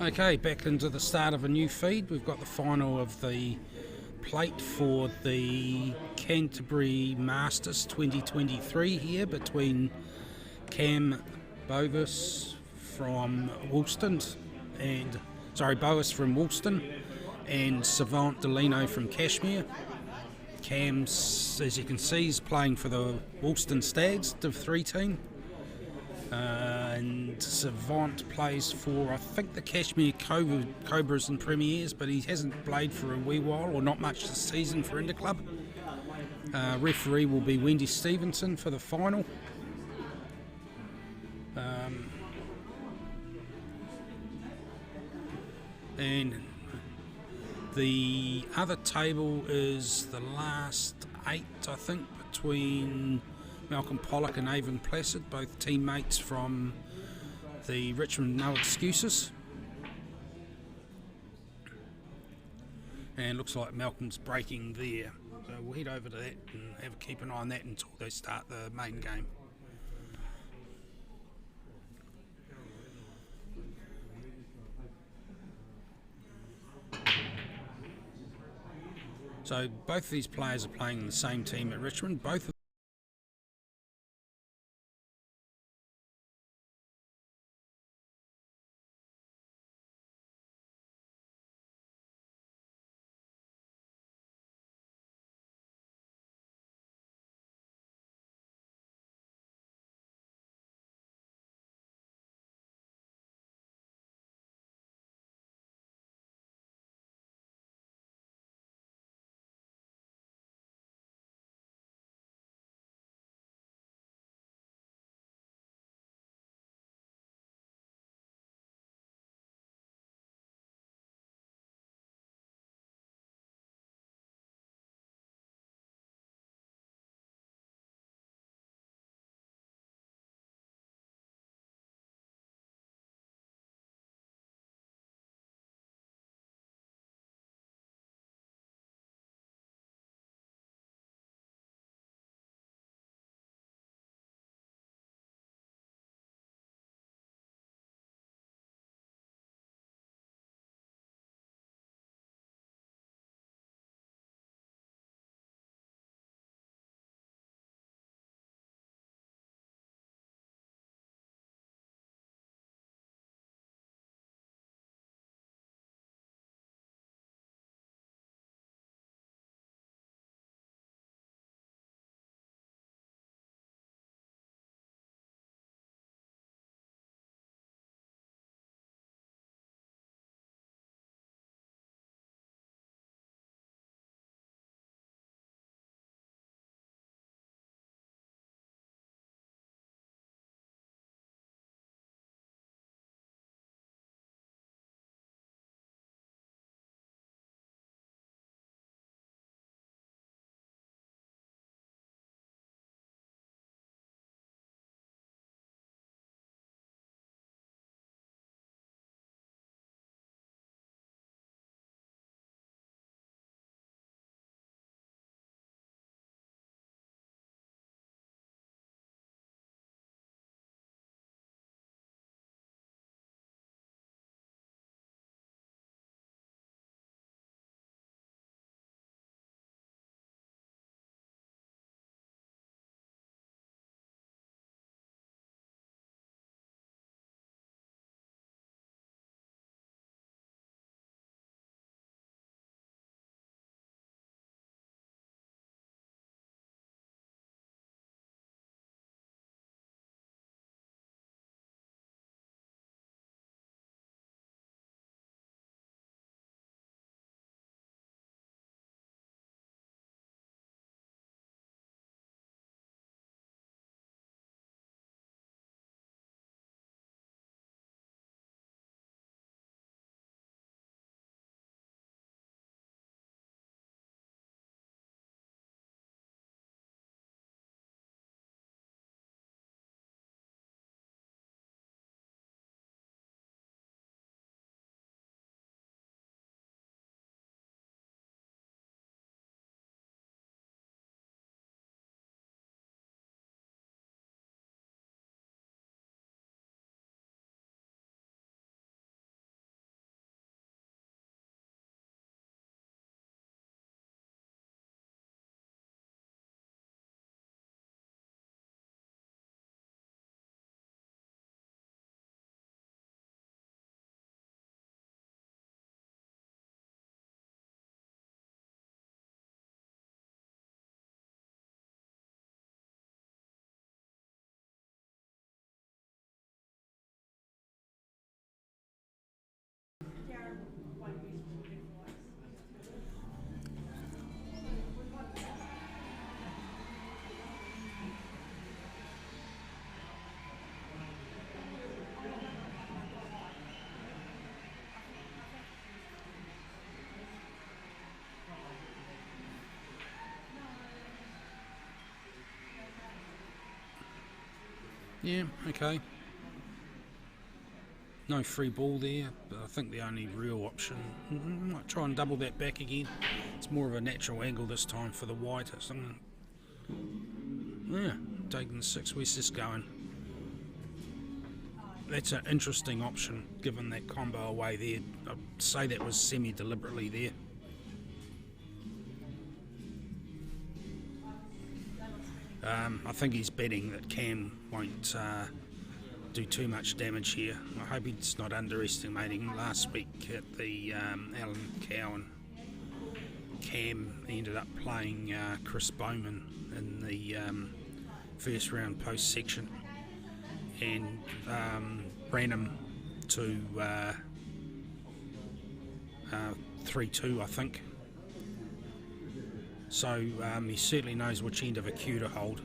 Okay, back into the start of a new feed. We've got the final of the plate for the Canterbury Masters 2023 here between Cam Bovis from Woolston Bovis from Woolston and Savant Delino from Cashmere. Cam's, as you can see, is playing for the Woolston Stags Div 3 team. And Savant plays for, I think, the Cashmere Cobras and Premiers, but he hasn't played for a wee while, or not much this season for Interclub. Referee will be Wendy Stevenson for the final. And the other table is the last 8, I think, between Malcolm Pollock and Avon Placid, both teammates from the Richmond No Excuses. And looks like Malcolm's breaking there. So we'll head over to that and keep an eye on that until they start the main game. So both of these players are playing in the same team at Richmond. Both of Yeah, okay. No free ball there, but I think the only real option, might try and double that back again. It's more of a natural angle this time for the white. Yeah, taking the 6, where's this going? That's an interesting option given that combo away there. I'd say that was semi-deliberately there. I think he's betting that Cam won't do too much damage here. I hope he's not underestimating. Last week at the Alan Cowan, Cam ended up playing Chris Bowman in the first round post section and ran him to 3-2, I think. So he certainly knows which end of a cue to hold.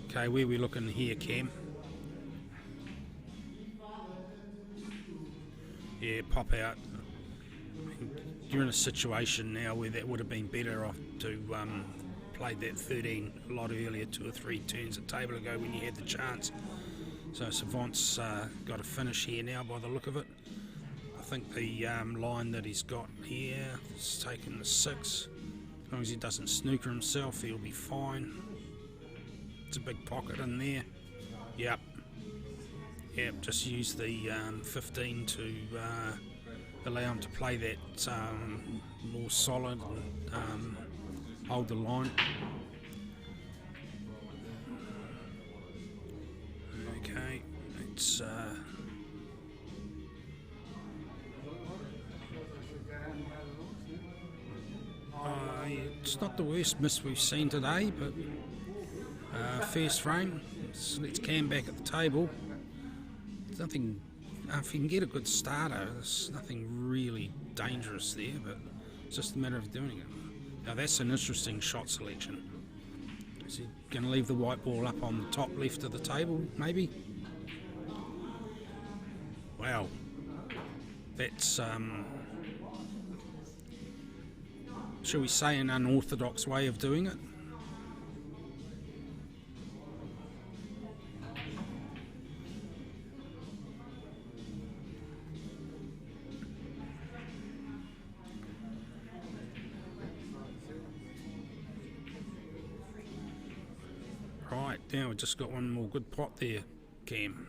Okay, where are we looking here, Cam? Yeah, pop out. You're in a situation now where that would have been better off to played that 13 a lot earlier, 2 or 3 turns a table ago when you had the chance. So Savant's got a finish here now by the look of it. I think the line that he's got here is taking the 6. As long as he doesn't snooker himself, he'll be fine. It's a big pocket in there. Yep, just use the 15 to allow him to play that more solid and hold the line. Okay, it's it's not the worst miss we've seen today, but first frame. Let's Cam back at the table. There's nothing. If you can get a good starter, there's nothing really dangerous there, but it's just a matter of doing it. Now that's an interesting shot selection. Is he going to leave the white ball up on the top left of the table, maybe? Wow, that's shall we say an unorthodox way of doing it? Right, now we've just got one more good pot there, Cam.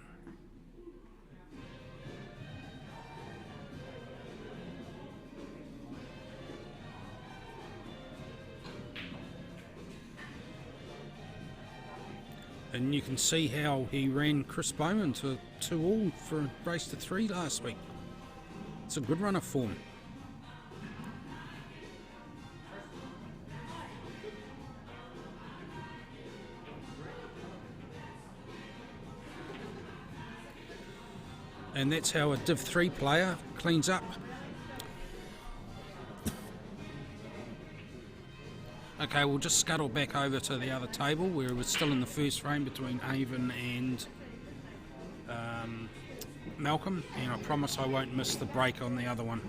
And you can see how he ran Chris Bowman to 2-all for a race to 3 last week. It's a good run of form. And that's how a Div 3 player cleans up. Okay, we'll just scuttle back over to the other table where we're still in the first frame between Avon and Malcolm, and I promise I won't miss the break on the other one.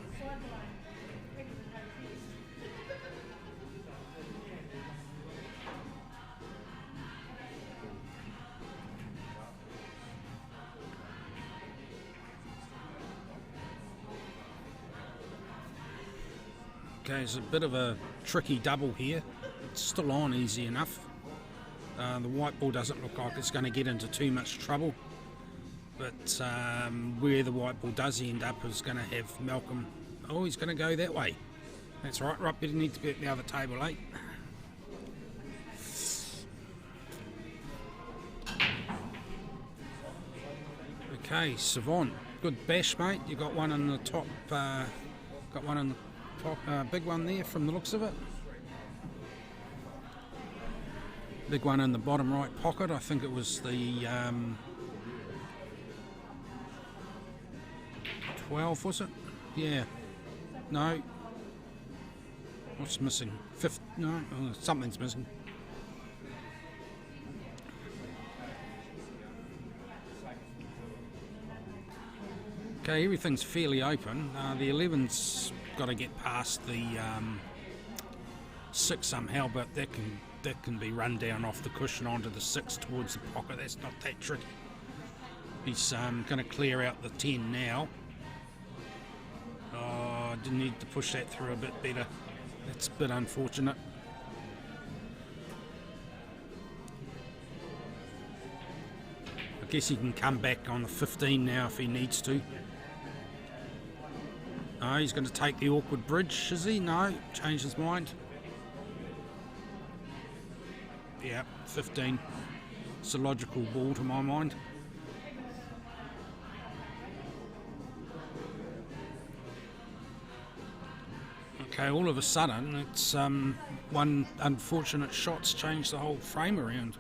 Okay, it's a bit of a tricky double here. It's still on easy enough. The white ball doesn't look like it's going to get into too much trouble, but where the white ball does end up is going to have Malcolm. Oh, he's going to go that way. That's right, but he needs to be at the other table, eh? Okay, Savant, good bash, mate. You got one in the top. Got one in the top, big one there from the looks of it. Big one in the bottom right pocket. I think it was the 12, was it? Yeah. No. What's missing? 5th? No, something's missing. Okay, everything's fairly open. The 11's got to get past the 6 somehow, but that can be run down off the cushion onto the 6 towards the pocket. That's not that tricky. He's going to clear out the 10 now. Oh, didn't need to push that through a bit better. That's a bit unfortunate. I guess he can come back on the 15 now if he needs to. No, he's going to take the awkward bridge, is he? No, changed his mind. Yeah, 15. It's a logical ball to my mind. Okay, all of a sudden, it's one unfortunate shot's changed the whole frame around.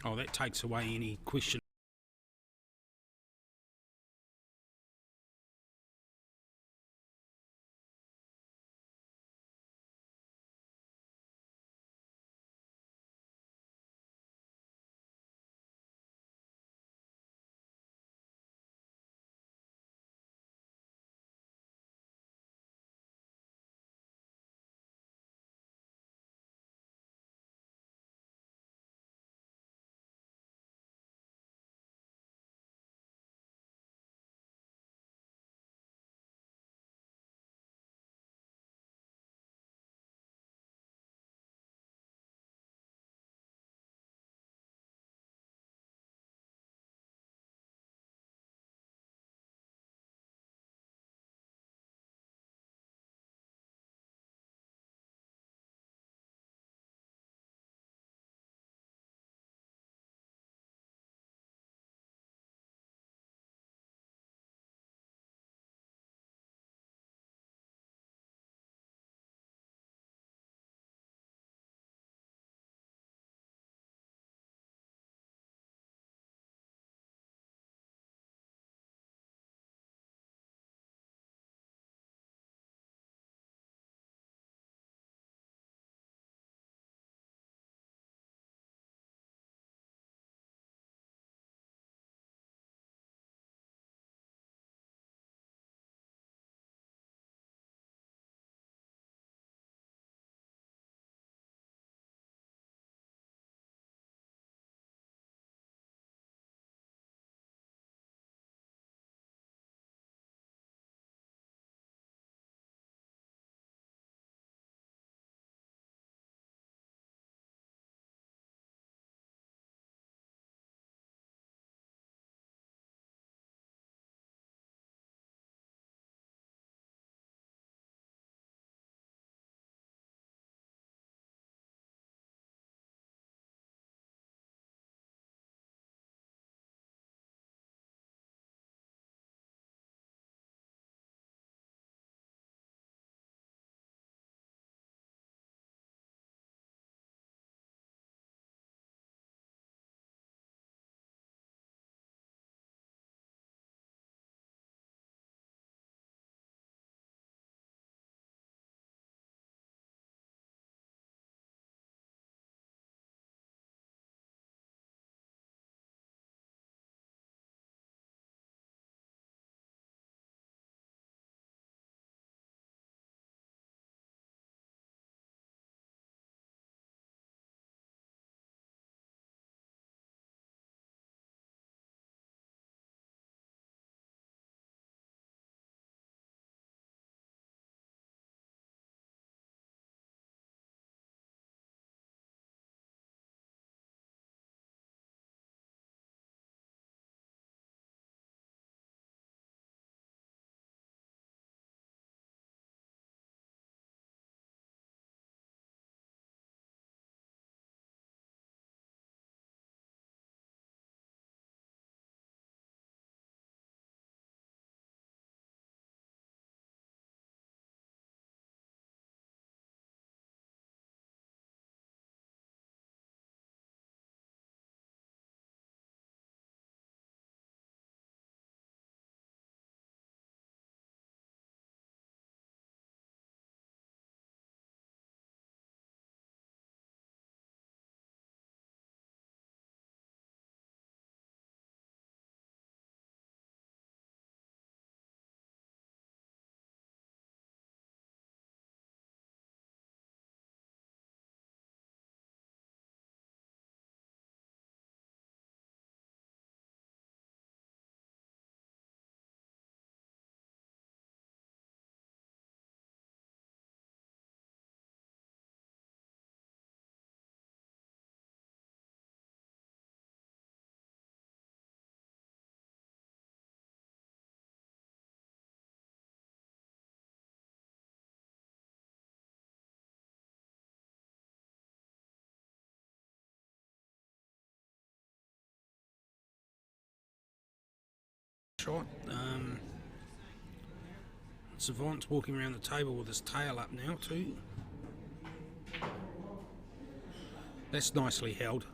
Oh, that takes away any question shot. Savant's walking around the table with his tail up now too. That's nicely held.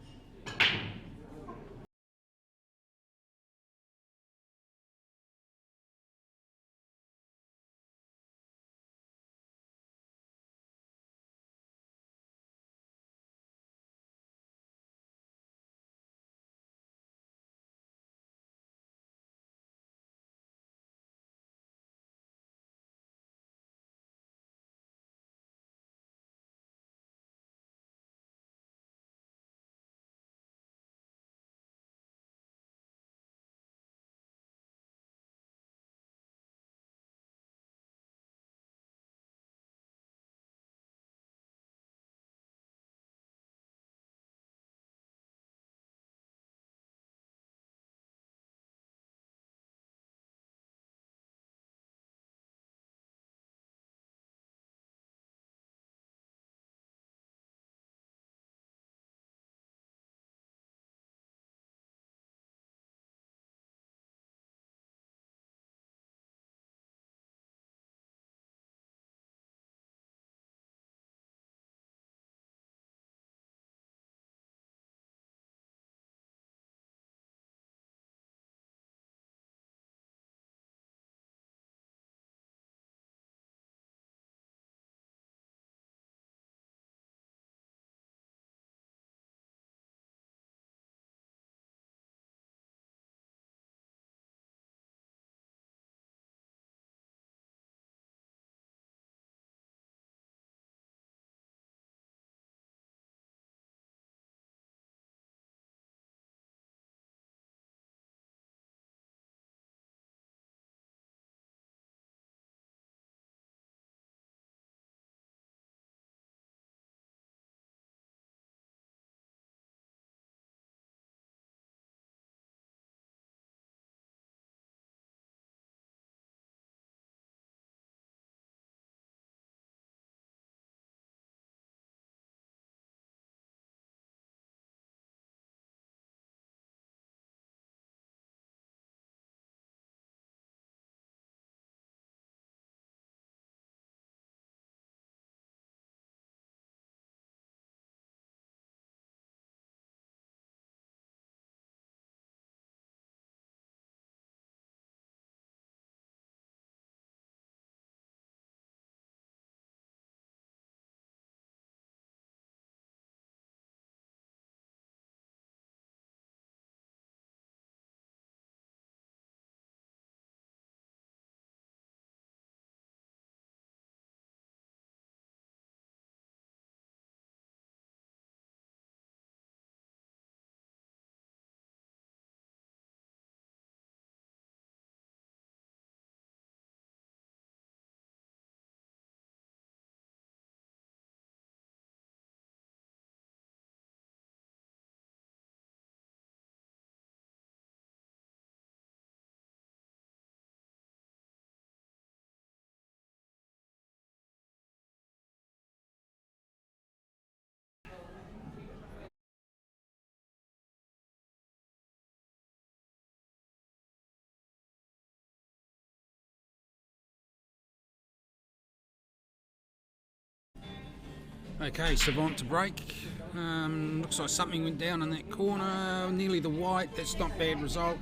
Okay, Savant to break. Looks like something went down in that corner, nearly the white. That's not bad result.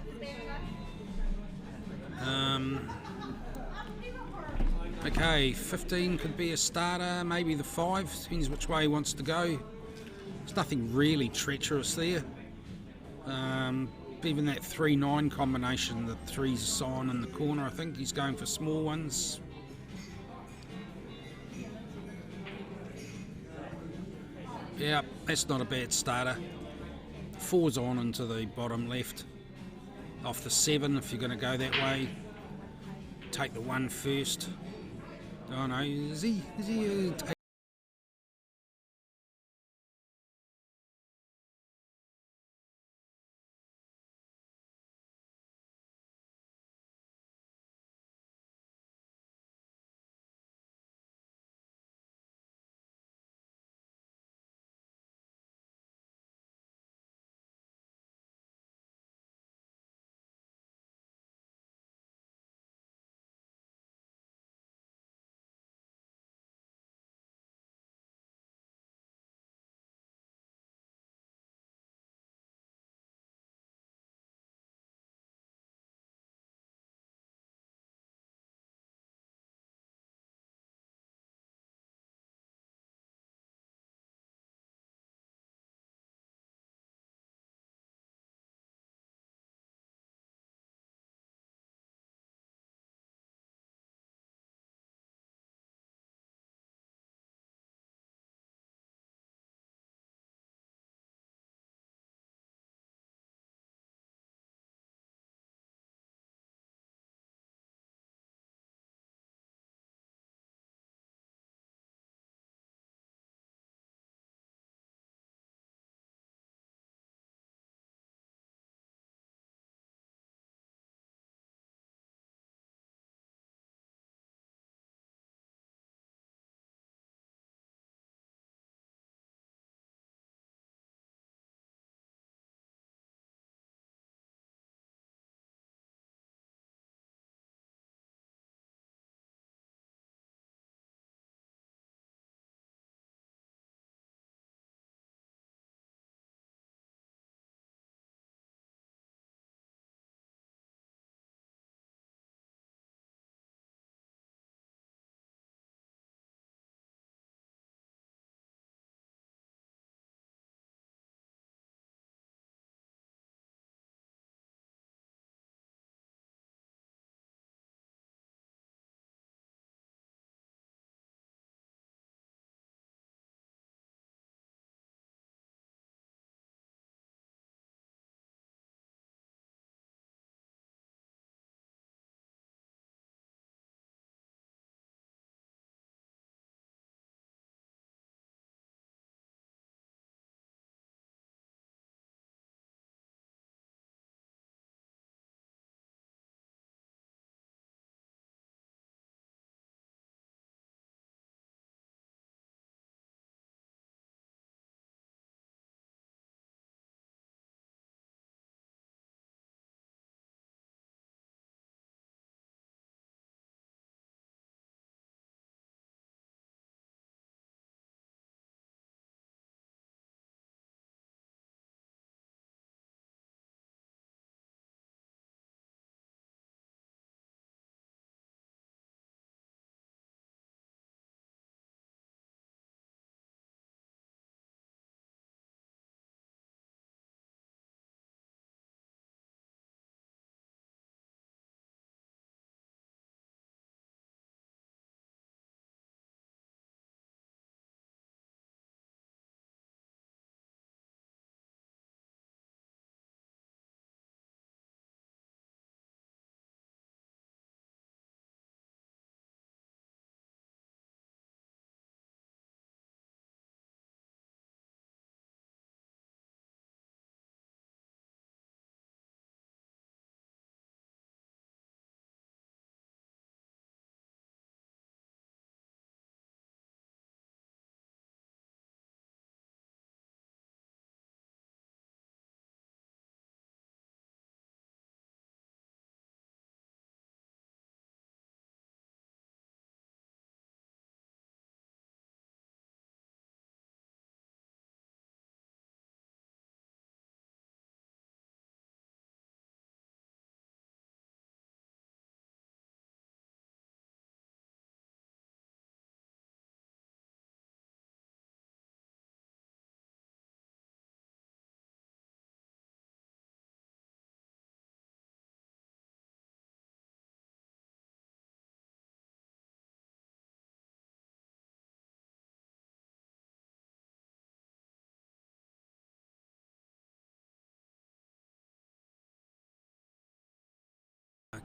Okay, 15 could be a starter, maybe the 5, depends which way he wants to go. There's nothing really treacherous there. Even that 3-9 combination, the 3's a sign in the corner, I think he's going for small ones. Yeah, that's not a bad starter. 4's on into the bottom left. Off the 7 if you're going to go that way. Take the 1 first. Oh no, is he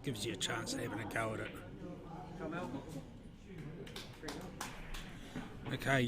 gives you a chance of having a go at it. Okay,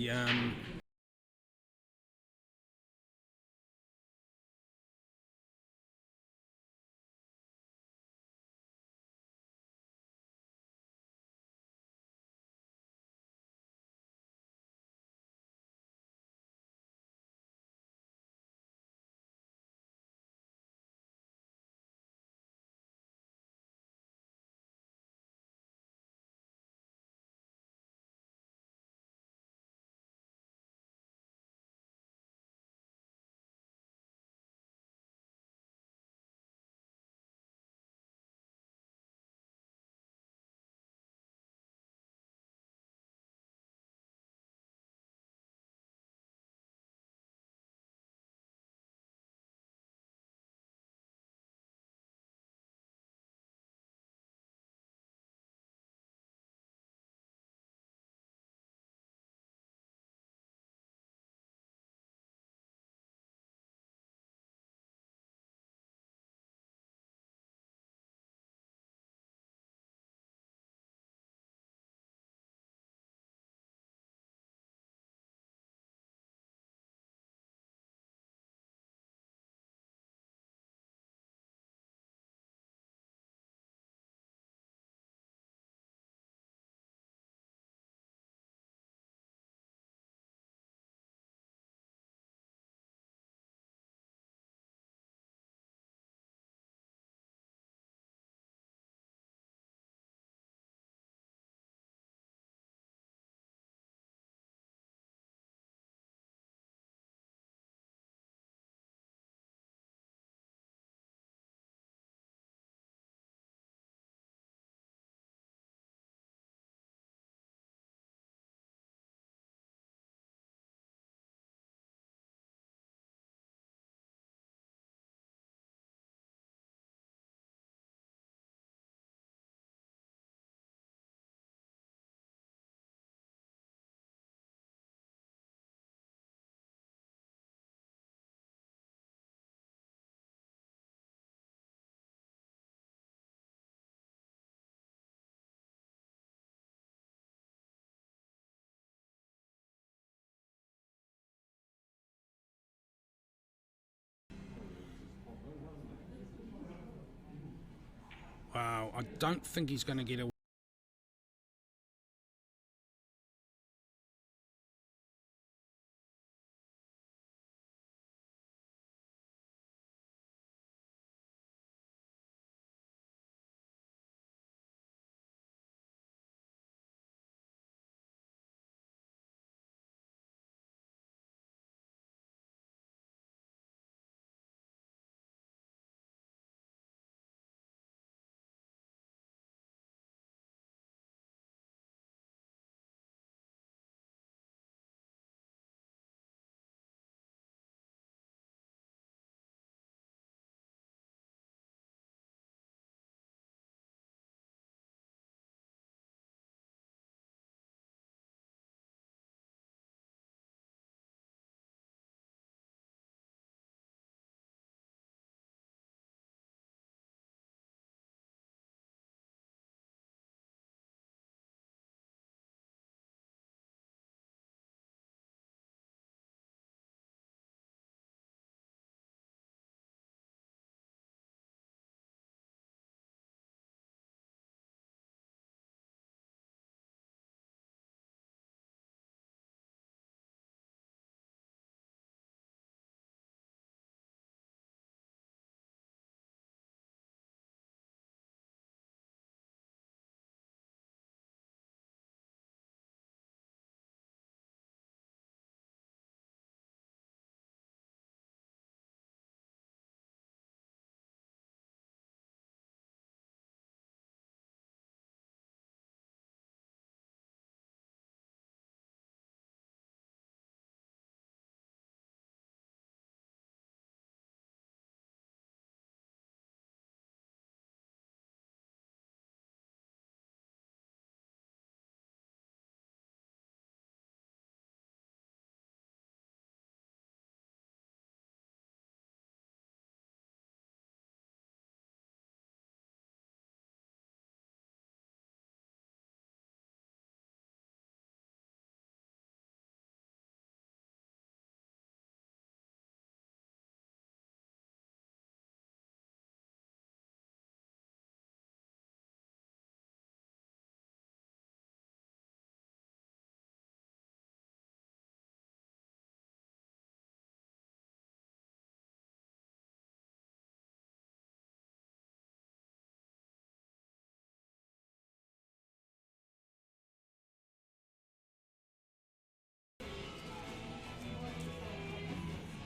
wow, I don't think he's going to get away.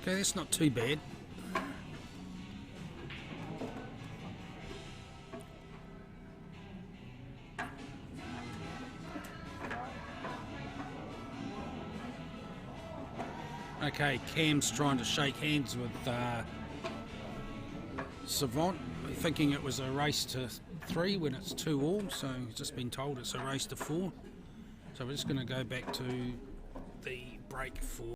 Okay, that's not too bad. Okay, Cam's trying to shake hands with Savant, thinking it was a race to 3 when it's 2-all, so he's just been told it's a race to 4. So we're just going to go back to the break for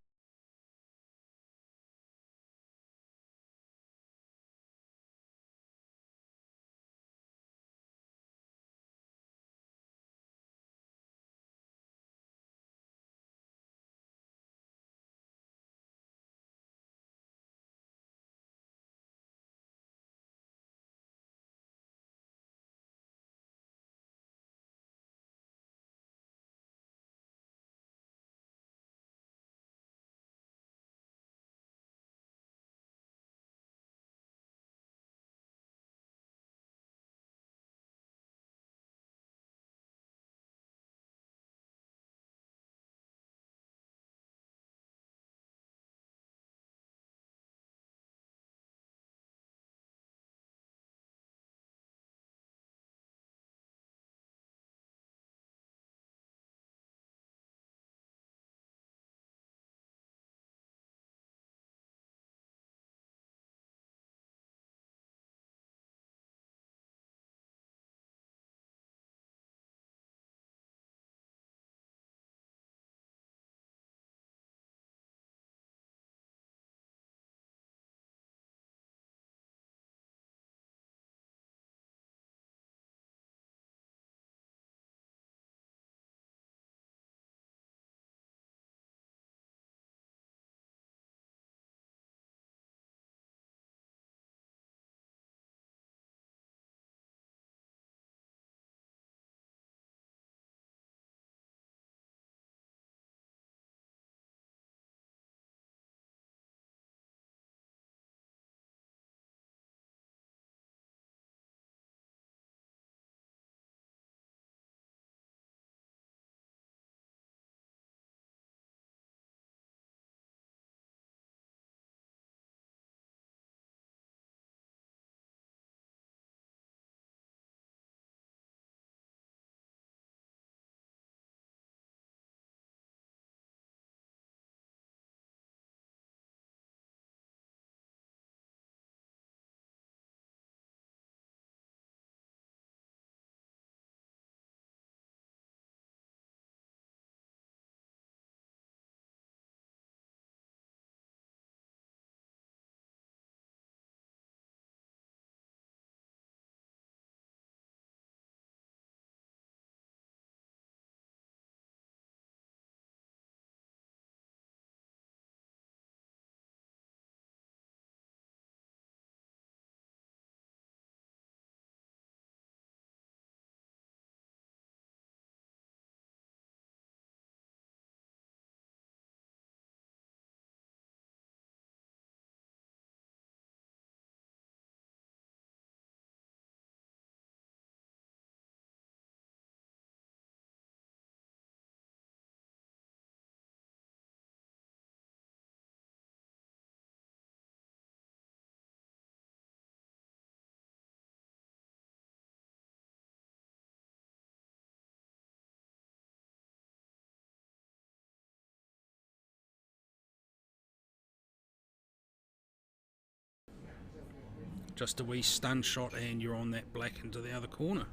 just a wee stun shot and you're on that black into the other corner.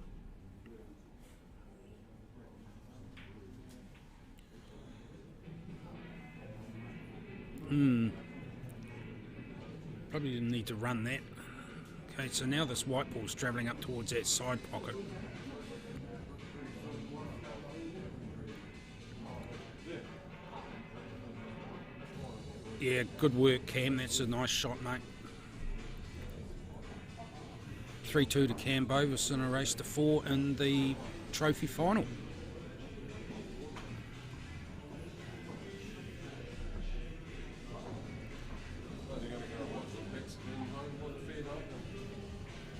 Probably didn't need to run that. Okay, so now this white ball's travelling up towards that side pocket. Yeah, good work, Cam. That's a nice shot, mate. 3-2 to Cam Bovis in a race to 4 in the trophy final.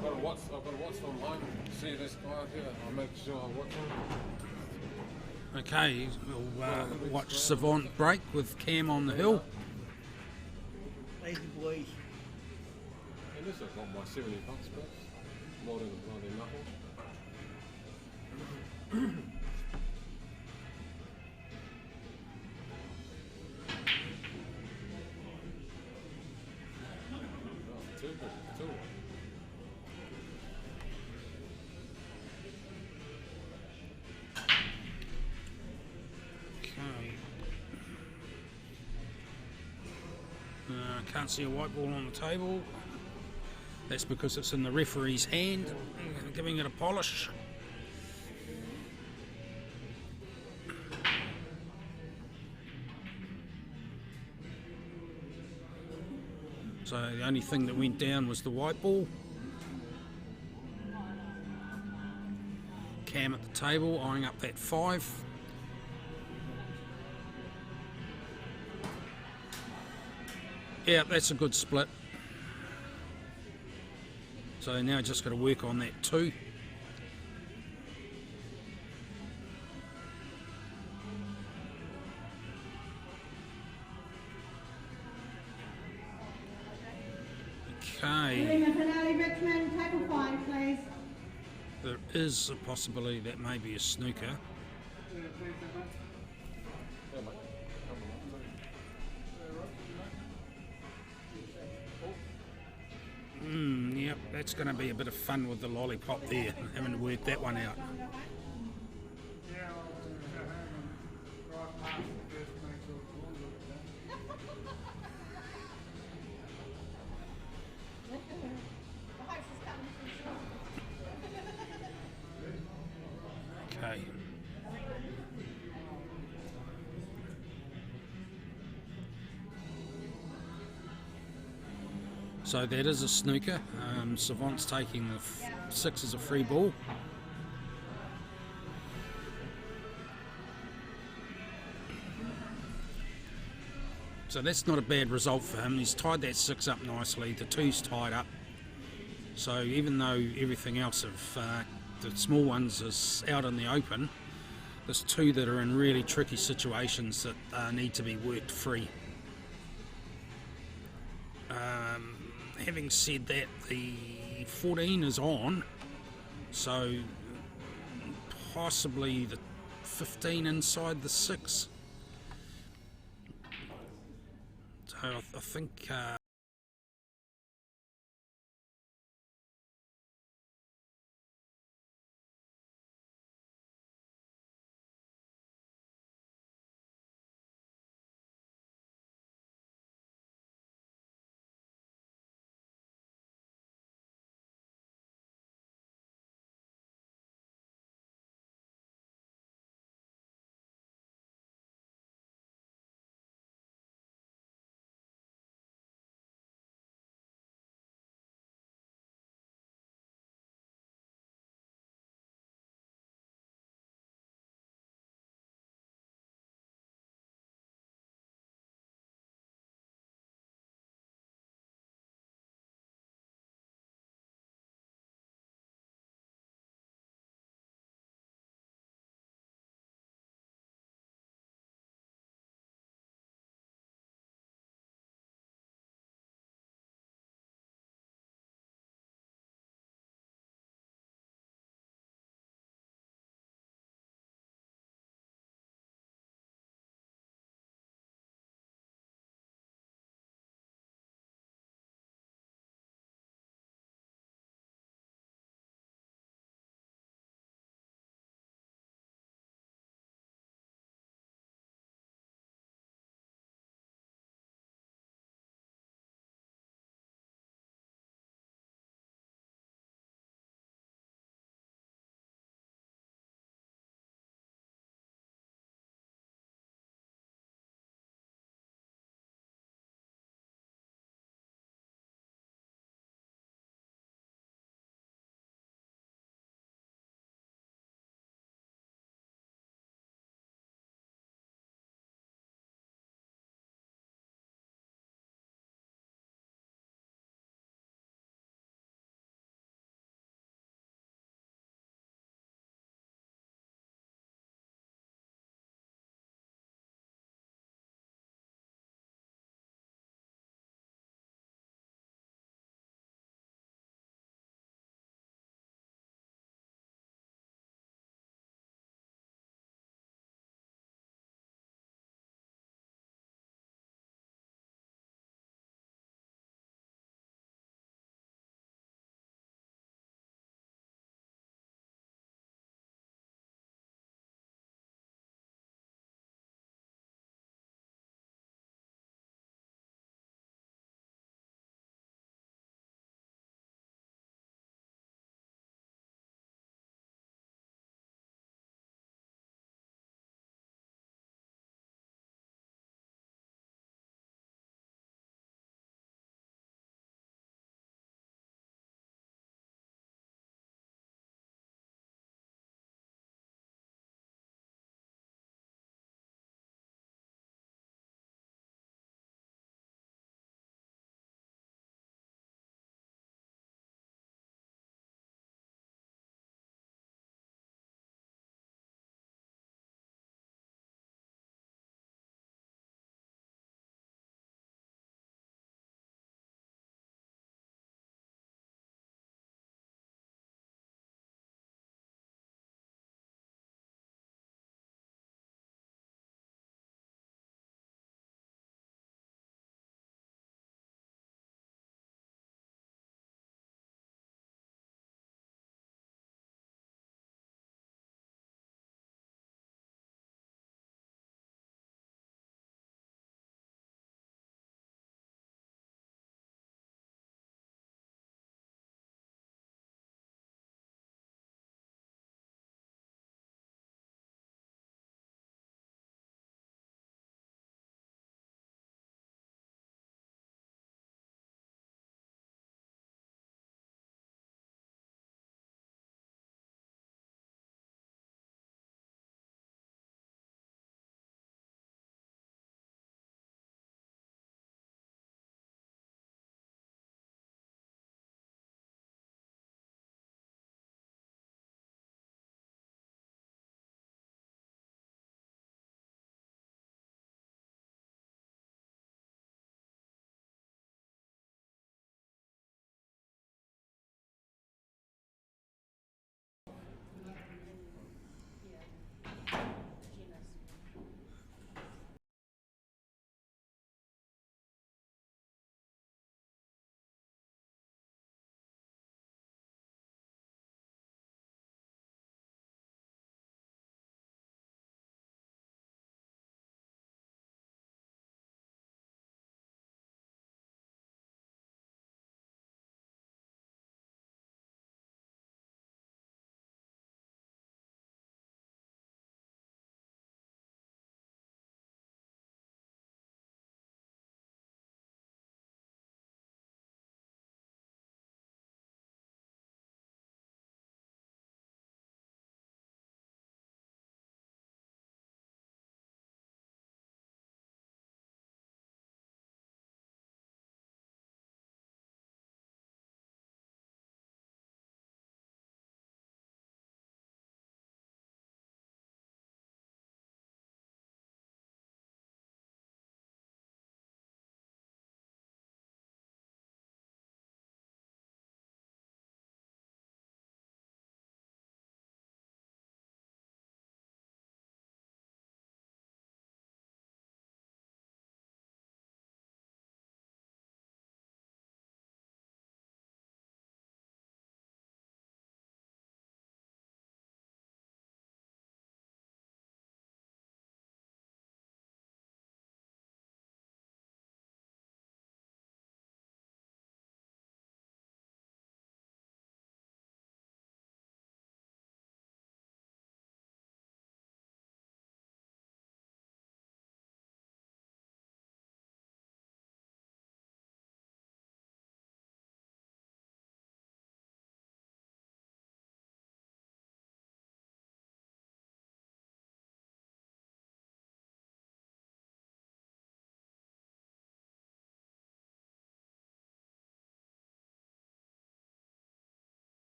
I've got to watch from home, see this guy here, I'll make sure I watch him. Okay, we'll watch Savant break with Cam on the hill. Easy boy. And this I've got my 70 bucks back. More than nothing. Oh, two. Okay. Can't see a white ball on the table. That's because it's in the referee's hand, giving it a polish. So the only thing that went down was the white ball. Cam at the table, eyeing up that 5. Yeah, that's a good split. So now just got to work on that 2. Okay. Finale, Richmond, table 5, please. There is a possibility that may be a snooker. Yeah, mate. Yep, that's going to be a bit of fun with the lollipop there, having to work that one out. Okay. So that is a snooker. Savant's taking the 6 as a free ball. So that's not a bad result for him. He's tied that 6 up nicely. The 2's tied up. So even though everything else of the small ones is out in the open, there's 2 that are in really tricky situations that need to be worked free. Having said that, the 14 is on, so possibly the 15 inside the 6. So I think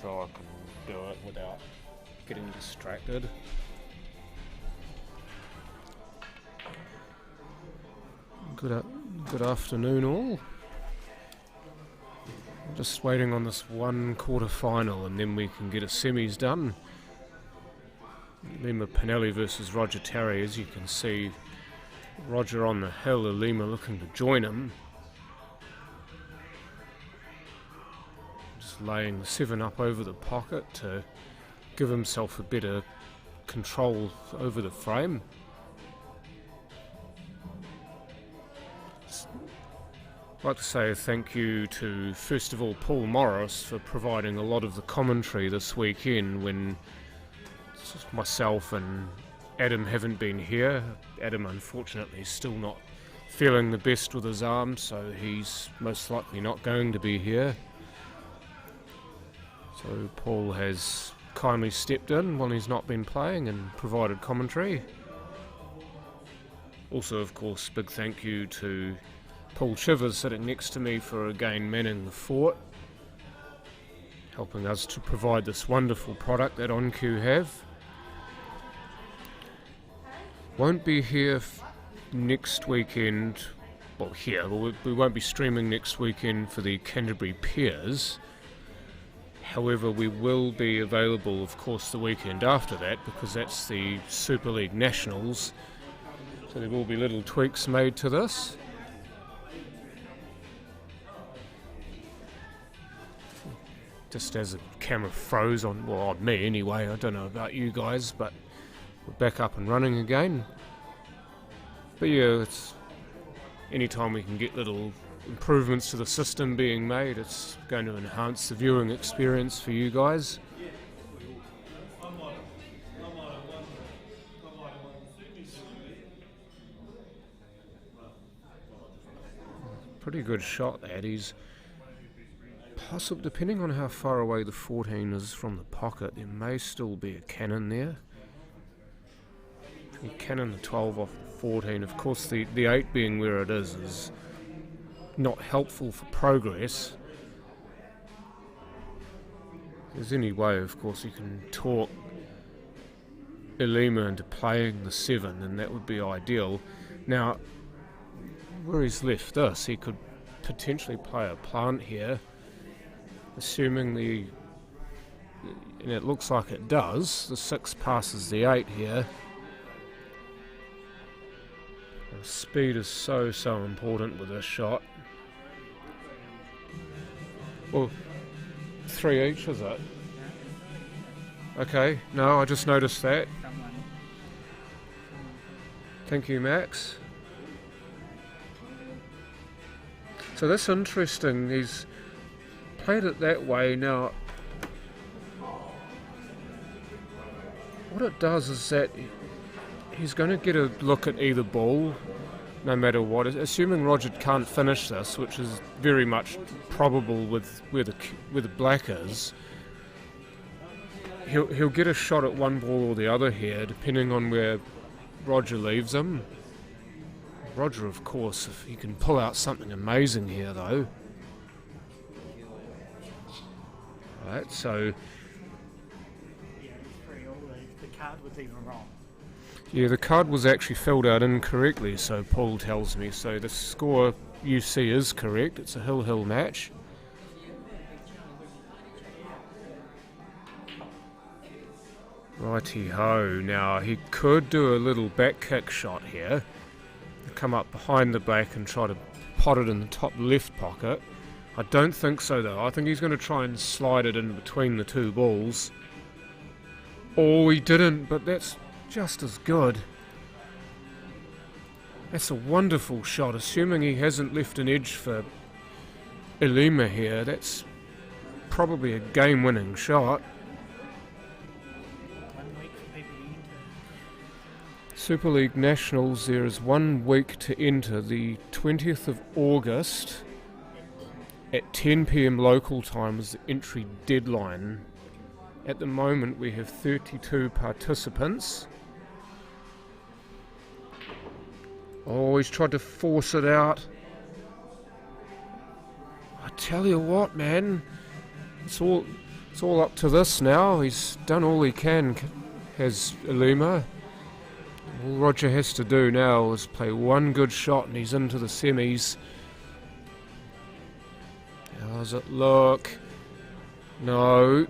so I can do it without getting distracted. Good afternoon all. Just waiting on this one quarter final and then we can get a semis done. Lima Pinelli versus Roger Terry. As you can see, Roger on the hill, Lima looking to join him. Just laying the 7 up over the pocket to give himself a better control over the frame. I'd like to say a thank you to, first of all, Paul Morris for providing a lot of the commentary this weekend when myself and Adam haven't been here. Adam, unfortunately, is still not feeling the best with his arm, so he's most likely not going to be here. So Paul has kindly stepped in when he's not been playing and provided commentary. Also, of course, big thank you to Paul Chivers sitting next to me for again manning the fort, helping us to provide this wonderful product that OnQ have. Won't be here next weekend, well we won't be streaming next weekend for the Canterbury Peers. However, we will be available of course the weekend after that because that's the Super League Nationals, so there will be little tweaks made to this. Just as the camera froze on me anyway, I don't know about you guys, but we're back up and running again. But yeah, it's anytime we can get little improvements to the system being made, it's going to enhance the viewing experience for you guys. Pretty good shot that. He's possible, depending on how far away the 14 is from the pocket, there may still be a cannon there. You cannon the 12 off the 14. Of course, the 8 being where it is not helpful for progress. If there's any way, of course, you can talk Elima into playing the 7, and that would be ideal. Now, where he's left this, he could potentially play a plant here, assuming and it looks like it does, the 6 passes the 8 here. And speed is so important with this shot. Well, 3 each, is it? Okay, no, I just noticed that. Thank you, Max. So that's interesting, he's played it that way. Now, what it does is that he's going to get a look at either ball, no matter what. Assuming Roger can't finish this, which is very much probable with where the black is, he'll get a shot at one ball or the other here, depending on where Roger leaves him. Roger, of course, if he can pull out something amazing here, though. Right, so the card was even wrong. Yeah, the card was actually filled out incorrectly, so Paul tells me. So the score you see is correct. It's a hill-hill match. Righty-ho. Now, he could do a little back kick shot here. Come up behind the black and try to pot it in the top left pocket. I don't think so, though. I think he's going to try and slide it in between the 2 balls. Oh, he didn't, but that's just as good. That's a wonderful shot, assuming he hasn't left an edge for Elima here. That's probably a game-winning shot. 1 week for people to enter. Super League Nationals, there is 1 week to enter, the 20th of August. At 10 PM local time is the entry deadline. At the moment we have 32 participants. Oh, he's tried to force it out. I tell you what, man, it's It's all up to this now. He's done all he can, has Ilima. All Roger has to do now is play one good shot and he's into the semis. How's it look? No.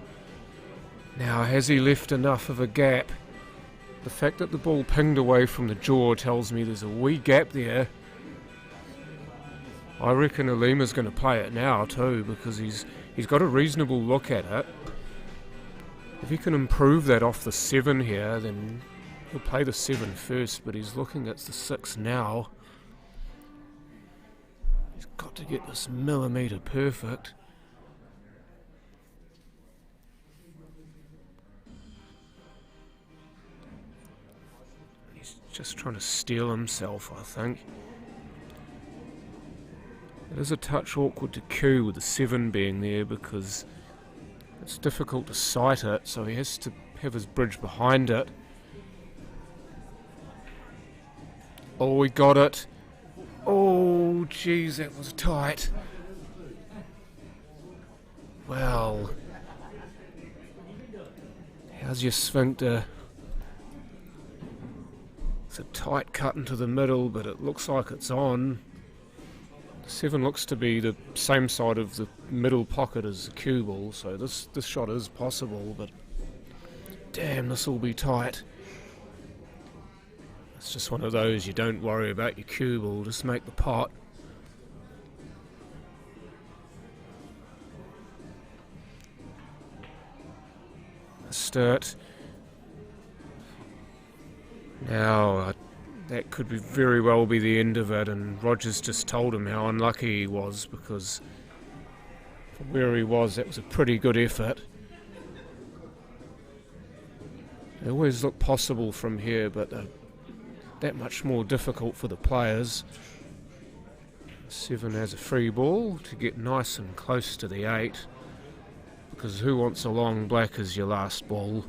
Now, has he left enough of a gap? The fact that the ball pinged away from the jaw tells me there's a wee gap there. I reckon Ilima's going to play it now too, because he's got a reasonable look at it. If he can improve that off the 7 here, then he'll play the 7 first, but he's looking at the 6 now. He's got to get this millimetre perfect. He's just trying to steel himself, I think. It is a touch awkward to cue with the 7 being there because it's difficult to sight it, so he has to have his bridge behind it. Oh, we got it. Oh, jeez, that was tight. Well, how's your sphincter? It's a tight cut into the middle, but it looks like it's on. 7 looks to be the same side of the middle pocket as the cue ball, so this shot is possible, but damn, this will be tight. It's just one of those, you don't worry about your cue ball, just make the pot. Sturt. Now, that could very well be the end of it, and Rogers just told him how unlucky he was, because from where he was, that was a pretty good effort. They always look possible from here, but they're that much more difficult for the players. 7 has a free ball to get nice and close to the 8, because who wants a long black as your last ball?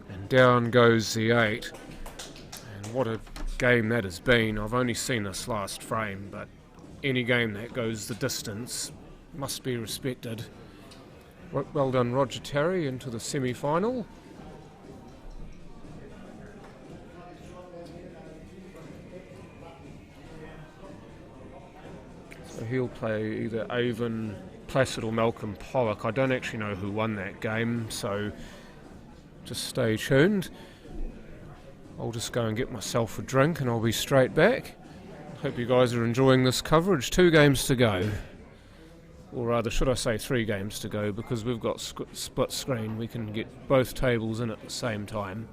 And down goes the 8. And what a game that has been. I've only seen this last frame, but any game that goes the distance must be respected. Well done, Roger Terry, into the semi-final. So he'll play either Avon Placid or Malcolm Pollock. I don't actually know who won that game, so just stay tuned. I'll just go and get myself a drink and I'll be straight back. Hope you guys are enjoying this coverage. 2 games to go. Or rather, should I say 3 games to go, because we've got split screen. We can get both tables in at the same time.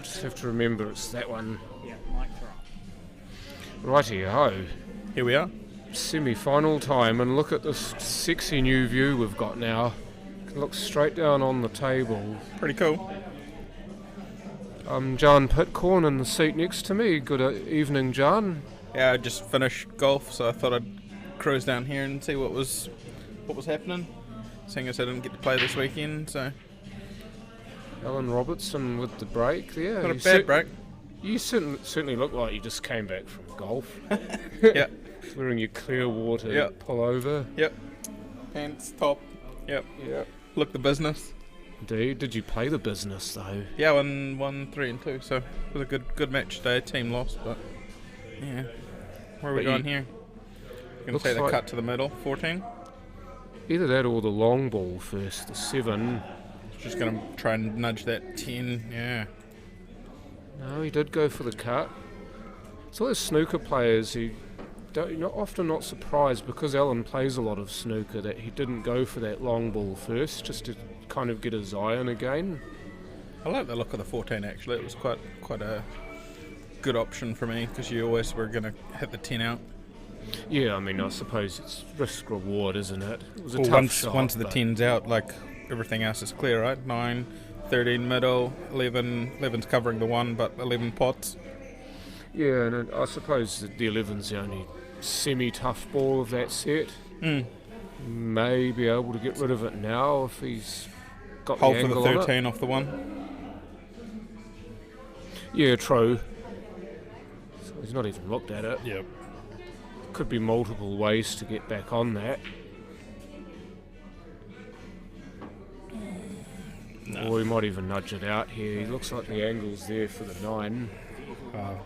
Just have to remember it's that one. Yeah, Mike Throw. Righty-ho. Here we are. Semi-final time, and look at this sexy new view we've got now. Can look straight down on the table. Pretty cool. John Pitcorn in the seat next to me. Good evening, John. Yeah, I just finished golf, so I thought I'd cruise down here and see what was happening. Seeing as I didn't get to play this weekend, so Alan Robertson with the break there. not a bad break. You certainly look like you just came back from golf. Yeah. Wearing your clear water Yep. pullover. Yep. Pants, top. Yep. Yep. Look the business. Indeed. Did you play the business though? Yeah, won 3 and 2, so it was a good match today. Team lost, but yeah. Where are we But going here? Gonna looks say the like- cut to the middle, 14. Either that or the long ball first, the 7. Just gonna try and nudge that 10. Yeah. No, he did go for the cut. It's all those snooker players who often not surprised because Alan plays a lot of snooker that he didn't go for that long ball first, just to kind of get his eye on again. I like the look of the 14 actually. It was quite a good option for me because you always were gonna hit the 10 out. Yeah, I mean, I suppose it's risk reward, isn't it? It was a Well, tough shot. once the but 10's out, like everything else is clear, right? 9, 13 middle, 11's covering the 1, but 11 pots. Yeah, and I suppose that the 11's the only semi-tough ball of that set. Mm. May be able to get rid of it now if he's got Hold the for the angle on it. 13 off the 1. Yeah, true. So he's not even looked at it. Yep. Could be multiple ways to get back on that. No. Or he might even nudge it out here. He looks like the angle's there for the 9. Oh,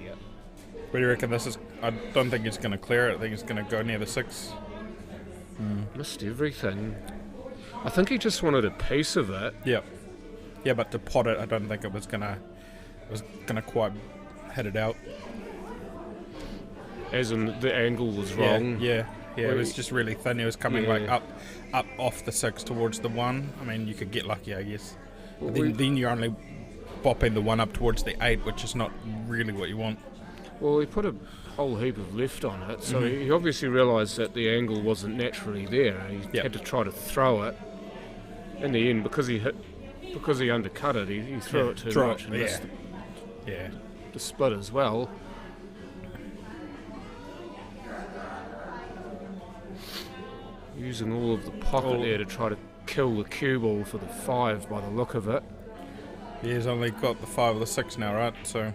yeah. what do you reckon this is? I don't think he's going to clear it. I think he's going to go near the 6. Missed everything. I think he just wanted a piece of it. Yep. Yeah, but to pot it, I don't think it was going to quite hit it out. As in the angle was wrong. Yeah. It was just really thin. He was coming Yeah. like up off the 6 towards the 1. I mean, you could get lucky, I guess. Well, But then you're only bopping the 1 up towards the 8, which is not really what you want. Well, he put a whole heap of lift on it, so Mhm. he obviously realised that the angle wasn't naturally there. He Yep. had to try to throw it. In the end, because he undercut it, he threw it too much and missed Yeah. the split as well. Using all of the pocket there to try to kill the cue ball for the 5 by the look of it. Yeah, he's only got the 5 or the 6 now, right? So,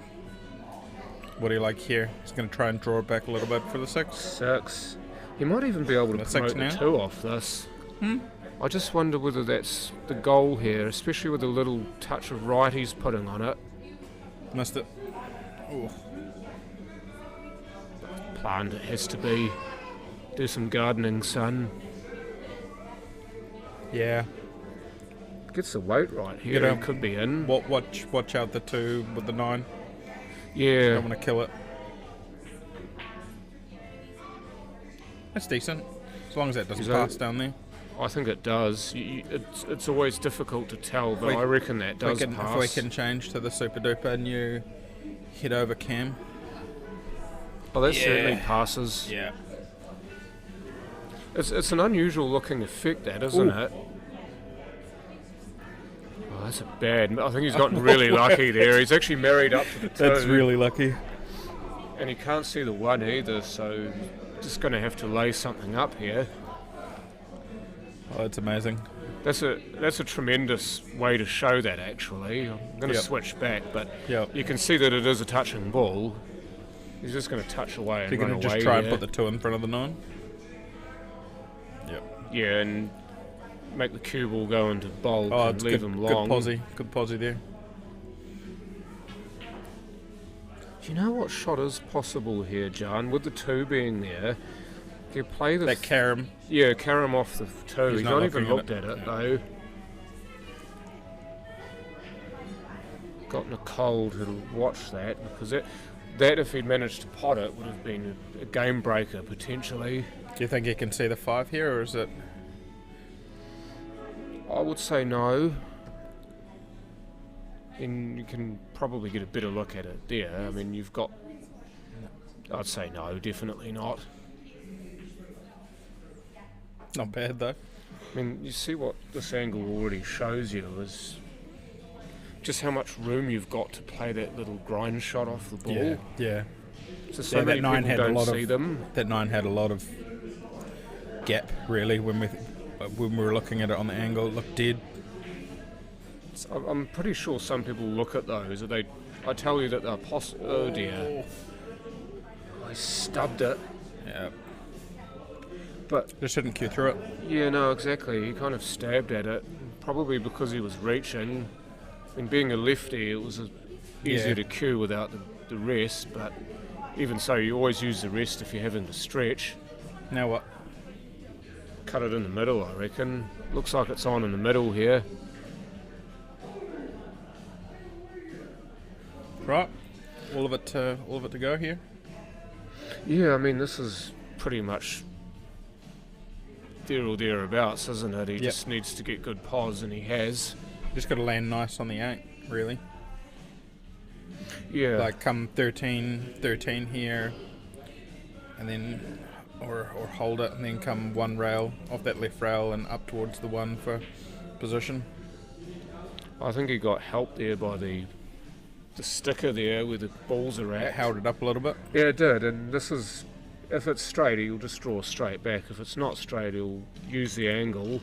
what do you like here? He's going to try and draw it back a little bit for the 6. 6. He might even be able to The 6 promote the now? 2 off this. Hmm? I just wonder whether that's the goal here, especially with the little touch of right he's putting on it. Missed it. Ooh. Planned it has to be. Do some gardening, son. Yeah. Gets the weight right here. Get It out. could be in. Watch out the 2 with the 9. Yeah. Don't want to kill it. That's decent. As long as that doesn't Is that- pass down there. I think it does. It's always difficult to tell, but We- I reckon that does If pass. we can change to the super duper new head over cam. Oh, that Yeah. certainly passes. Yeah. It's an unusual looking effect, that, isn't Ooh. it? Oh, that's a bad. I think he's gotten really lucky there. He's actually married up to the 2. That's really lucky. And he can't see the 1 either, so just going to have to lay something up here. Oh, that's amazing. That's a tremendous way to show that, actually. I'm going to Yep. switch back, but Yep. you can see that it is a touching ball. He's just going to touch away and You're run going to away just try and there. put the 2 in front of the 9? Yep. Yeah, and make the cue ball go into bulk Oh, and it's leave good, him good long. posy. Good posy there. Do you know what shot is possible here, John? With the 2 being there, if you play the That carom. carry him off the 2. He's not not even looking looked at at it. it, Yeah. though. Got Nicole to watch that, because that if he'd managed to pot it would have been a game breaker potentially. Do you think he can see the 5 here, or is it? I would say no. And you can probably get a better look at it there. I mean, you've got... I'd say no, definitely not. Not bad though. I mean, you see what this angle already shows you is just how much room you've got to play that little grind shot off the ball. Yeah. So Yeah, many that 9 people had a don't lot see of them. That 9 had a lot of gap really when we were looking at it on the angle. It looked dead. So I'm pretty sure some people look at those and I tell you that they're oh dear. I stubbed it. Yeah. But Just didn't cue through it. yeah, no, exactly. He kind of stabbed at it, probably because he was reaching. I mean, being a lefty, it was easier Yeah. to cue without the rest, but even so, you always use the rest if you're having to stretch. Now what? Cut it in the middle, I reckon. Looks like it's on in the middle here. Right. All of it to go here. Yeah, I mean, this is pretty much there or thereabouts, isn't it? He just needs to get good pos, and he has. Just got to land nice on the 8, really. Yeah. Like come 13 here, and then or hold it, and then come one rail off that left rail and up towards the 1 for position. I think he got help there by the sticker there where the balls are It at. held it up a little bit. Yeah, it did, and this is... If it's straight, he'll just draw straight back. If it's not straight, he'll use the angle.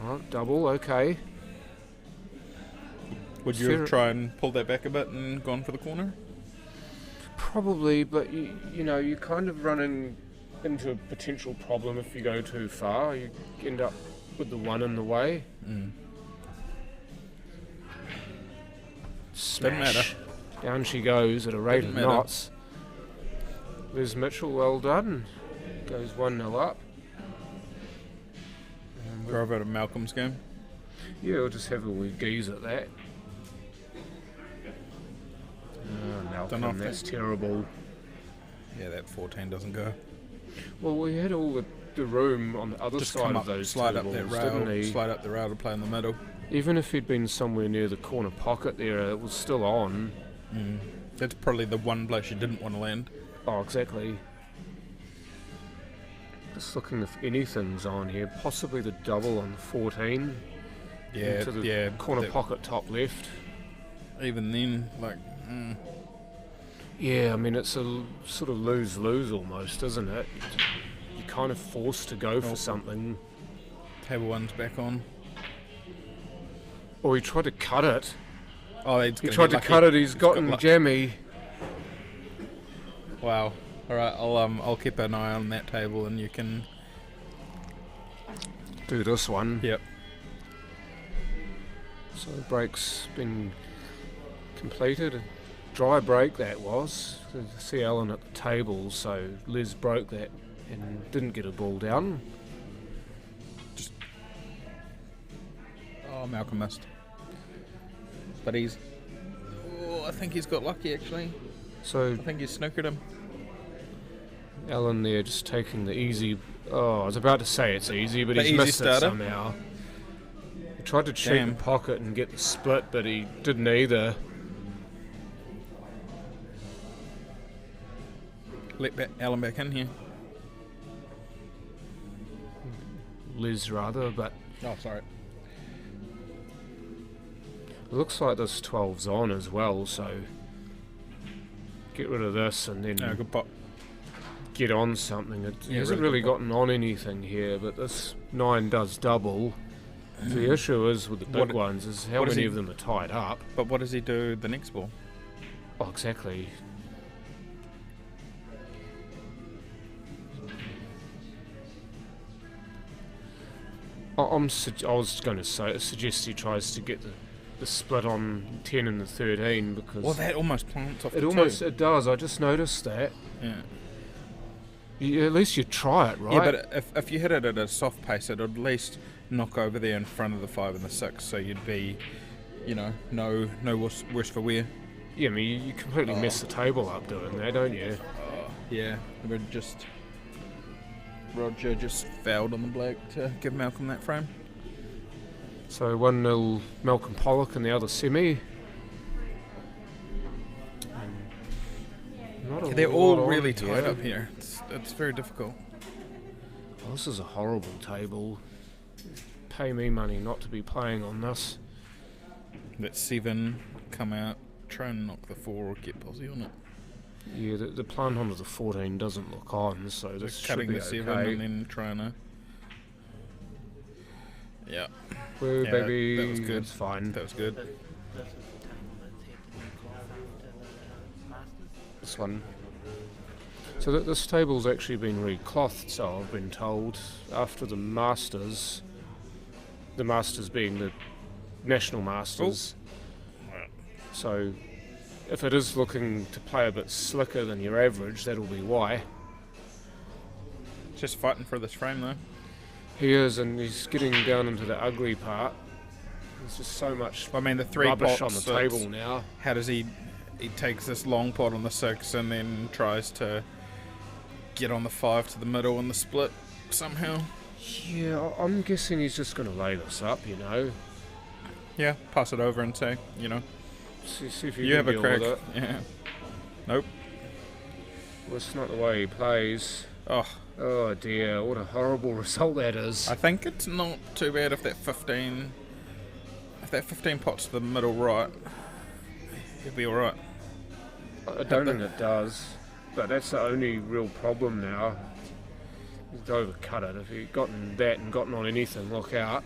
Oh, double, okay. Would you have tried and pulled that back a bit and gone for the corner? Probably, but you know, you're kind of running into a potential problem if you go too far. You end up with the 1 in the way. Smash. Doesn't matter. Down she goes at a rate Doesn't of matter. knots. Liz Mitchell, well done. Goes 1-0 up. Drove out of Malcolm's game. Yeah, we'll just have a wee geeze at that. Oh, Malcolm, that's terrible. Yeah, that 14 doesn't go. Well, we had all the room on the other Just side come of up, those slide two up that balls, rail, didn't he? slide up the rail to play in the middle. Even if he'd been somewhere near the corner pocket there, it was still on. That's probably the one place you didn't want to land. Oh, exactly. Just looking if anything's on here. Possibly the double on the 14. Yeah, Into the yeah. corner that- pocket top left. Even then, like, Yeah, I mean, it's a sort of lose-lose almost, isn't it? You're kind of forced to go for something. table 1's back on. Or he tried to cut it. Oh, he's He gonna tried get to lucky. cut it, he's got gotten luck. jammy. Wow. All right, I'll keep an eye on that table, and you can. Do this one. Yep. So the break's been completed. A dry break that was. I see Alan at the table, so Liz broke that and didn't get a ball down. Oh, Malcolm missed. But he's. Oh, I think he's got lucky actually. So I think he's snookered him. Alan there just taking the easy... Oh, I was about to say it's easy, but The he's easy missed starter. it somehow. He tried to cheat Damn. the pocket and get the split, but he didn't either. Let Alan back in here. Liz rather, but Oh, sorry. it looks like this 12's on as well, so get rid of this and then No, good pop. get on something. It Yeah, hasn't really really good gotten on anything here, but this 9 does double. The issue is with the big What- ones is how what does many he- of them are tied up. But what does he do the next ball? Oh, exactly. I was going to suggest he tries to get the split on 10 and the 13 because Well, that almost plants off it the almost two. it does. I just noticed that. Yeah. At least you try it, right? Yeah, but if you hit it at a soft pace, it'd at least knock over there in front of the 5 and the 6, so you'd be, no worse for wear. Yeah, I mean you completely mess the table up doing that, don't you? Yeah, Roger just fouled on the black to give Malcolm that frame. So 1-0 Malcolm Pollock in the other semi. Not a They're lot all on really here. tied up here. It's very difficult. Oh, this is a horrible table. Pay me money not to be playing on this. Let 7 come out, try and knock the 4 or get Posy on it. Yeah, the plant onto the 14 doesn't look on, so this should Cutting be the 7 okay. and then trying to... Yeah, Woo, Yeah, baby, that was good. It's fine. that was good. This one. So this table's actually been reclothed, so I've been told, after the Masters being the National Masters. So if it is looking to play a bit slicker than your average, that'll be why. Just fighting for this frame though. He is, and he's getting down into the ugly part. There's just so much I mean, the 3 rubbish pots, on the so table now. how does he takes this long pot on the 6 and then tries to get on the 5 to the middle on the split somehow. Yeah, I'm guessing he's just going to lay this up, you know. Yeah, pass it over and say, See if you can have a deal crack. with it. Yeah. Nope. Well, it's not the way he plays. Oh dear, what a horrible result that is. I think it's not too bad if that 15 pots to the middle right, he'll be alright. I don't think it does, but that's the only real problem now. He's overcut it. If he'd gotten that and gotten on anything, look out.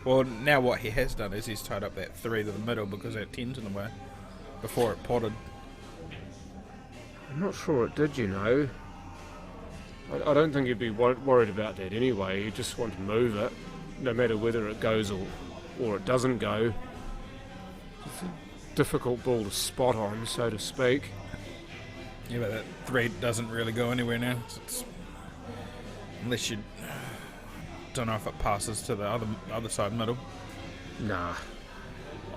Well, now what he has done is he's tied up that 3 to the middle because that 10's in the way before it potted. I'm not sure it did, you know. I don't think he'd be worried about that anyway. He'd just want to move it, no matter whether it goes or it doesn't go. It's a difficult ball to spot on, so to speak. Yeah, but that 3 doesn't really go anywhere now. Unless you don't know if it passes to the other side middle. Nah.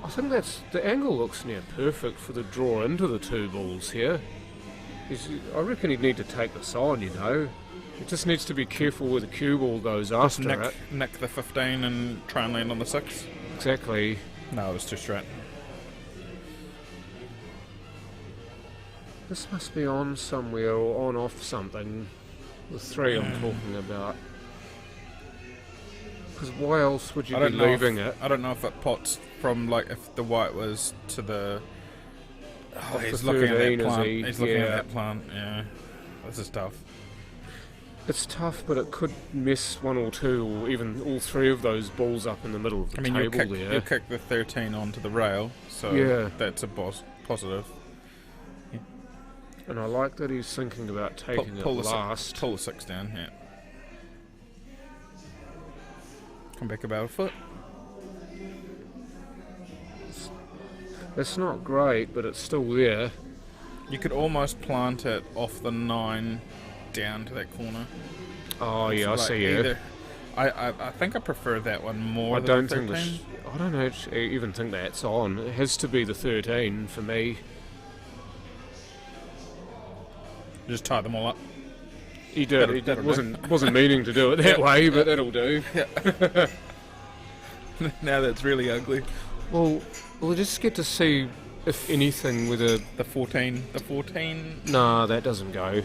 I think the angle looks near perfect for the draw into the 2 balls here. I reckon he'd need to take this on, you know. He just needs to be careful where the cue ball goes after it. Nick the 15 and try and land on the 6. Exactly. No, it was too straight. This must be on somewhere or on off something. The 3 I'm talking about. Because why else would you be leaving it? I don't know if it pots from, like, if the white was to the... Oh, Off he's the looking at 13, that is plant. he? He's looking Yeah. at that plant, yeah. This is tough. It's tough, but it could miss 1 or 2 or even all 3 of those balls up in the middle of the table there. You kick the 13 onto the rail, so Yeah. that's a positive. And I like that he's thinking about taking Pull it the last. Pull the 6 down, yeah. Come back about a foot. It's not great, but it's still there. You could almost plant it off the 9 down to that corner. Oh yeah, I Like see you. either- I think I prefer that one more I than don't the think 13. I don't even think that's on. It has to be the 13 for me. Just tie them all up. He did. He that'll wasn't meaning to do it that way, but that'll do. Now that's really ugly. Well, we'll just get to see if anything with a. The 14. Nah, that doesn't go.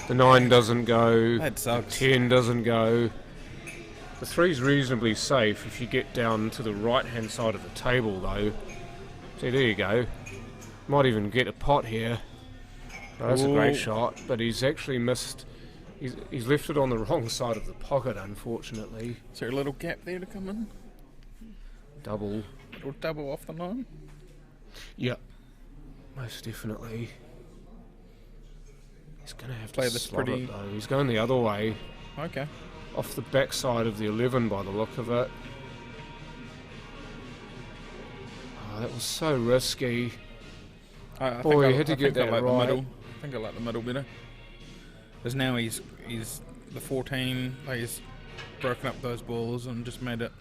The 9 doesn't go. That sucks. 10 doesn't go. The 3's reasonably safe if you get down to the right-hand side of the table, though. See, there you go. Might even get a pot here. Oh, that's a great Ooh. shot, but he's actually missed. He's left it on the wrong side of the pocket, unfortunately. Is there a little gap there to come in? Double. Little double off the 9? Yep. Most definitely. He's going to have Play to this slot pretty- it, though. He's going the other way. Okay. Off the backside of the 11 by the look of it. Oh, that was so risky. I Boy, think you had to get think I that like right. The middle. I think I like the middle better. Because now he's the 14. Like he's broken up those balls and just made it.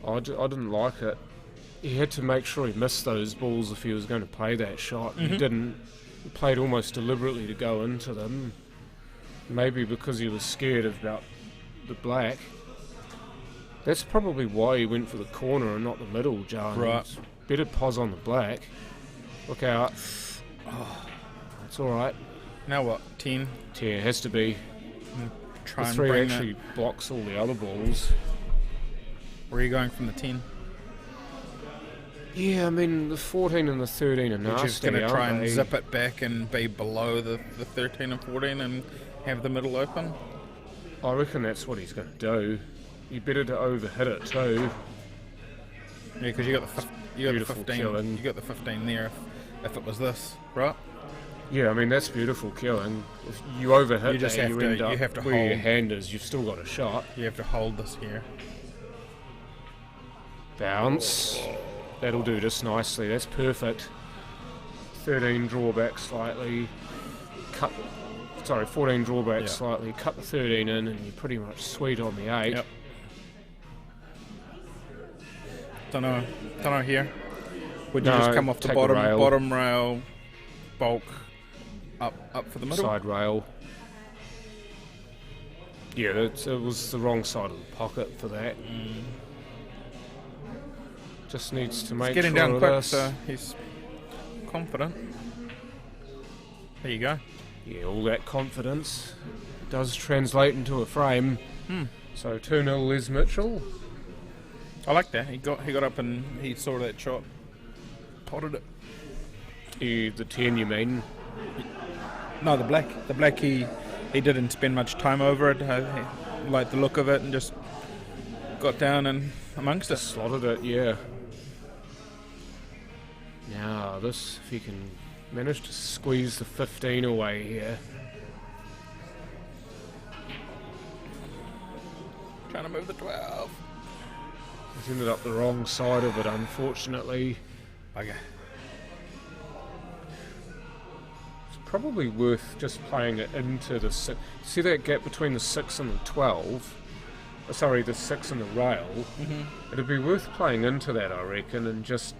I didn't like it. He had to make sure he missed those balls if he was going to play that shot. He didn't. He played almost deliberately to go into them. Maybe because he was scared about the black. That's probably why he went for the corner and not the middle, John. Right. Better pos on the black. Look out. Oh, it's alright. Now what? 10. 10, it has to be. Try The and 3 bring actually blocks all the other balls. that. Where are you going from the 10? Yeah, I mean, the 14 and the 13 are nasty. You're just going to try and they? zip it back and be below the 13 and 14 and have the middle open? I reckon that's what he's going to do. You better to overhit it too. Yeah, because you got the Beautiful 15. killing. You got the 15 there. If it was this, right? Yeah, I mean, that's beautiful killing. If you overhit You just that, have you to- end up you have to where your hold. hand is. You've still got a shot. You have to hold this here. Bounce. That'll do just nicely. That's perfect. 13 drawback slightly. 14 drawback Yeah. slightly. Cut the 13 in, and you're pretty much sweet on the 8. Yep. Don't know here. Would you No, just come off the take the rail. bottom rail, bulk up for the middle? Side rail. Yeah, it was the wrong side of the pocket for that. Just needs to make He's getting sure down of quick, this. so he's confident. There you go. Yeah, all that confidence does translate into a frame. So 2-0 Les Mitchell. I like that. He got up and he saw that shot, potted it. The 10, you mean? No, the black he didn't spend much time over it. He liked the look of it and just got down and amongst it. Slotted it, yeah. Now this, if he can manage to squeeze the 15 away here. Trying to move the 12. He's ended up the wrong side of it, unfortunately. Bugger. It's probably worth just playing it into the 6. See that gap between the 6 and the 12? Sorry, the 6 and the rail? It'd be worth playing into that, I reckon, and just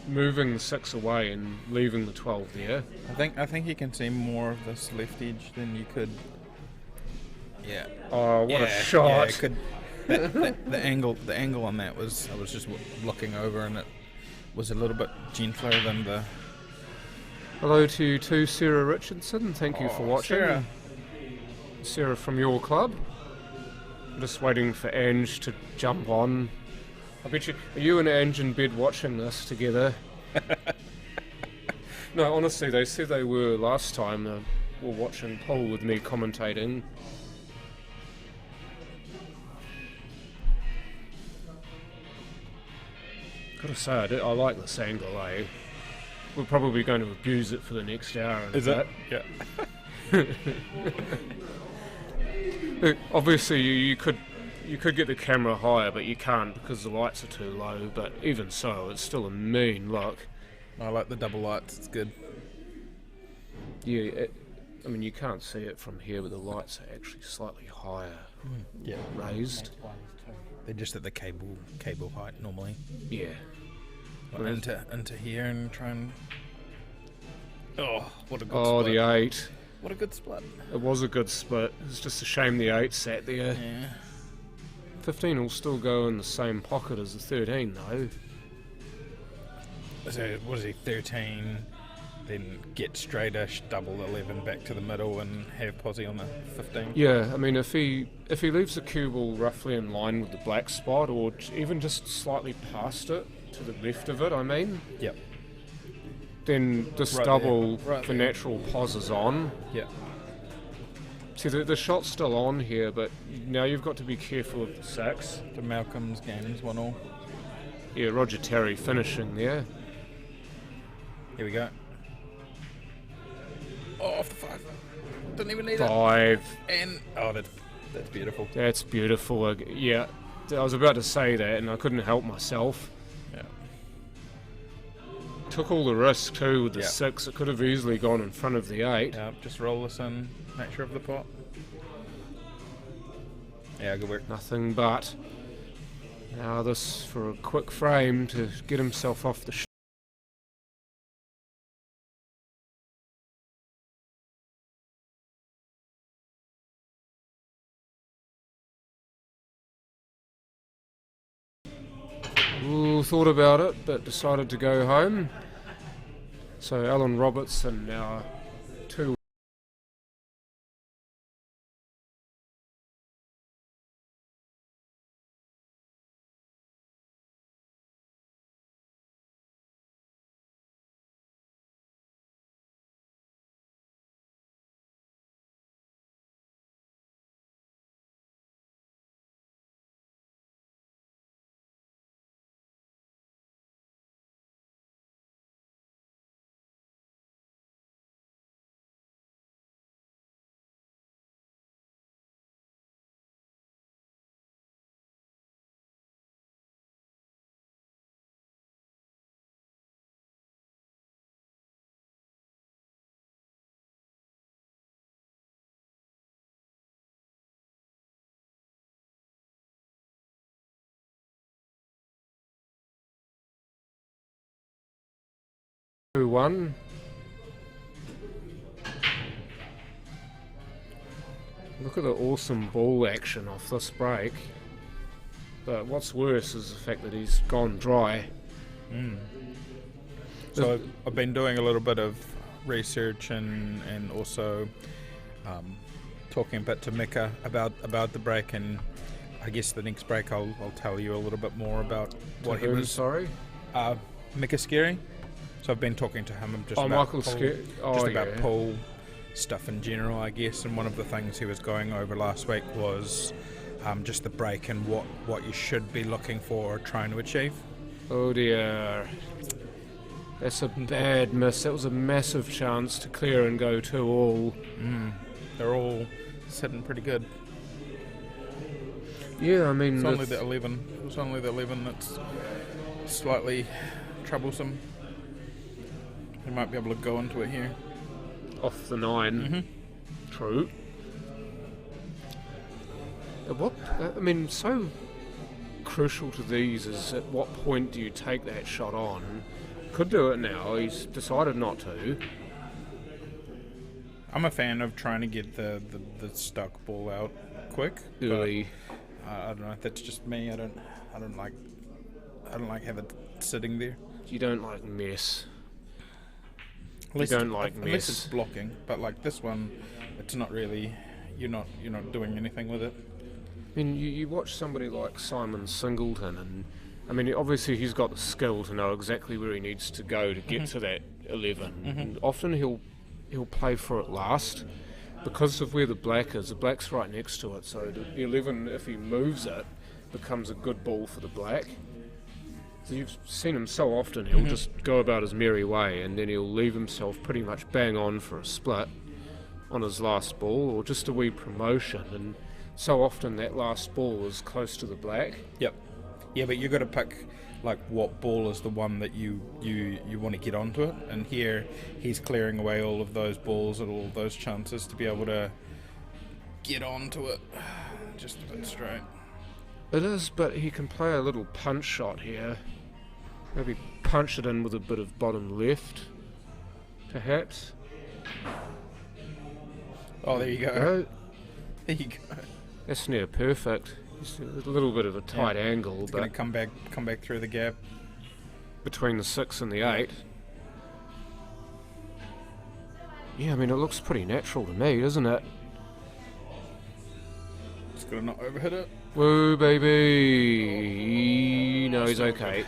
moving the 6 away and leaving the 12 there. I think you can see more of this left edge than you could. Yeah. Oh, what a Yeah, shot! it could. The angle on that was, I was just looking over and it was a little bit gentler than the. Hello to you too, Sarah Richardson. Thank you for watching. Sarah. Sarah from your club. I'm just waiting for Ange to jump on. I bet you. Are you and Ange in bed watching this together? No, honestly, they said they were last time. They were watching Paul with me commentating. Gotta say, I like this angle, eh? We're probably going to abuse it for the next hour. And Is a it? bit. Yeah. Obviously, you could get the camera higher, but you can't because the lights are too low. But even so, it's still a mean look. I like the double lights. It's good. Yeah, I mean you can't see it from here, but the lights are actually slightly higher, Yeah. raised. They're just at the cable height normally. Yeah. Well, into here and try and. Oh, what a good Oh, split. the 8. What a good split. It was a good split. It's just a shame the 8 sat there. Yeah. 15 will still go in the same pocket as the 13, though. So what is he? 13. Then get straightish, double 11 back to the middle, and have Posy on the 15. Yeah, I mean, if he leaves the cue ball roughly in line with the black spot, or even just slightly past it, to the left of it, I mean, Yep. then this Right double, there. Right the there. natural pos is on. Yep. See, the shot's still on here, but now you've got to be careful of the 6. To Malcolm's games, 1-1. Yeah, Roger Terry finishing there. Here we go. Oh, off the 5. Didn't even need 5. it. And that's beautiful. That's beautiful. Yeah, I was about to say that, and I couldn't help myself. Yeah. Took all the risk too with the Yeah. 6. It could have easily gone in front of the 8. Yeah. Just roll this in. Nature of the pot. Yeah, good work. Nothing but. Now this for a quick frame to get himself off the Still thought about it, but decided to go home. So Alan Robertson now 2. One. Look at the awesome ball action off this break. But what's worse is the fact that he's gone dry. So I've been doing a little bit of research and also talking a bit to Mika about the break, and I guess the next break I'll tell you a little bit more about what he was. Sorry, Mika Scary. So I've been talking to him just about Michael Scary. about pool stuff in general, I guess. And one of the things he was going over last week was just the break and what you should be looking for or trying to achieve. Oh dear. That's a bad miss. That was a massive chance to clear and go 2-all. They're all sitting pretty good. Yeah, I mean... It's only the 11. It was only the 11 that's slightly troublesome. You might be able to go into it here. Off the 9. True. So crucial to these is at what point do you take that shot on? Could do it now. He's decided not to. I'm a fan of trying to get the stuck ball out quick. Early. I don't know. That's just me. I don't like have it sitting there. You don't like mess. Unless Unless it's blocking, but like this one, it's not really. You're not doing anything with it. I mean, you watch somebody like Simon Singleton, and I mean, obviously he's got the skill to know exactly where he needs to go to get to that 11. And often he'll play for it last because of where the black is. The black's right next to it, so the 11, if he moves it, becomes a good ball for the black. So you've seen him so often, he'll just go about his merry way, and then he'll leave himself pretty much bang on for a split on his last ball, or just a wee promotion, and so often that last ball is close to the black. Yep. Yeah, but you've got to pick like what ball is the one that you want to get onto it, and here he's clearing away all of those balls and all those chances to be able to get onto it just a bit straight. It is, but he can play a little punch shot here. Maybe punch it in with a bit of bottom left, perhaps. Oh, there you go. No, There you go. that's near perfect. It's a little bit of a tight angle, It's but going to come back through the gap. between the 6 and the 8. Yeah, I mean, it looks pretty natural to me, doesn't it? It's got to not overhit it. Woo, baby! No, he's okay.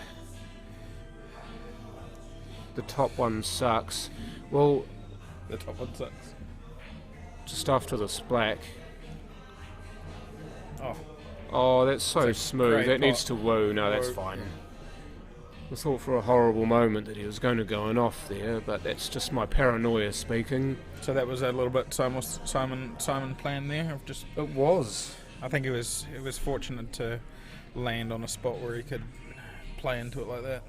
The top one sucks. Well, The top one sucks. just after this black. Oh, Oh, that's so It's a smooth. great That needs pot. to woo. No, that's Woo, fine. yeah. I thought for a horrible moment that he was going to go on off there, but that's just my paranoia speaking. so that was a little bit Simon plan there. Of just, It was. I think it was fortunate to land on a spot where he could play into it like that.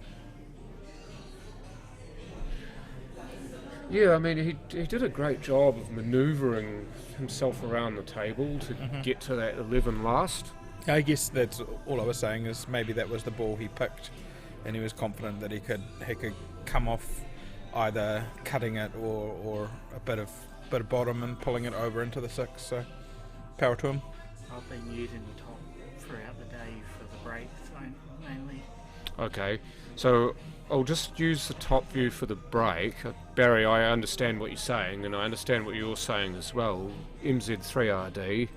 Yeah, I mean, he did a great job of manoeuvring himself around the table to get to that 11 last. I guess that's all I was saying, is maybe that was the ball he picked, and he was confident that he could come off either cutting it or a bit of bottom and pulling it over into the 6. So power to him. I've been using the top throughout the day for the break zone mainly. Okay, so I'll just use the top view for the break. Barry, I understand what you're saying, and I understand what you're saying as well. MZ3RD,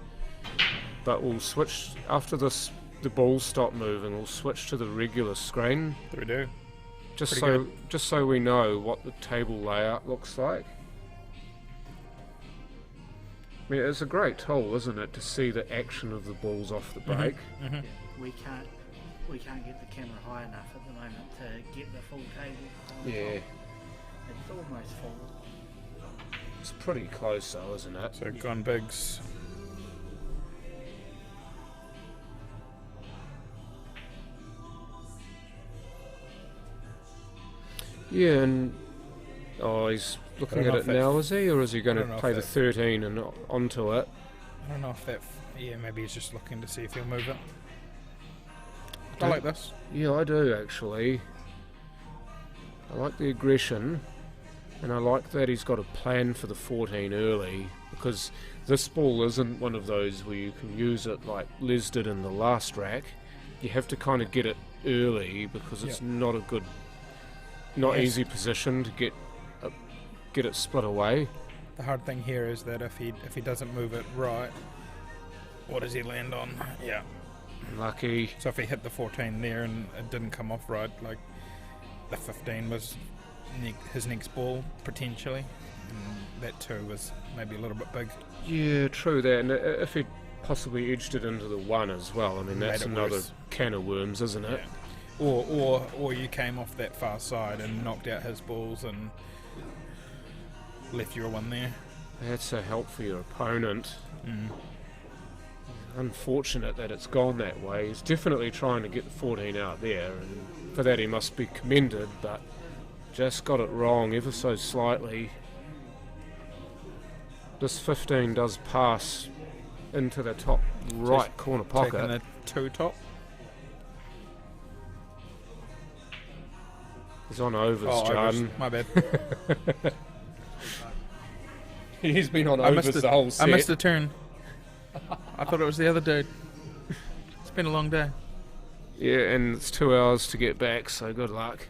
but we'll switch after this. The balls stop moving. We'll switch to the regular screen. There we do. Just Pretty so good. just so we know what the table layout looks like. I mean, it's a great tool, isn't it, to see the action of the balls off the break. Mm-hmm. We can't get the camera high enough at the moment to get the full table on Yeah, top. It's almost full. it's pretty close though, isn't it? So gone bigs. Yeah, and he's looking don't at know it if that- now, is he, or is he going I to don't know play if the that- 13 and onto it? I don't know if that. Yeah, maybe he's just looking to see if he'll move it. I Don't- like this. Yeah, I do actually. I like the aggression, and I like that he's got a plan for the 14 early, because this ball isn't one of those where you can use it like Les did in the last rack. You have to kind of get it early because it's Yep. not a good, not Yes. easy position to get it split away. The hard thing here is that if he doesn't move it right, what does he land on? Yeah. Lucky. So if he hit the 14 there and it didn't come off right, like the 15 was his next ball potentially, and that 2 was maybe a little bit big. Yeah, true that. And if he possibly edged it into the 1 as well, I mean Made that's it another worse. can of worms, isn't it? Yeah. Or you came off that far side and knocked out his balls and left your 1 there. That's a help for your opponent. Mm. Unfortunate that it's gone that way. He's definitely trying to get the 14 out there, and for that he must be commended, but just got it wrong ever so slightly. This 15 does pass into the top right corner Taking pocket. the 2 top. He's on overs, overs. John. My bad. He's been on I overs missed the whole set. I missed the turn. I thought it was the other dude. It's been a long day. Yeah, and it's 2 hours to get back, so good luck.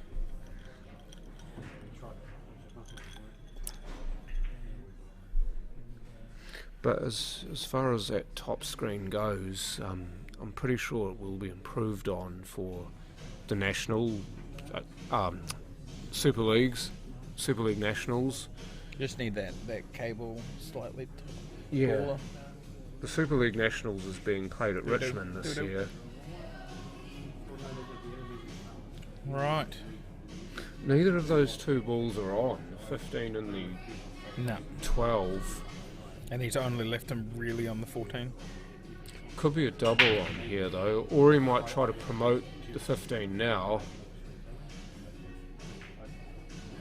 But as far as that top screen goes, I'm pretty sure it will be improved on for the national Super Leagues, Super League Nationals. Just need that cable slightly Yeah. taller. The Super League Nationals is being played at Doo-doo, Richmond this doo-doo. year. Right. Neither of those two balls are on, the 15 and the No. 12. And he's only left him really on the 14. Could be a double on here though, or he might try to promote the 15 now.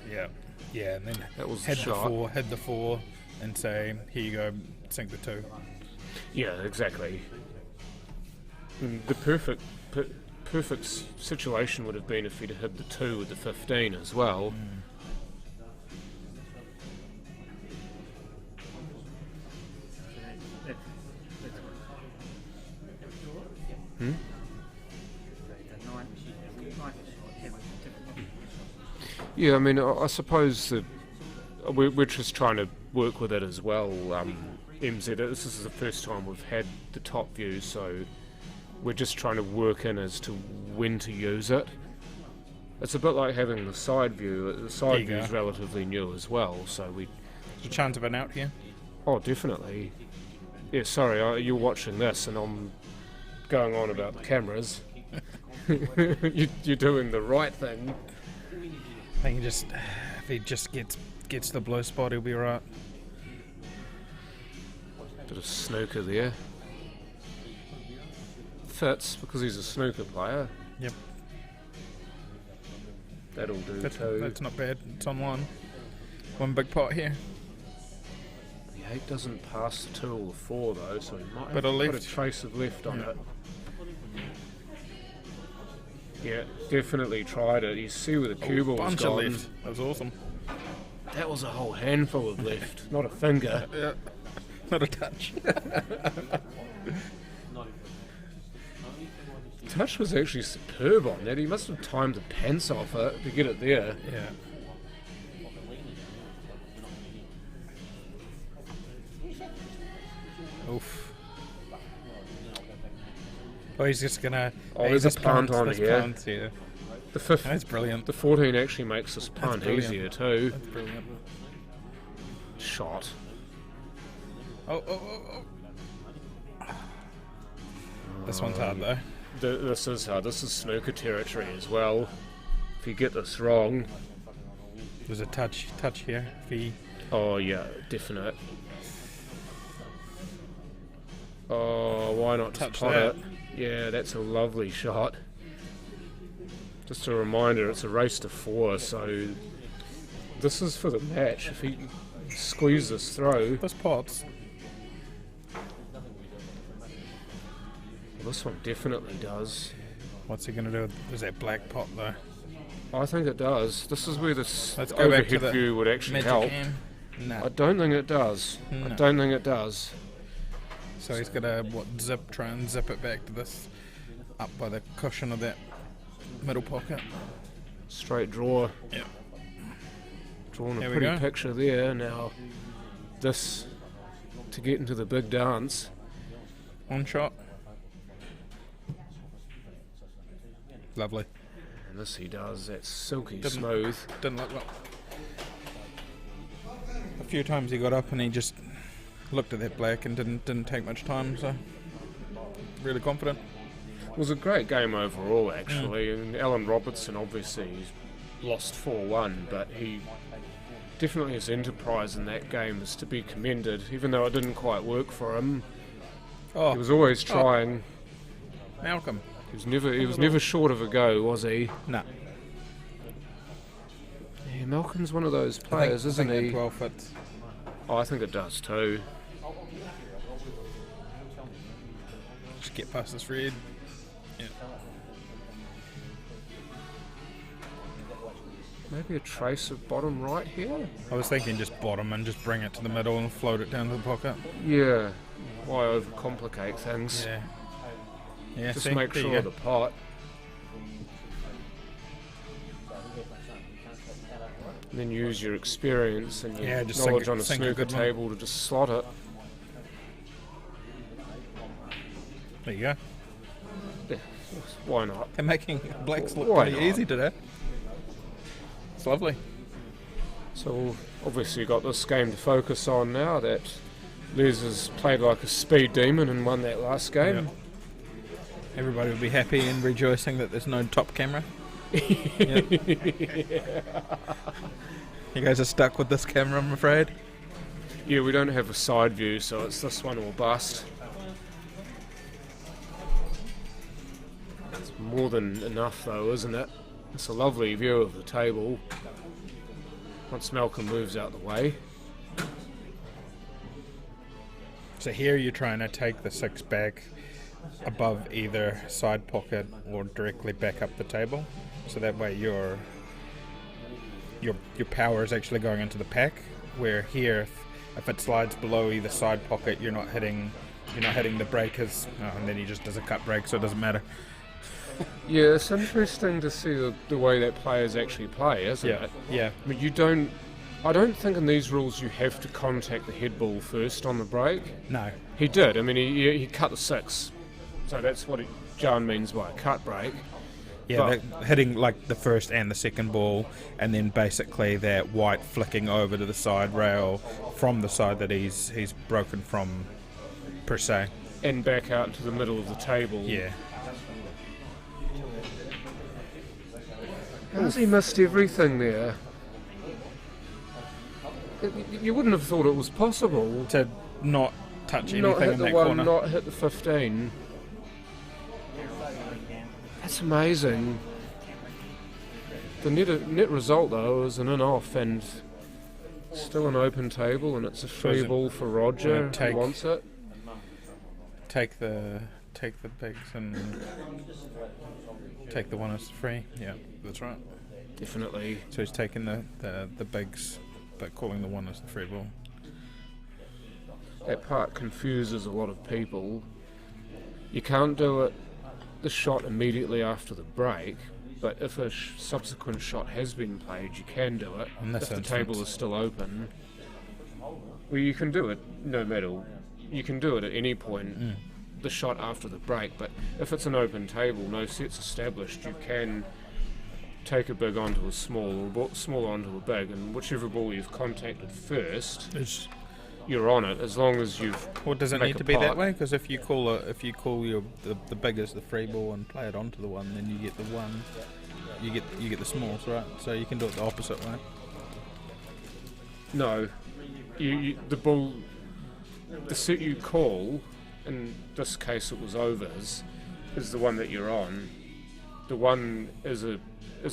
Yeah. Yeah, and then That was the head shot. the 4, and say, here you go, sink the 2. Yeah, exactly. And the perfect situation would have been if he'd hit the 2 with the 15 as well. Hmm? Yeah, I mean, I suppose that we're just trying to work with it as well. MZ, this is the first time we've had the top view, so we're just trying to work in as to when to use it. It's a bit like having the side view. The There side you view is go. relatively new as well, so we... There's a chance of an out here. Oh, definitely. Yeah, sorry, you're watching this and I'm going on about the cameras. You're doing the right thing. I think if he just gets the blue spot, he'll be right. Bit of snooker there. Fits because he's a snooker player. Yep. That'll do That's too. not bad. It's on 1 big pot here. The 8 doesn't pass the 2 or the 4 though, so he might have Bit of put a left. trace of left on Yeah. it. Yeah, definitely tried it. You see where the cue ball's Bunch gone. of left. That was awesome. That was a whole handful of left, not a finger. Yeah. Not a touch. touch was actually superb on that. He must have timed the pants off it to get it there. Yeah. Oof. Oh, he's just gonna. Oh, there's a just punt on this here. punt, yeah. The fifth, That's brilliant. the 14 actually makes this punt brilliant. easier too. That's brilliant. Shot. Oh. This one's hard though. This is hard. This is snooker territory as well. If you get this wrong, There's a touch here. If he, oh yeah, definite. Oh, why not just Touch pot that. it? Yeah, that's a lovely shot. Just a reminder, it's a race to 4, so this is for the match. If he squeezes this through, this pot's. well, this one definitely does. What's he gonna do? Is that black pot though? I think it does. This is where this Let's go back to overhead the view would actually Magic help. hand. No. I don't think it does. I No. don't think it does. So he's gonna try and zip it back to this, up by the cushion of that middle pocket. Straight draw. Yeah. Drawn a There we pretty go. picture there. Now, this to get into the big dance. One shot. Lovely. And this he does. That's silky Didn't- smooth. Didn't look well. A few times he got up and he just looked at that black and didn't take much time. So really confident. It was a great game overall, actually. And Alan Robertson, obviously, he's lost 4-1, but he definitely his enterprise in that game is to be commended. Even though it didn't quite work for him, Oh, he was always trying. Malcolm. He was never short of a go, was he? No. Yeah, Malcolm's one of those players, isn't I think he? that 12 fits. Oh, I think it does too. Just get past this red. Yeah. Maybe a trace of bottom right here? I was thinking just bottom and just bring it to the middle and float it down to the pocket. Yeah. Why overcomplicate things? Yeah. Yeah. Just see, make there you sure go. the pot. And then use your experience and your Yeah, just knowledge sink on a sink a snooker good one. table to just slot it. There you go. Yeah, why not? They're making blacks look Why pretty not? easy today. It's lovely. So obviously got this game to focus on now that Les has played like a speed demon and won that last game. Yeah. Everybody will be happy and rejoicing that there's no top camera. Yeah. You guys are stuck with this camera, I'm afraid. Yeah, we don't have a side view, so it's this one or bust. It's more than enough though, isn't it? It's a lovely view of the table. Once Malcolm moves out the way. So here you're trying to take the 6 back above either side pocket or directly back up the table. So that way your power is actually going into the pack. Where here, if it slides below either side pocket, you're not hitting the breakers, and then he just does a cut break, so it doesn't matter. Yeah, it's interesting to see the way that players actually play, isn't Yeah, it? yeah, I mean, I don't think in these rules you have to contact the head ball first on the break. no, He did. I mean, he cut the 6. So that's what John means by a cut break. yeah, hitting like the first and the second ball, and then basically that white flicking over to the side rail from the side that he's broken from, per se. And back out to the middle of the table. Yeah. How's he missed everything there? You wouldn't have thought it was possible. To not touch anything Not hit in the that one, corner. not hit the 15. That's amazing. The net result though is an in-off and still an open table, and it's a free Doesn't- ball for Roger who take- wants it. Take the bigs and take the one as free. Yeah, that's right. Definitely. So he's taking the bigs, but calling the one as the free ball. That part confuses a lot of people. You can't do it the shot immediately after the break, but if a subsequent shot has been played, you can do it. In this if the instance. table is still open, well, you can do it no matter. You can do it at any point, the shot after the break. But if it's an open table, no sets established, you can take a big onto a small, or small onto a big, and whichever ball you've contacted first, you're on it. As long as you've. Well, does it make need a to be that pot. way? Because if you call the big as the free ball and play it onto the one, then you get the one. You get the smalls, right? So you can do it the opposite way. No, the ball, the set you call, in this case it was overs, is the one that you're on. The one is a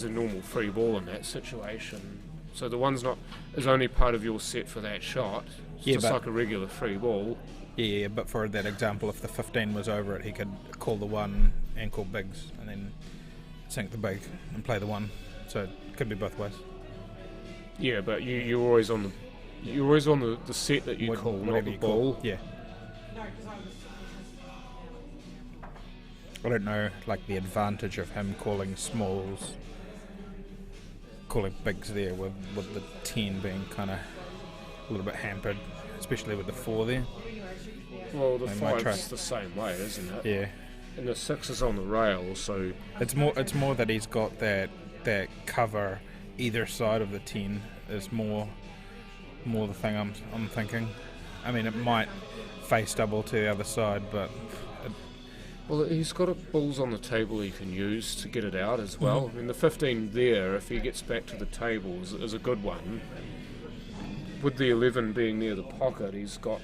normal free ball in that situation. So the one's not is only part of your set for that shot. It's Yeah, just but- like a regular free ball. Yeah, but for that example, if the 15 was over it, he could call the one and call bigs, and then sink the big and play the one. So it could be both ways. Yeah, but you're always on the set that you call, not Whatever the you call. ball. Yeah. I don't know, like the advantage of him calling smalls, calling bigs there with the 10 being kind of a little bit hampered, especially with the 4 there. Well, the They might try. 5's the same way, isn't it? Yeah. And the 6 is on the rail, so It's more that he's got that cover either side of the 10 is more the thing I'm thinking. I mean, it might face double to the other side, but well, he's got balls on the table he can use to get it out as well. I mean, the 15 there, if he gets back to the table, is a good one. With the 11 being near the pocket, he's got.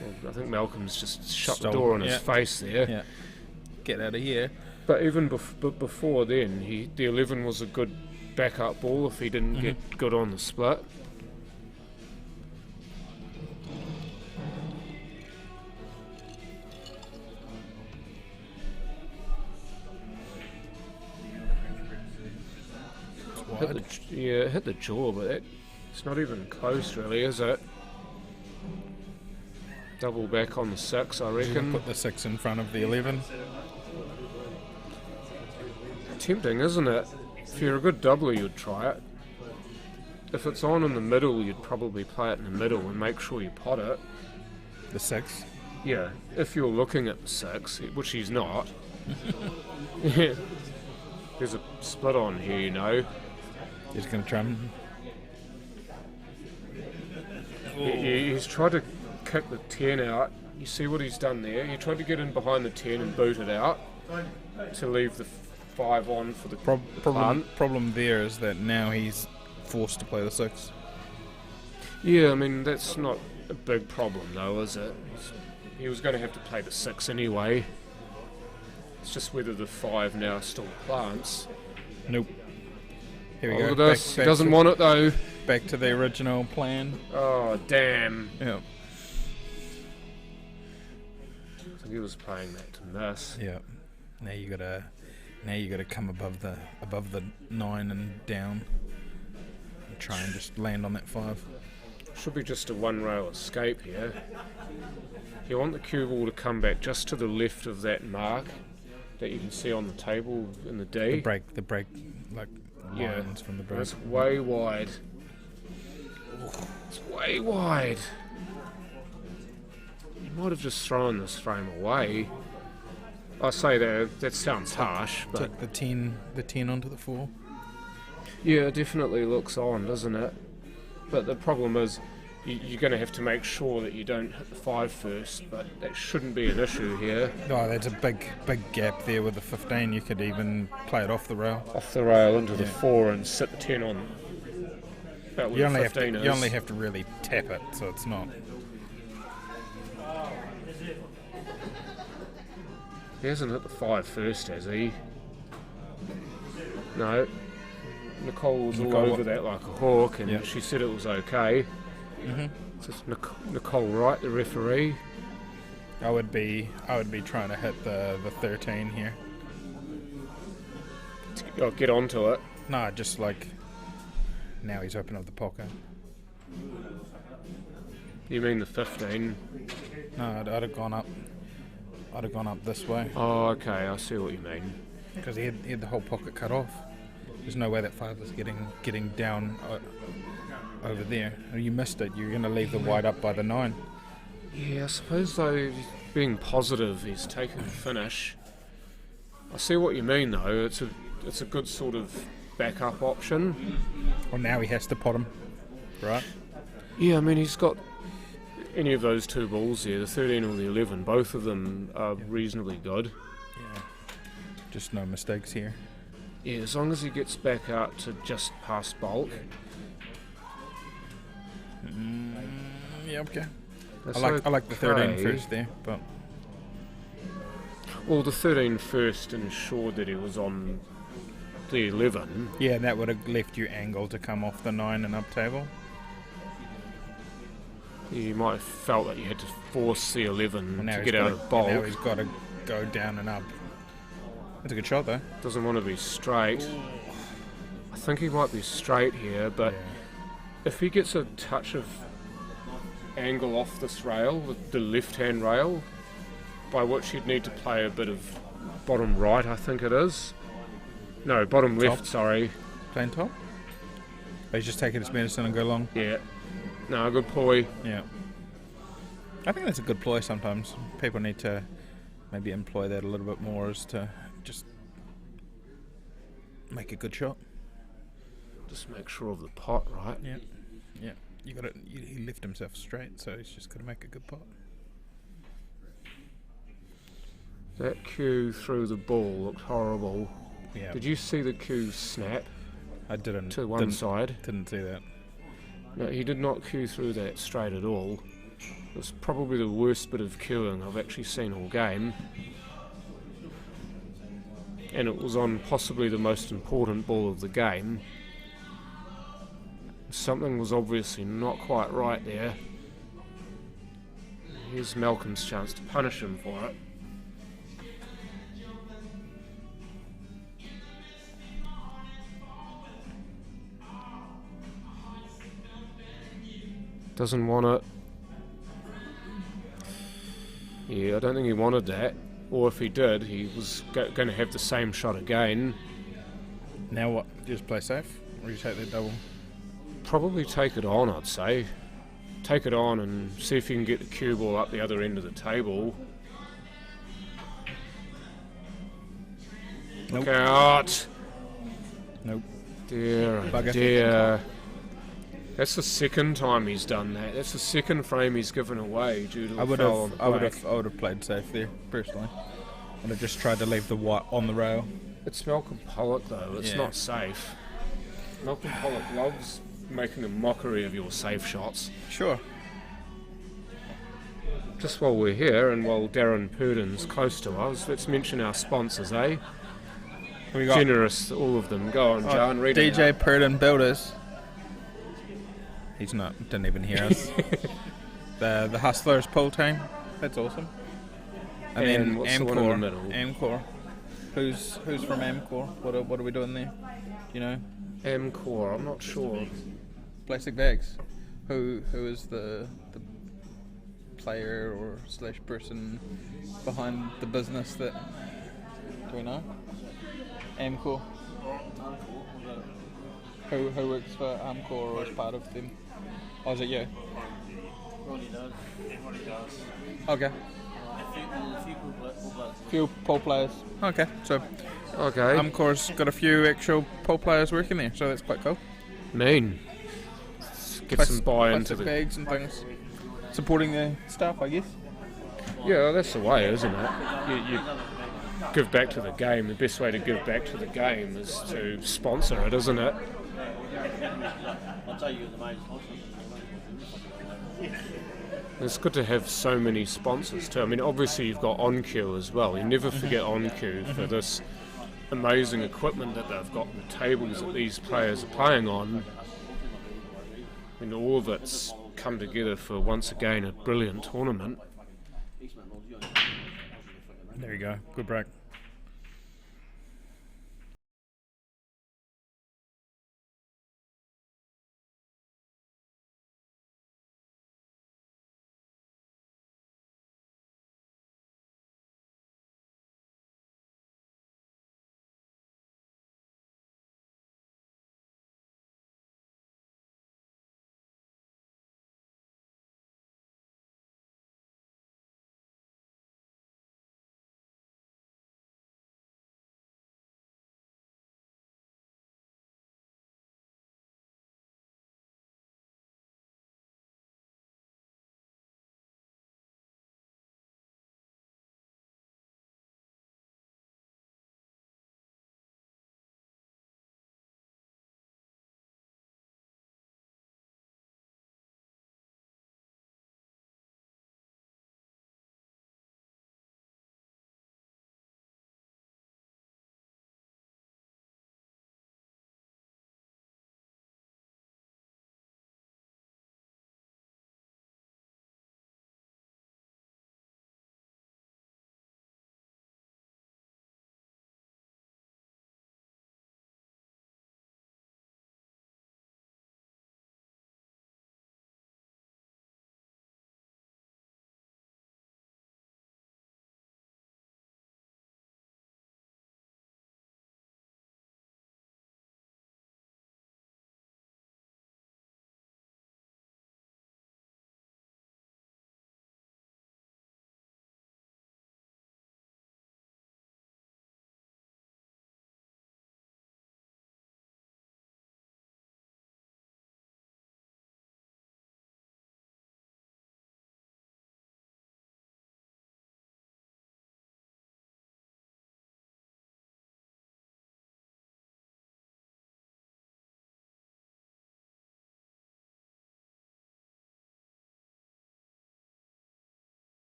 Well, I think Malcolm's just shut the door on his face there. yeah, get out of here. But even before then, the 11 was a good backup ball if he didn't get good on the split. Hit the jaw, but it's not even close, really, is it? Double back on the 6, I reckon. Put the 6 in front of the 11. Tempting, isn't it? If you're a good doubler, you'd try it. If it's on in the middle, you'd probably play it in the middle and make sure you pot it. The 6. Yeah, if you're looking at the 6, which he's not. Yeah. There's a split on here, you know. He's going to try and... He's tried to kick the 10 out. You see what he's done there? He tried to get in behind the 10 and boot it out to leave the 5 on for the problem there is that now he's forced to play the 6. Yeah, I mean, that's not a big problem though, is it? He was going to have to play the 6 anyway. It's just whether the 5 now still plants. Nope. Here we Look go. at this. He doesn't want it though. Back to the original plan. Oh, damn. Yeah. I think he was playing that to miss. Yeah. Now you gotta come above the 9 and down. And try and just land on that 5. Should be just a one-rail escape here. You want the cue ball to come back just to the left of that mark that you can see on the table in the D. The break like lines from the break. It's way wide. It's way wide. You might have just thrown this frame away. I say that sounds harsh, but Took the 10 onto the 4. yeah, it definitely looks on, doesn't it? But the problem is you're going to have to make sure that you don't hit the 5 first, but that shouldn't be an issue here. Oh, there's a big gap there with the 15. You could even play it off the rail. Off the rail into the 4 and sit the 10 on. About where You the only 15 is. you only have to really tap it, so it's not. He hasn't hit the 5 first, has he? No. Nicole was all Nicole, over that like a hawk, and Yeah. she said it was okay. So it's Nicole Wright, the referee. I would be trying to hit the 13 here. Oh, get onto it. No, just like now he's opened up the pocket. You mean the 15? No, I'd have gone up. I'd have gone up this way Oh, okay, I see what you mean. because he had the whole pocket cut off. There's no way that 5 was getting down over there. You missed it. You're going to leave the wide up by the 9. Yeah, I suppose though, being positive, he's taking the finish. I see what you mean though. It's a good sort of backup option. Well, now he has to pot him, right? Yeah, I mean he's got any of those 2 balls here, the 13 or the 11. Both of them are reasonably good. Yeah. Just no mistakes here. Yeah, as long as he gets back out to just past bulk. Yeah, okay. That's I like the 13 okay. first there, but Well, the 13 first ensured that he was on the 11. yeah, that would have left you angle to come off the 9 and up table. You might have felt that you had to force the 11 Well, now to he's get out gotta- of bulk. Now he's got to go down and up. That's a good shot though. Doesn't want to be straight. I think he might be straight here, but Yeah. if he gets a touch of angle off this rail, with the left-hand rail, by which he'd need to play a bit of bottom right, I think it is. No, bottom Top. left, sorry. Playing top? Or he's just taking his medicine and go long? Yeah. No, good ploy. Yeah. I think that's a good ploy sometimes. People need to maybe employ that a little bit more, as to just make a good shot. Just make sure of the pot, right? Yeah. Yeah. You got to. He left himself straight, so he's just got to make a good pot. That cue through the ball looked horrible. Yeah. Did you see the cue snap I didn't. to one didn't, side? Didn't see that. No, he did not cue through that straight at all. It was probably the worst bit of cueing I've actually seen all game. And it was on possibly the most important ball of the game. Something was obviously not quite right there. Here's Malcolm's chance to punish him for it. Doesn't want it. Yeah, I don't think he wanted that. Or if he did, he was going to have the same shot again. Now what? Just play safe, or you take that double? Probably take it on, I'd say. Take it on and see if you can get the cue ball up the other end of the table. Nope. Look out! Nope. Dear, Bugger. dear. That's the second time he's done that. That's the second frame he's given away due to I a would foul on have. the I would black. have. I would have played safe there personally. I'd have just tried to leave the white on the rail. It's Malcolm Pollock though. It's Yeah. not safe. Malcolm Pollock loves making a mockery of your safe shots. Sure. Just while we're here and while Darren Purdon's close to us, let's mention our sponsors, eh? We got Generous, all of them. Go on, John, read it DJ out. Purdon Builders. He's not. Didn't even hear us. the Hustlers pool team. That's awesome. And then what's the one in the Amcor. middle? Amcor. Who's from Amcor? What are we doing there? Do you know? Amcor, I'm not sure. Plastic bags. Who is the player or slash person behind the business that? Do we know? Amcor. Who works for Amcor or is part of them? Oh, is it you? Ronnie does. Everybody does. Okay. A few good Few pole players. Okay, so Okay, Amcor's got a few actual pole players working there, so that's quite cool. mean. Let's get some buy into plastic the... bags and things. Supporting the staff, I guess. Yeah, that's the way, isn't it? You give back to the game. The best way to give back to the game is to sponsor it, isn't it? I'll tell you the main sponsors. It's good to have so many sponsors too. I mean, obviously you've got OnCue as well. You never forget OnCue for this amazing equipment that they've got, the tables that these players are playing on. I mean, all of it's come together for, once again, a brilliant tournament. There you go. Good break.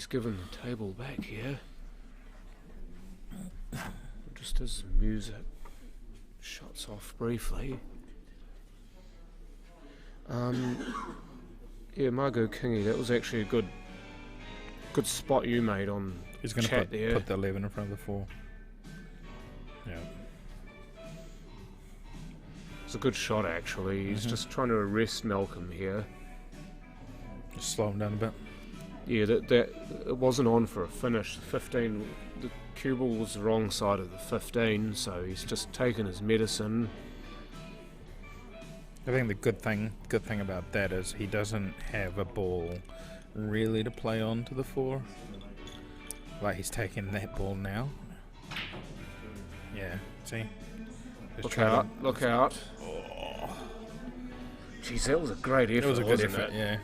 he's given the table back here. Just as music shuts off briefly. Yeah, Margot Kingy, that was actually a good spot you made on He's going to put the 11 in front of the 4. Yeah. It's a good shot, actually. He's just trying to arrest Malcolm here. Just slow him down a bit. Yeah, that it wasn't on for a finish. The 15, the cue ball was the wrong side of the 15, so he's just taken his medicine. I think the good thing about that is he doesn't have a ball really to play on to the 4. Like, he's taking that ball now. Yeah, see? Look out. Oh. Jeez, that was a great effort. It was a good wasn't effort, it? yeah.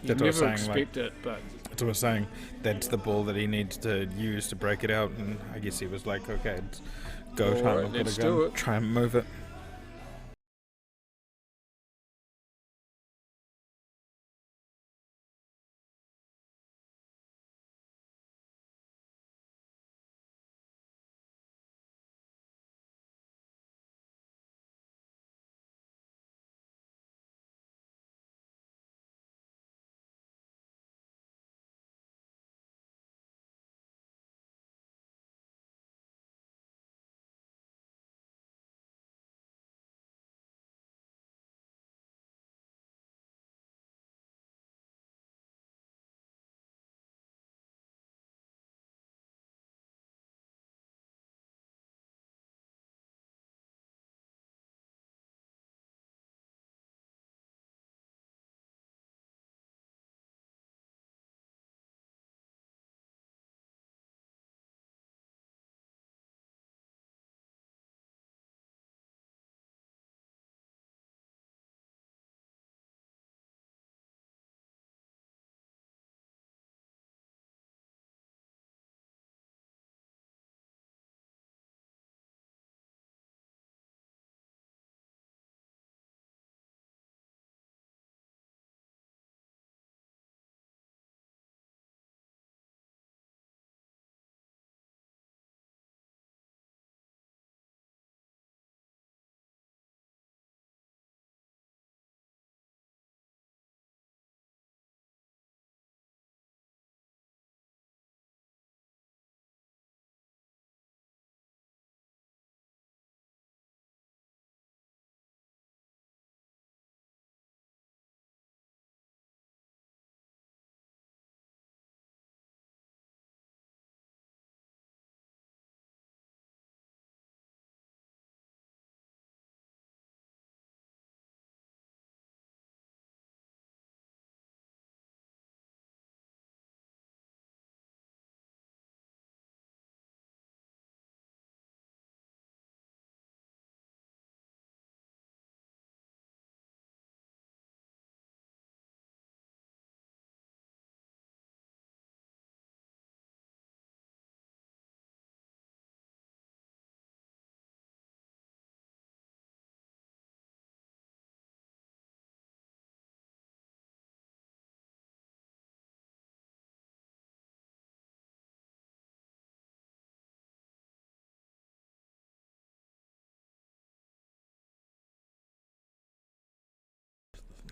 You That's never what I was saying, expect it, but that's what I was saying. That's the ball that he needs to use to break it out, and I guess he was like, okay, it's go time. Alright, I've got to let's go do it. try and move it.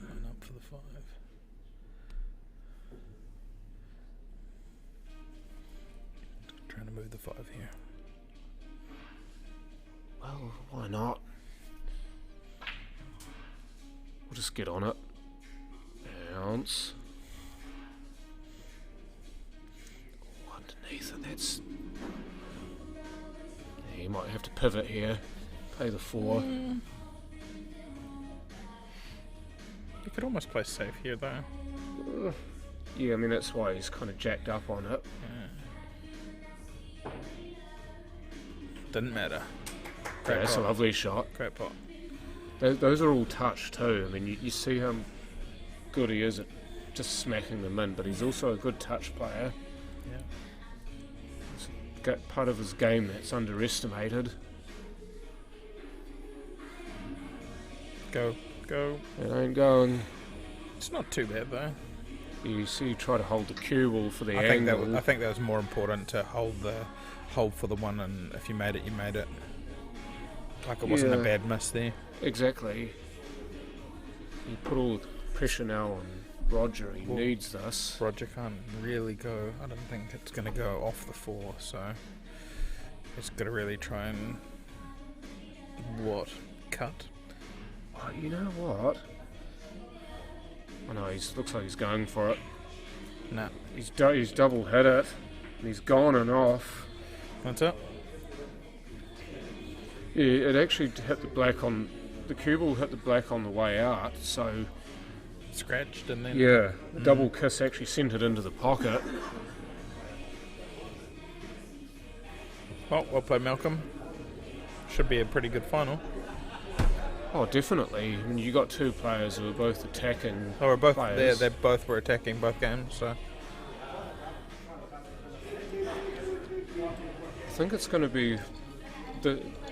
Line up for the 5. Trying to move the 5 here. well, why not? We'll just get on it. Bounce. Oh, underneath, and that's... Yeah, you might have to pivot here. Play the 4. You could almost play safe here, though. Yeah, I mean, that's why he's kind of jacked up on it. Didn't matter. Yeah, Great that's a pot. lovely shot. Great pot. Those are all touch too. I mean, you see how good he is at just smacking them in, but he's also a good touch player. Yeah. It's part of his game that's underestimated. Go. It ain't going. It's not too bad, though. You see, you try to hold the cue ball for the I angle. think that was more important to hold for the one, and if you made it, you made it. Like it wasn't a Yeah. bad miss there. Exactly. You put all the pressure now on Roger. He Well, needs this. Roger can't really go. I don't think it's going to go off the 4, so he's got to really try and cut. Oh, you know what? I know, looks like he's going for it. No, He's double hit it, and he's gone and off. that's it. Yeah, it actually hit the black on... The cue ball hit the black on the way out, so... Scratched and then Yeah, double kiss actually sent it into the pocket. well played, Malcolm. Should be a pretty good final. Oh, definitely. I mean, you got two players who are both attacking. Oh, we're both players. there. They both were attacking both games. So I think it's going to be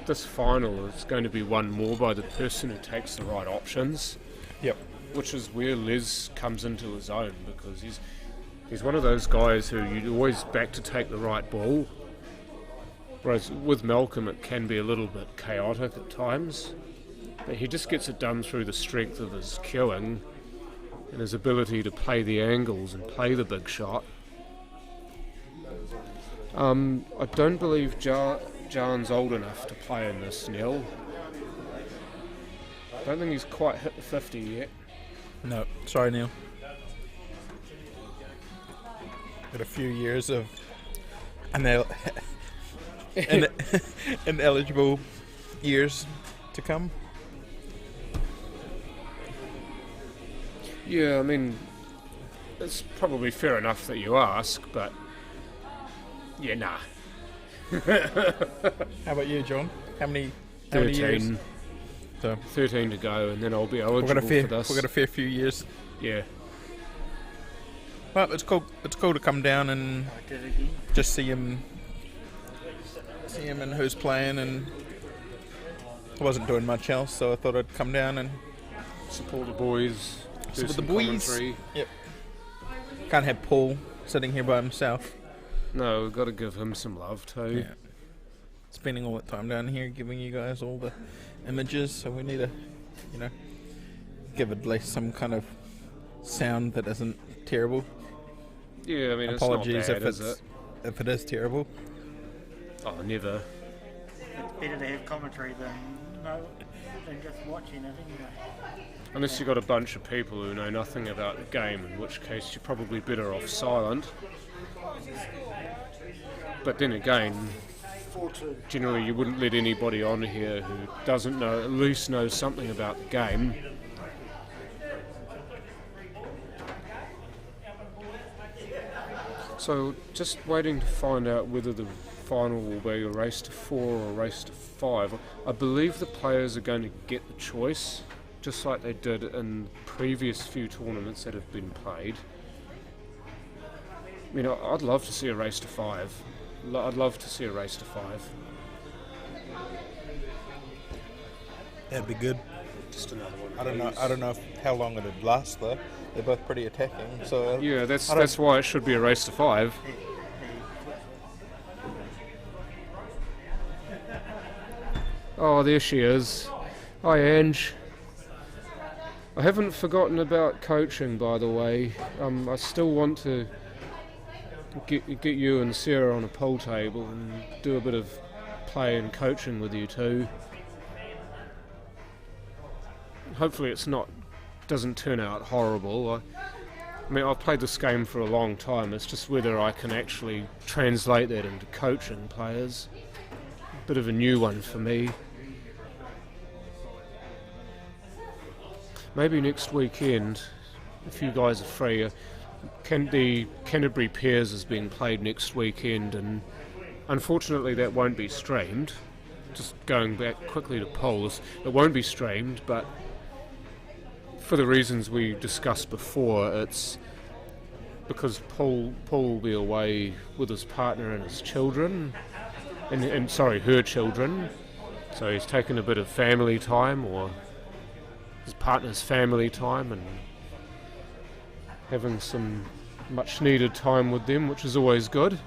this final is going to be won more by the person who takes the right options. yep. Which is where Les comes into his own, because he's one of those guys who you always back to take the right ball. Whereas with Malcolm, it can be a little bit chaotic at times. But he just gets it done through the strength of his cueing and his ability to play the angles and play the big shot. I don't believe Jan's old enough to play in this, Neil. I don't think he's quite hit the 50 yet. No, sorry, Neil. Got a few years of ineligible years to come. Yeah, I mean, it's probably fair enough that you ask, but yeah, nah. How about you, John? How many years? 13, So 13 to go, and then I'll be we've eligible got for this. a fair few years. Yeah. Well, it's cool. It's cool to come down and I did again. just see him and who's playing. And I wasn't doing much else, so I thought I'd come down and Support the boys. Do support the some boys. commentary. Yep. Can't have Paul sitting here by himself. No, we've got to give him some love too. Yeah. Spending all that time down here giving you guys all the images, so we need to, give at least some kind of sound that isn't terrible. Yeah, I mean, Apologies it's not bad, if is it? if it is terrible. Oh, never. It's better to have commentary than just watching it anyway. Unless you've got a bunch of people who know nothing about the game, in which case you're probably better off silent. But then again, generally you wouldn't let anybody on here who doesn't know, at least knows something about the game. So just waiting to find out whether the final will be a race to 4 or a race to 5. I believe the players are going to get the choice, just like they did in previous few tournaments that have been played. I mean, I'd love to see a race to 5. I'd love to see a race to 5. That'd be good. Just another one. I don't know how long it'd last though. They're both pretty attacking, so Yeah, that's why it should be a race to 5. Oh, there she is. Hi, Ange. I haven't forgotten about coaching, by the way. I still want to get you and Sarah on a pool table and do a bit of play and coaching with you too. Hopefully doesn't turn out horrible. I mean, I've played this game for a long time. It's just whether I can actually translate that into coaching players. Bit of a new one for me. Maybe next weekend, if you guys are free. The Canterbury Pairs is being played next weekend, and unfortunately that won't be streamed. Just going back quickly to polls, it won't be streamed, but for the reasons we discussed before, it's because Paul will be away with his partner and his children, and her children, so he's taken a bit of family time, or his partner's family time, and having some much needed time with them, which is always good.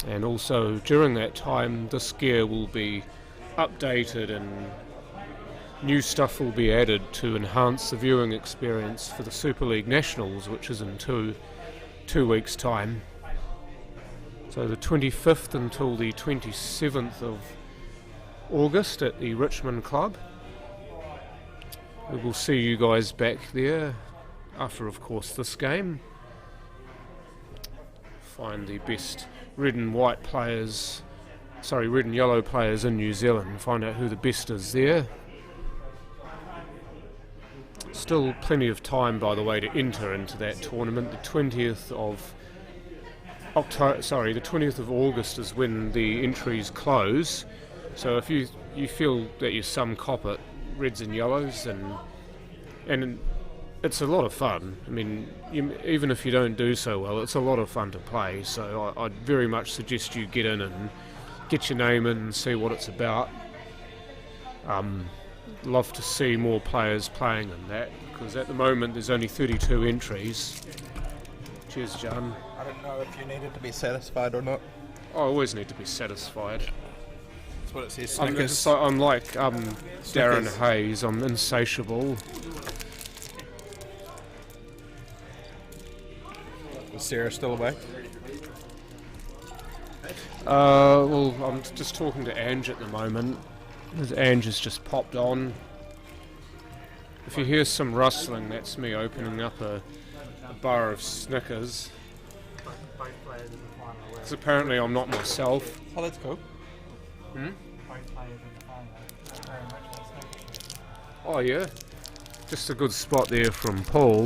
And also during that time this gear will be updated and new stuff will be added to enhance the viewing experience for the Super League Nationals, which is in two weeks' time. So the 25th until the 27th of August at the Richmond Club. We will see you guys back there after, of course, this game. Find the best red and yellow players in New Zealand, find out who the best is there. Still plenty of time, by the way, to enter into that tournament. The 20th of August is when the entries close. So if you feel that you're some cop at reds and yellows, and it's a lot of fun. I mean, even if you don't do so well, it's a lot of fun to play. So I'd very much suggest you get in and get your name in and see what it's about. Love to see more players playing in that, because at the moment there's only 32 entries. Cheers, John. I don't know if you needed to be satisfied or not. I always need to be satisfied. That's what it says. I'm like Darren Hayes, I'm insatiable. Is Sarah still awake? Well, I'm just talking to Ange at the moment. Ange has just popped on. If you hear some rustling, that's me opening up a bar of Snickers. Both players in the final. Because apparently I'm not myself. Oh, that's cool. Both players in the final. Very much Oh yeah, just a good spot there from Paul.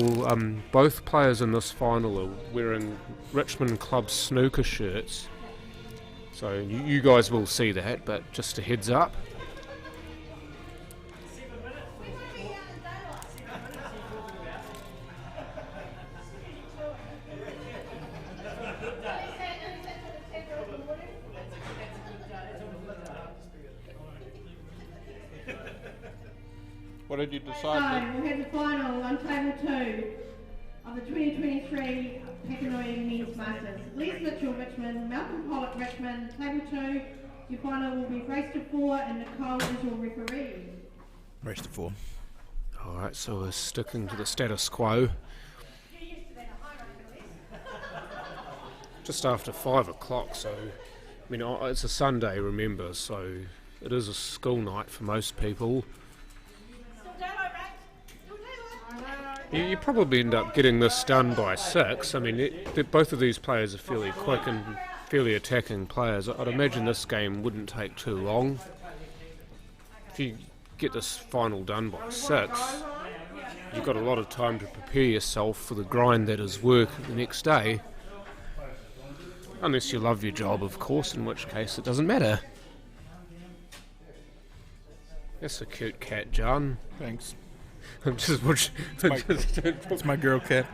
Both players in this final are wearing Richmond Club snooker shirts. So you guys will see that, but just a heads up. What did you So decide? we'll have the final on table 2 of the 2023 Papanui Men's Masters. Les Mitchell, Richmond, Malcolm Pollock, Richmond. Table 2, your final will be Grace to 4 and Nicole is your referee. Rest of 4. Alright, so we're sticking to the status quo. Just after 5 o'clock, so I mean it's a Sunday, remember, so it is a school night for most people. You probably end up getting this done by 6. I mean, both of these players are fairly quick and fairly attacking players. I'd imagine this game wouldn't take too long. If you get this final done by 6, you've got a lot of time to prepare yourself for the grind that is work the next day. Unless you love your job, of course, in which case it doesn't matter. That's a cute cat, John. Thanks. I'm just watching. It's my girl cat.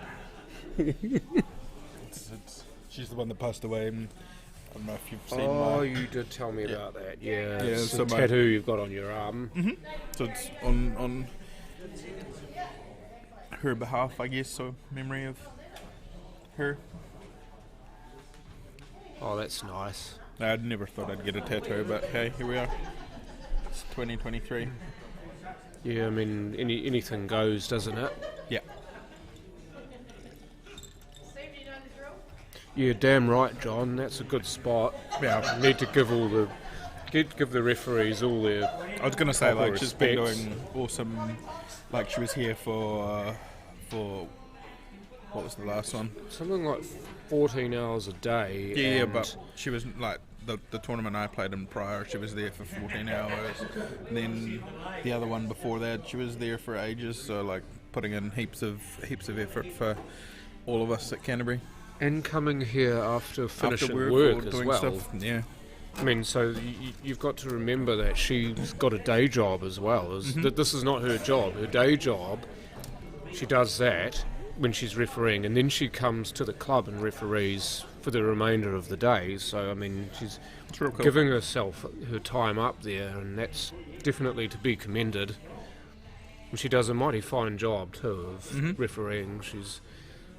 She's the one that passed away. And I don't know if you've seen Oh, you did tell me about that. Yeah, Yeah, it's so a my- tattoo you've got on your arm. So it's on her behalf, I guess, so memory of her. Oh, that's nice. I'd never thought I'd get a tattoo, but hey, here we are. It's 2023. Yeah, I mean, anything goes, doesn't it? Yeah. Yeah, damn right, John. That's a good spot. Yeah. You need to give the referees all their. I was gonna say, proper like, she's been respects. doing awesome. Like, she was here for what was the last one? Something like 14 hours a day. Yeah, and but she was like the tournament I played in prior. She was there for 14 hours. And then the other one before that, she was there for ages. So like putting in heaps of effort for all of us at Canterbury. And coming here after finishing After work or as doing well. stuff. Yeah. I mean, so you've got to remember that she's got a day job as well. That this is not her job. Her day job, she does that when she's refereeing, and then she comes to the club and referees for the remainder of the day. So, I mean, she's It's real cool. giving herself her time up there, and that's definitely to be commended. And she does a mighty fine job too of refereeing. She's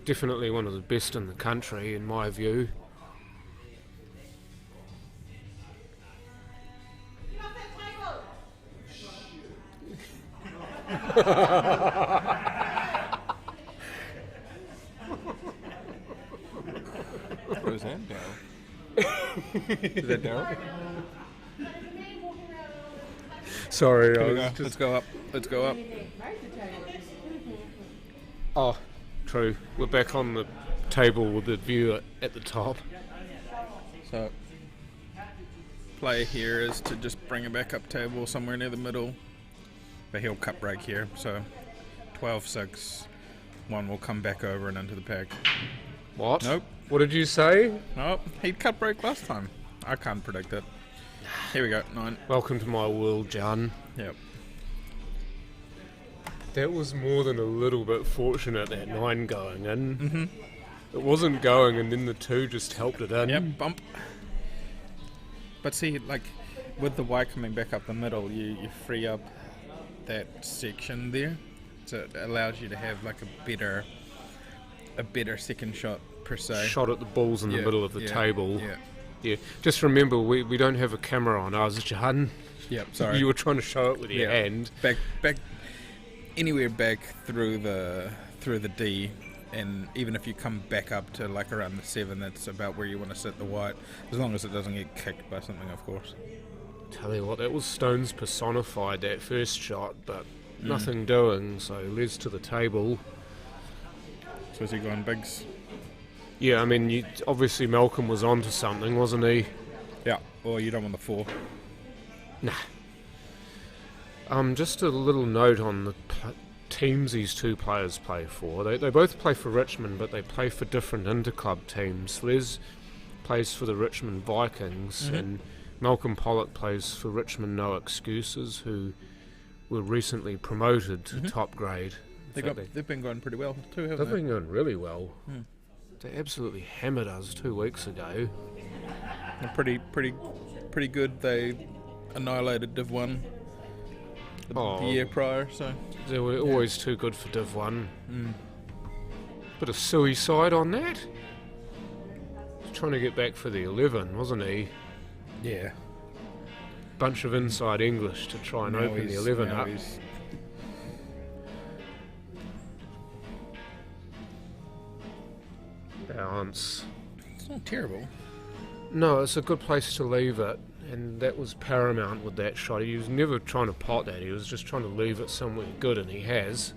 definitely one of the best in the country, in my view. What is that, Daryl? Is that Daryl? Sorry, Here we go. Let's go up. Let's go up. Oh, true. We're back on the table with the view at the top. So, play here is to just bring a backup table somewhere near the middle. But he'll cut break here, so 12-6. One will come back over and into the pack. What? Nope. What did you say? Nope. He'd cut break last time. I can't predict it. Here we go. 9. Welcome to my world, John. Yep. That was more than a little bit fortunate, that 9 going in. It wasn't going, and then the 2 just helped it in. Yep. Bump. But see, like, with the Y coming back up the middle, you free up that section there. So it allows you to have, like, a better second shot, per se. Shot at the balls in the middle of the table. Yeah. Yeah. Just remember, we don't have a camera on ours, John. Yep, sorry. You were trying to show it with your hand. Back, anywhere back through the D, and even if you come back up to like around the 7, that's about where you want to sit the white, as long as it doesn't get kicked by something, of course. Tell you what, that was Stones personified, that first shot, but nothing doing, so Les to the table. So is he going bigs? Yeah, I mean, obviously Malcolm was onto something, wasn't he? Yeah, or you don't want the 4. Nah. Just a little note on the teams these two players play for. They both play for Richmond, but they play for different interclub teams. Les plays for the Richmond Vikings, and Malcolm Pollock plays for Richmond No Excuses, who were recently promoted to top grade. They've been going pretty well too, haven't They've they? been going really well. They absolutely hammered us 2 weeks ago. They're pretty good. They annihilated Div 1 the year prior, so They were always too good for Div 1. Bit of suicide on that. He's trying to get back for the 11, wasn't he? yeah. Bunch of inside English to try and open the 11 up. Balance. It's not terrible. No, it's a good place to leave it, and that was paramount with that shot. He was never trying to pot that, he was just trying to leave it somewhere good, and he has.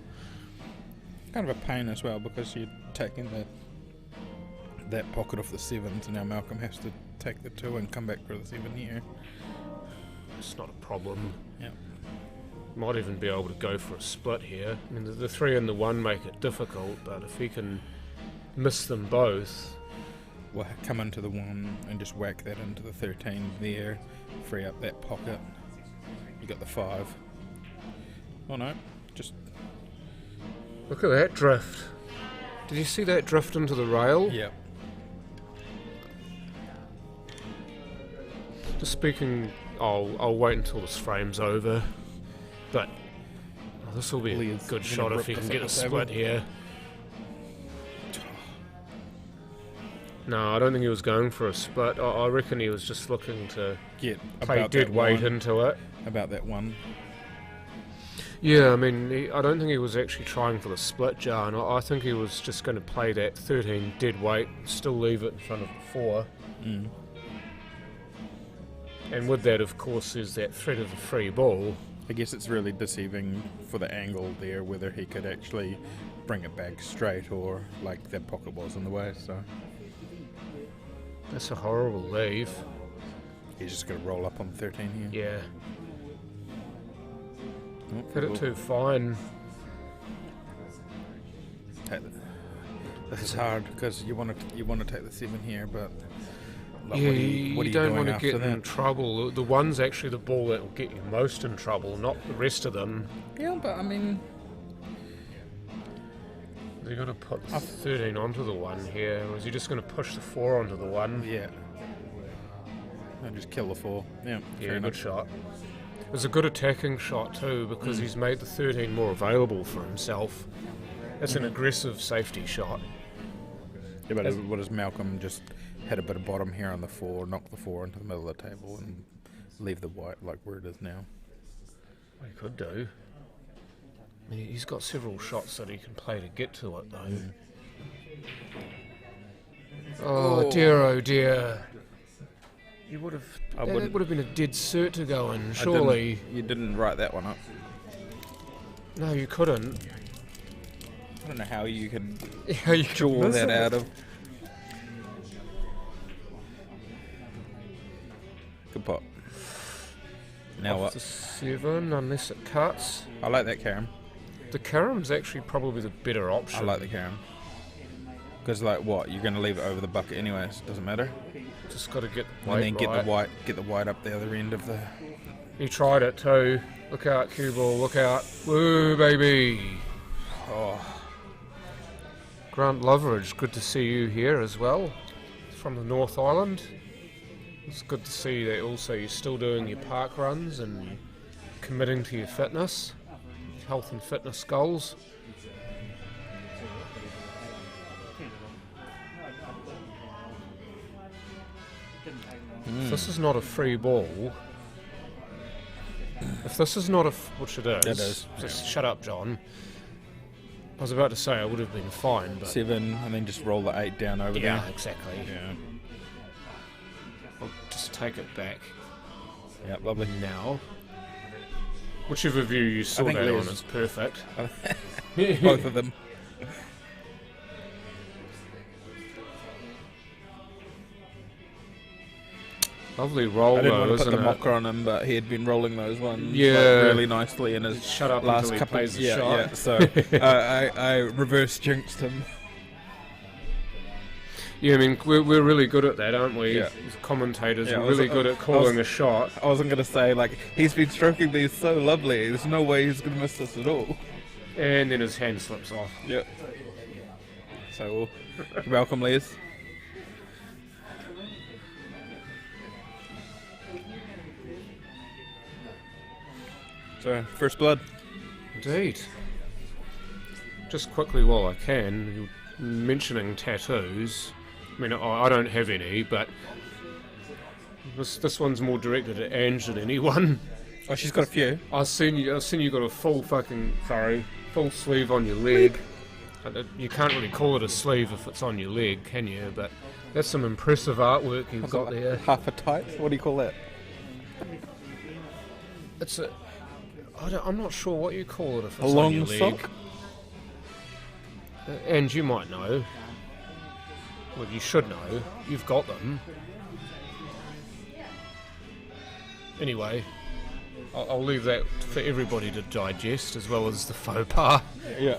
Kind of a pain as well, because you're taking that pocket off the 7, so now Malcolm has to take the 2 and come back for the 7 here. It's not a problem. Yeah. Might even be able to go for a split here. I mean, the 3 and the 1 make it difficult, but if he can miss them both... We'll come into the 1 and just whack that into the 13 there, free up that pocket. You got the 5. Oh no, just... Look at that drift. Did you see that drift into the rail? Yeah. Just speaking, I'll wait until this frame's over, but this will be a good shot if he can get a split here. No, I don't think he was going for a split. I reckon he was just looking to play dead weight into it. About that 1. Yeah, I mean, I don't think he was actually trying for the split, Jar, and I think he was just going to play that 13 dead weight, still leave it in front of the 4. And with that, of course, there's that threat of the free ball. I guess it's really deceiving for the angle there, whether he could actually bring it back straight or like that pocket was in the way, so... That's a horrible leave. He's just going to roll up on 13 Yeah. here. Hit it too fine. This is hard because you want to take the 7 here, but like, Yeah, what are you don't want to after get in trouble. The 1's actually the ball that will get you most in trouble, not the rest of them. Yeah, but I mean... You're going to put the 13 onto the 1 here, or is he just going to push the 4 onto the 1? Yeah. And just kill the 4. Yeah, Yeah, good shot. It's a good attacking shot too, because he's made the 13 more available for himself. It's an aggressive safety shot. Yeah, but what does Malcolm just hit a bit of bottom here on the 4, knock the 4 into the middle of the table and leave the white like where it is now? He could do. I mean, he's got several shots that he can play to get to it, though. Oh dear, oh dear. You would have. That would have been a dead cert to go in, surely. You didn't write that one up. No, you couldn't. I don't know how you can You draw that out of. Good pot. Now what? The 7, unless it cuts. I like that carom. The carom's actually probably the better option. I like the carom. Because like what? You're going to leave it over the bucket anyways. Doesn't matter. Just got to get the And then right. get the white up the other end of the. He tried it too. Look out, cue ball. Look out. Woo, baby. Oh, Grant Loveridge, good to see you here as well. From the North Island. It's good to see that also you're still doing your park runs and committing to your fitness, health and fitness goals. If this is not a free ball, if this is not a, which it is, It is, just shut up, John. I was about to say I would have been fine, but 7, and then just roll the 8 down over yeah, there. exactly. Yeah. I'll just take it back Yeah, lovely. now. Whichever view you saw think that on Les- is perfect. Both of them. Lovely roll I didn't though, want to put isn't the it? mocker on him, but he had been rolling those ones Yeah. like, really nicely in his Shut up last until he couple. plays the Yeah, shot. yeah. So I reverse jinxed him. Yeah, I mean, we're really good at that, aren't we? Yeah. As commentators, Yeah, we're I was- really good at calling a shot. I wasn't gonna say like he's been stroking these so lovely. There's no way he's gonna miss this at all. And then his hand slips off. Yeah. So welcome, Les. So first blood. Indeed. Just quickly while I can, you were mentioning tattoos. I mean, I don't have any, but this one's more directed at Ange than anyone. Oh, she's got a few. I've seen you got a full full sleeve on your leg. You can't really call it a sleeve if it's on your leg, can you? But that's some impressive artwork you've got there. Half a tight. What do you call that? It's a. I'm not sure what you call it if A it's on long your leg. sock. And you might know. Well, you should know. You've got them. Anyway, I'll leave that for everybody to digest, as well as the faux pas. Yeah.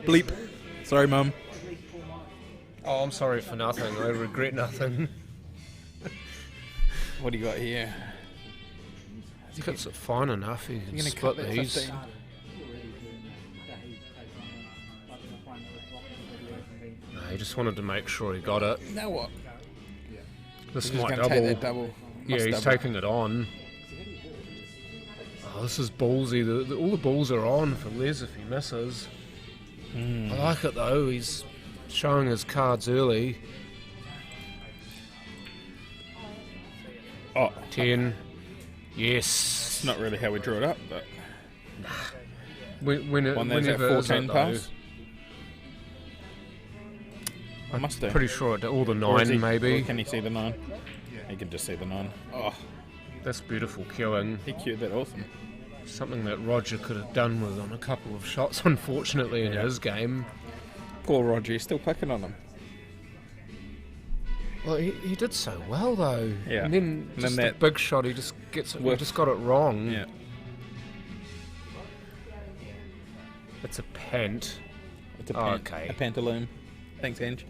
Bleep. Sorry, Mum. Oh, I'm sorry for nothing. I regret nothing. What do you got here? Cuts it fine enough. You You're can gonna split cut that these. 15. No, he just wanted to make sure he got it. Now what? This He's just might gonna double. take that double. Yeah, Must he's double. taking it on. Oh, this is ballsy. All the balls are on for Les if he misses. I like it though. He's showing his cards early. Oh, 10. Yes. it's not really how we drew it up, but When it, one there's at whenever is 14 it, though? pass. I must do. Pretty sure it, all the Or is 9 he- maybe. or can you see the 9? You can just see the 9. Oh, That's beautiful queuing. he cued that awesome. Something that Roger could have done with on a couple of shots, unfortunately, in Yeah. his game. Poor Roger, he's still picking on him. Well, he did so well though. Yeah. And then And just then the that big shot, he just gets it. He whiff. just got it wrong. Yeah. It's a pant. It's a, Oh, pant- okay. a pantaloon. Thanks, Ange.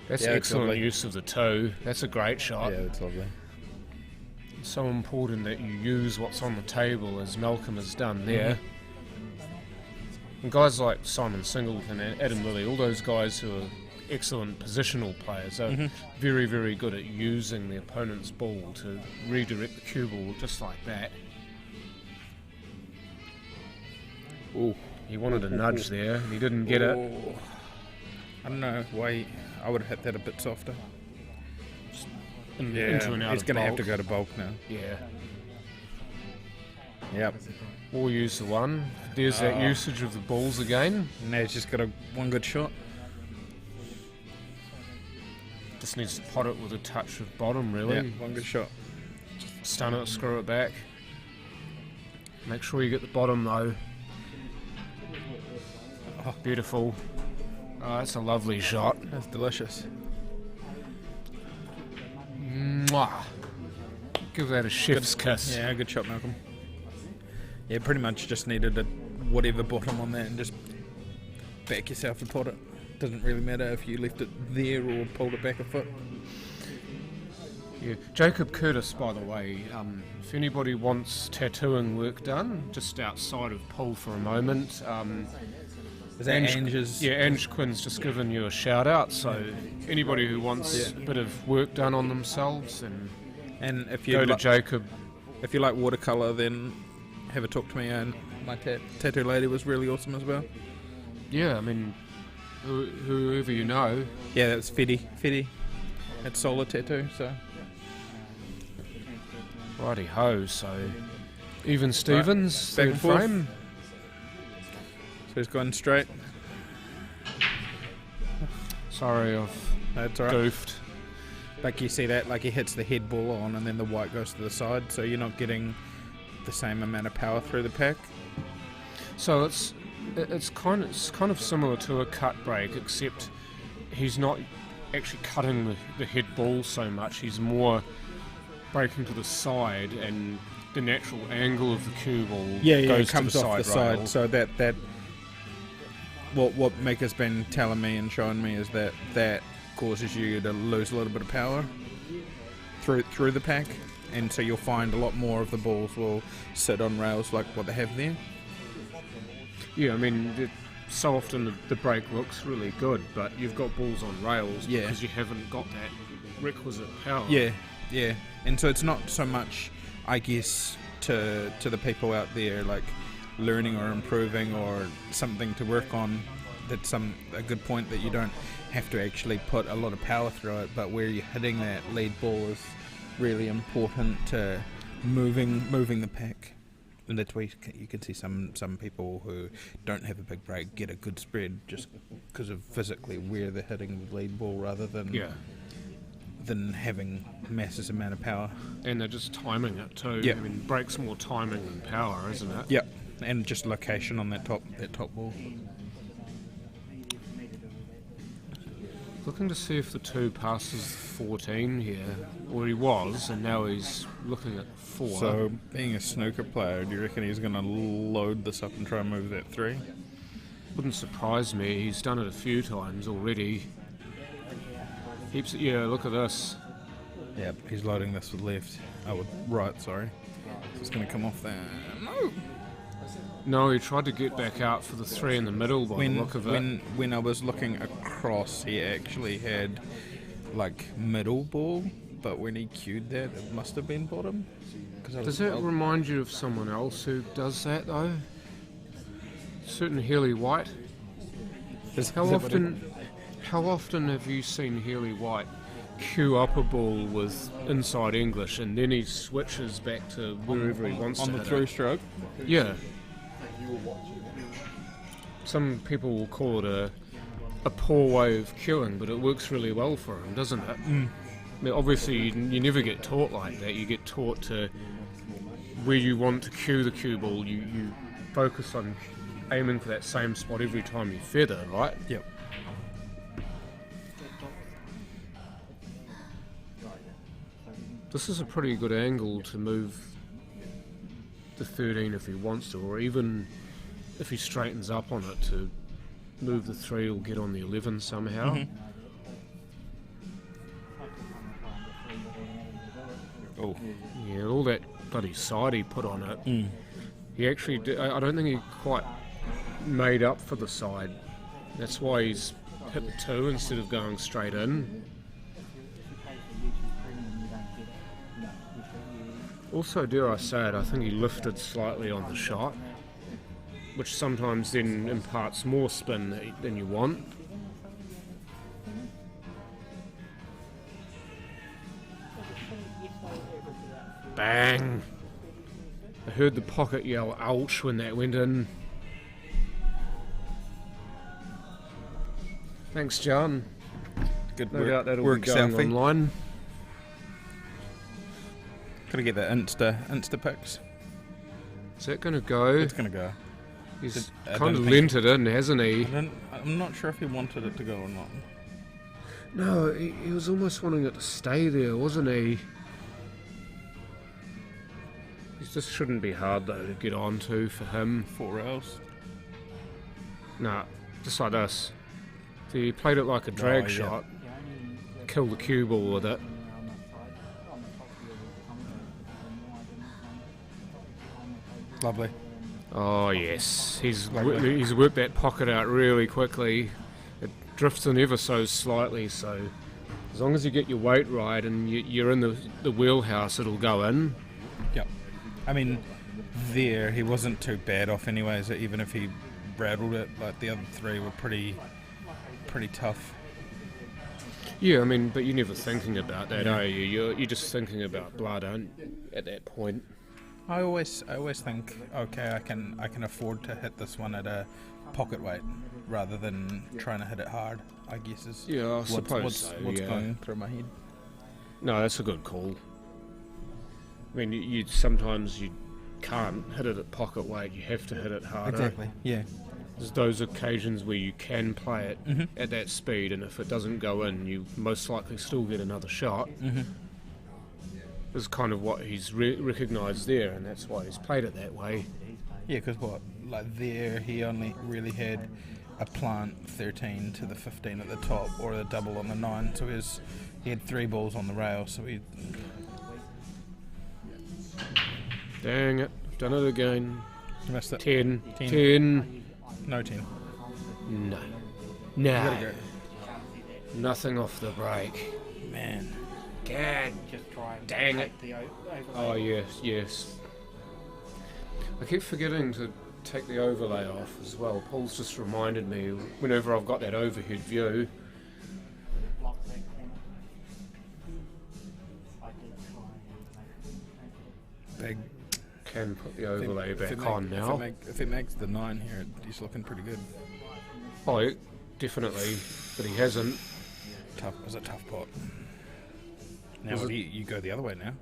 That's Yeah, it's excellent lovely. use of the toe. That's a great shot. Yeah, it's lovely. It's so important that you use what's on the table, as Malcolm has done there. And guys like Simon Singleton and Adam Lilly, all those guys who are excellent positional players. They're very, very good at using the opponent's ball to redirect the cue ball just like that. Ooh. He wanted a nudge there, and he didn't get it. I don't know why I would have hit that a bit softer. Into and out he's of going to have bulk. to go to bulk now. Yeah. Yep. We'll use the one. There's that usage of the balls again. Now he's just got one good shot. Just needs to pot it with a touch of bottom, really. Yeah, one good shot. Stun it, screw it back. Make sure you get the bottom, though. Oh, beautiful. Oh, that's a lovely shot. That's delicious. Mwah. Give that a chef's kiss. Yeah, good shot, Malcolm. Yeah, pretty much just needed a whatever bottom on that and just back yourself to pot it. Doesn't really matter if you left it there or pulled it back a foot. Yeah. Jacob Curtis, by the way, if anybody wants tattooing work done, just outside of Poole for a moment. Is that Ange's? Yeah, Ange Quinn's just given you a shout out, so anybody who wants a bit of work done on themselves, and if you go to Jacob. If you like watercolour, then have a talk to me, and my tattoo lady was really awesome as well. Yeah, I mean, whoever you know. Yeah, that's Fetty. It's Solar Tattoo, so. Righty ho, so even Stevens, Back third and forth. frame. So he's gone straight. Sorry, I've That's alright. goofed. Like you see that, like he hits the head ball on, and then the white goes to the side, so you're not getting the same amount of power through the pack. So it's kind of similar to a cut break, except he's not actually cutting the head ball so much. He's more breaking to the side, and the natural angle of the cue ball goes it comes to the off side the rail. side. So that what Mika's been telling me and showing me is that causes you to lose a little bit of power through the pack, and so you'll find a lot more of the balls will sit on rails like what they have there. Yeah, I mean, so often the break looks really good, but you've got balls on rails because you haven't got that requisite power. Yeah, and so it's not so much, I guess, to the people out there like learning or improving or something to work on. That's a good point, that you don't have to actually put a lot of power through it, but where you're hitting that lead ball is really important to moving the pack. And that's where you can see some people who don't have a big break get a good spread just because of physically where they're hitting the lead ball rather than having massive amount of power. And they're just timing it too. Yeah. I mean, break's more timing than power, isn't it? Yep, and just location on that top ball. Looking to see if the 2 passes 14 here, or he was, and now he's looking at 4. So, being a snooker player, do you reckon he's going to load this up and try and move that 3? Wouldn't surprise me. He's done it a few times already. Look at this. Yep, he's loading this with left. Oh, with right, sorry. So it's going to come off there. No! No, he tried to get back out for the 3 in the middle by the look of it. When I was looking across, he actually had, like, middle ball, but when he cued that, it must have been bottom. Does that remind you of someone else who does that, though? Certain Healy White. How often have you seen Healy White cue up a ball with inside English and then he switches back to wherever he wants to on the hit through it? stroke? Yeah. Some people will call it a poor way of cueing, but it works really well for him, doesn't it? I mean, obviously, you never get taught like that. You get taught to where you want to cue the cue ball. You focus on aiming for that same spot every time you feather, right? Yep. This is a pretty good angle to move the 13 if he wants to, or even if he straightens up on it to move the 3 or get on the 11 somehow. Oh. Yeah, all that bloody side he put on it. He actually I don't think he quite made up for the side. That's why he's hit the 2 instead of going straight in. Also, dare I say it, I think he lifted slightly on the shot, which sometimes then imparts more spin than you want. Bang! I heard the pocket yell ouch when that went in. Thanks, John. Good No work. doubt that'll Work be going selfie. online. Gotta get the Insta pics. Is that going to go? It's gonna go. He's I kind don't of think- lent it in, hasn't he? I'm not sure if he wanted it to go or not. No, he was almost wanting it to stay there, wasn't he? This shouldn't be hard though to get onto for him. 4 rails. Nah, just like this. If he played it like a drag yeah. shot, kill the cue ball with it. Lovely. Oh yes, he's Lovely. he's whipped that pocket out really quickly. It drifts in ever so slightly, so as long as you get your weight right and you're in the wheelhouse, it'll go in. Yep. I mean, there he wasn't too bad off anyways. Even if he rattled it, like the other 3 were pretty tough. Yeah, I mean, but you're never thinking about that, are you? You're just thinking about blood, aren't you, at that point? I always think, okay, I can afford to hit this one at a pocket weight rather than trying to hit it hard. I guess is Yeah, I suppose what's so, what's yeah. going through my head. No, that's a good call. I mean, you sometimes you can't hit it at pocket weight. You have to hit it harder. Exactly. Yeah. There's those occasions where you can play it Mm-hmm. at that speed, and if it doesn't go in, you most likely still get another shot. Mm-hmm. Is kind of what he's recognised there, and that's why he's played it that way. Yeah, because what, like there, he only really had a plant 13 to the 15 at the top, or a double on the 9. So he had 3 balls on the rail. So he Dang it, I've done it again. missed it. 10. 10. 10. No 10. No. You No. gotta go. Nothing off the break. Man. God. Just try and Dang take it. the overlay. Oh, yes. I keep forgetting to take the overlay off as well. Paul's just reminded me whenever I've got that overhead view. Block that corner. I did try and Big. Can put the overlay If it back make- on now. If it makes the 9 here, he's looking pretty good. Oh, yeah, definitely, but he hasn't. Tough. It was a tough pot. Now Was what it- do you go the other way now.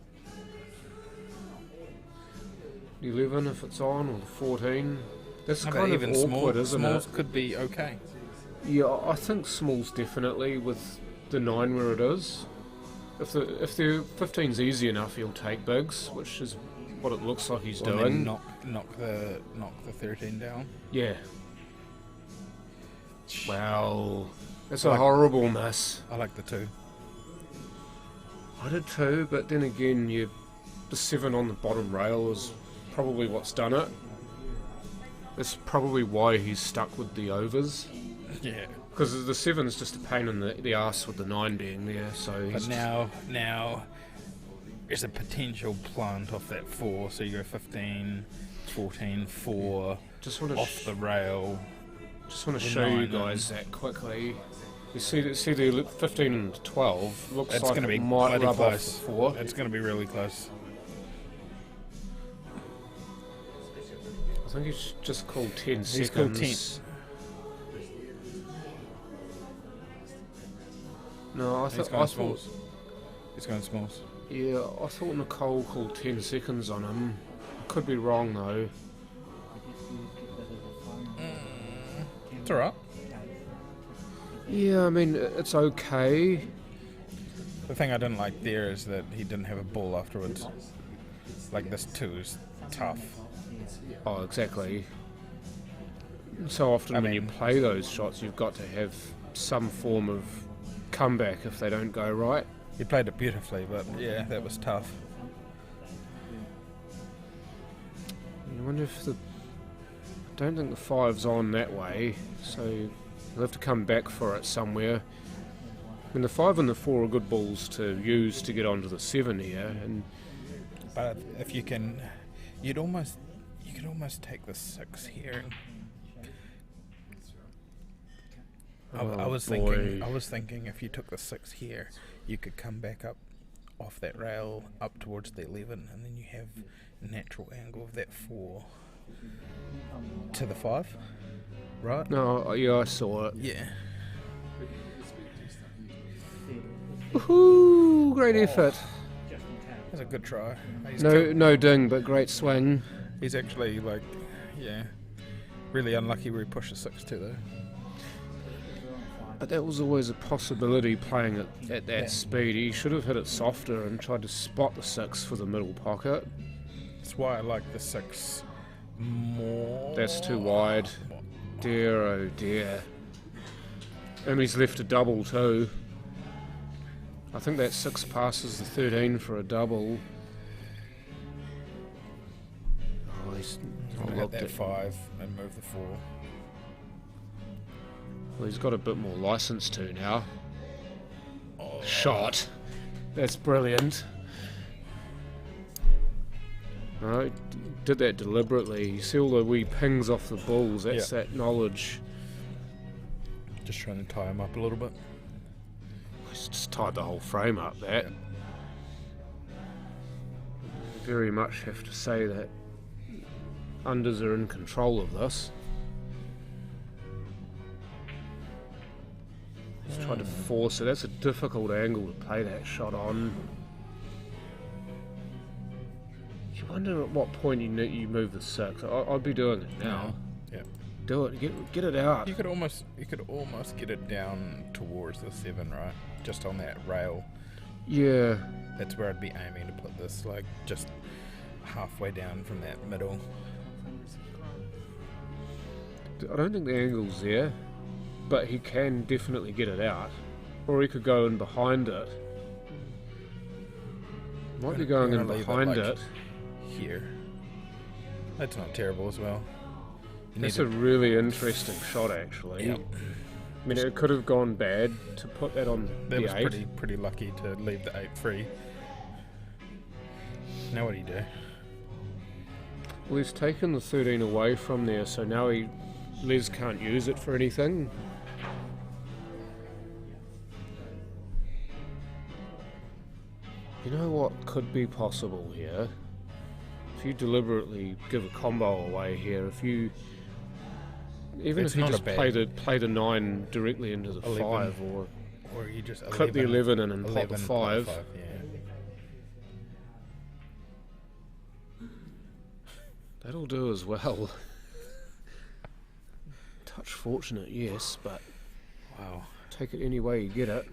11 if it's on, or 14. That's No, but kind of even awkward, small, isn't smalls it? could be okay. Yeah, I think smalls definitely with the 9 where it is. If the 15's easy enough, he'll take bigs, which is what it looks like he's Or then doing. knock the 13 down. Yeah. Wow. That's I a like- horrible miss. I like the 2. I did too, but then again, the 7 on the bottom rail is probably what's done it. That's probably why he's stuck with the overs. Yeah. Because the 7's just a pain in the ass with the 9 being there, so But he's now there's a potential plant off that 4, so you go 15, 14, 4, just want off the rail. to show the you 9 guys that quickly. You see the 15 and 12 looks It's like going to it be might bloody rub close. off the 4. It's going to be really close. I think he's just called 10 seconds. He's called 10. No, I He's thought going smalls. He's going smalls. yeah, I thought Nicole called 10 seconds on him. Could be wrong though. It's alright. Yeah, I mean it's okay. The thing I didn't like there is that he didn't have a ball afterwards. Like this 2 is tough. Oh, exactly. So often I when you mean- play those shots, you've got to have some form of comeback if they don't go right. He played it beautifully, but yeah, that was tough. I wonder if I don't think the 5's on that way, so You'll have to come back for it somewhere. I mean, the 5 and the 4 are good balls to use to get onto the 7 here, and But if you can, you could almost take the 6 here. I was thinking if you took the 6 here, you could come back up off that rail up towards the 11, and then you have a natural angle of that 4 to the 5, right? No, yeah, I saw it. Yeah. Woohoo! Great effort. That's a good try. No ding, but great swing. He's actually really unlucky where he pushed the 6 to though. But that was always a possibility playing it at that speed. He should have hit it softer and tried to spot the 6 for the middle pocket. That's why I like the 6 more. That's too wide. Dear, oh dear. And he's left a double too. I think that 6 passes the 13 for a double. Oh, he's I'll hit that 5 and move the 4. Well, he's got a bit more license to now. Shot. That's brilliant. No, he did that deliberately. You see all the wee pings off the balls. That's that knowledge. Just trying to tie him up a little bit. He's just tied the whole frame up, that. Yeah. Very much have to say that unders are in control of this. He's tried to force it. That's a difficult angle to play that shot on. You wonder at what point you move the 6. I'd be doing it now. Yeah. Do it. Get it out. You could almost get it down towards the 7, right? Just on that rail. Yeah. That's where I'd be aiming to put this, like just halfway down from that middle. I don't think the angle's there, but he can definitely get it out. Or he could go in behind it. Might be going in behind it. Here. That's not terrible as well. That's a really interesting shot, actually. Yep. I mean, it could have gone bad to put that on That the was 8. pretty lucky to leave the 8 free. Now what do you do? Well, he's taken the 13 away from there, so now Les can't use it for anything. You know what could be possible here? If you deliberately give a combo away here, if you It's if you not just a bad- play the 9 directly into the 11. 5, or you just clip the 11 in and pop the 11, 5. yeah. That'll do as well. Touch fortunate, yes, but Wow. take it any way you get it.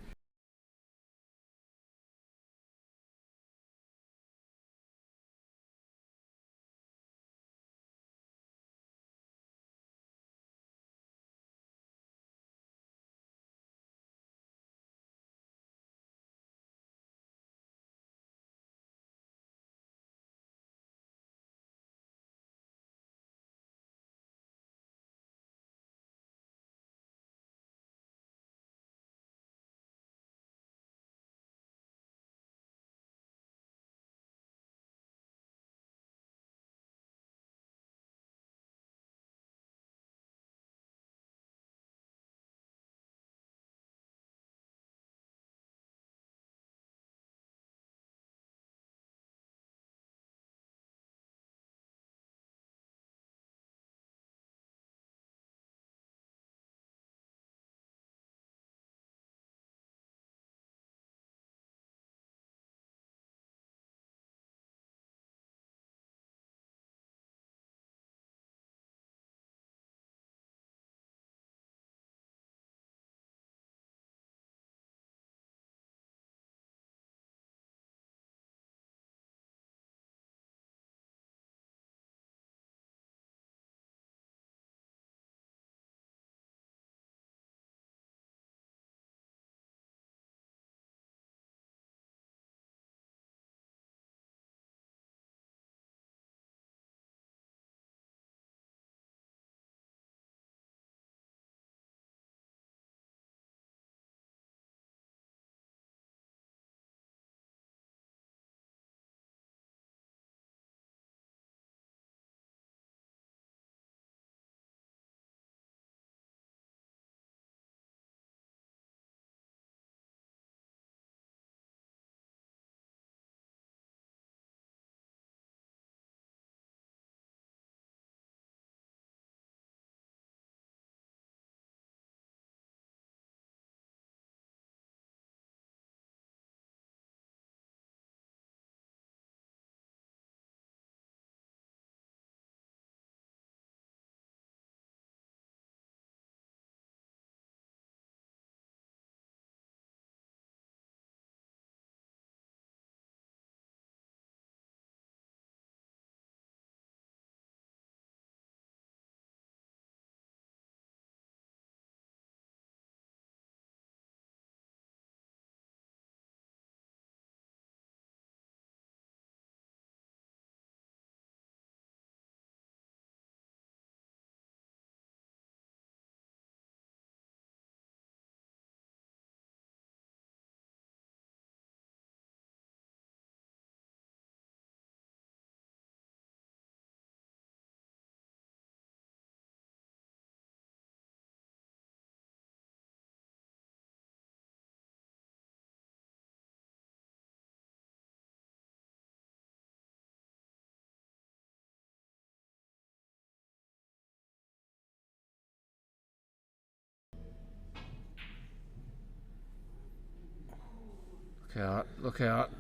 Look out, look out.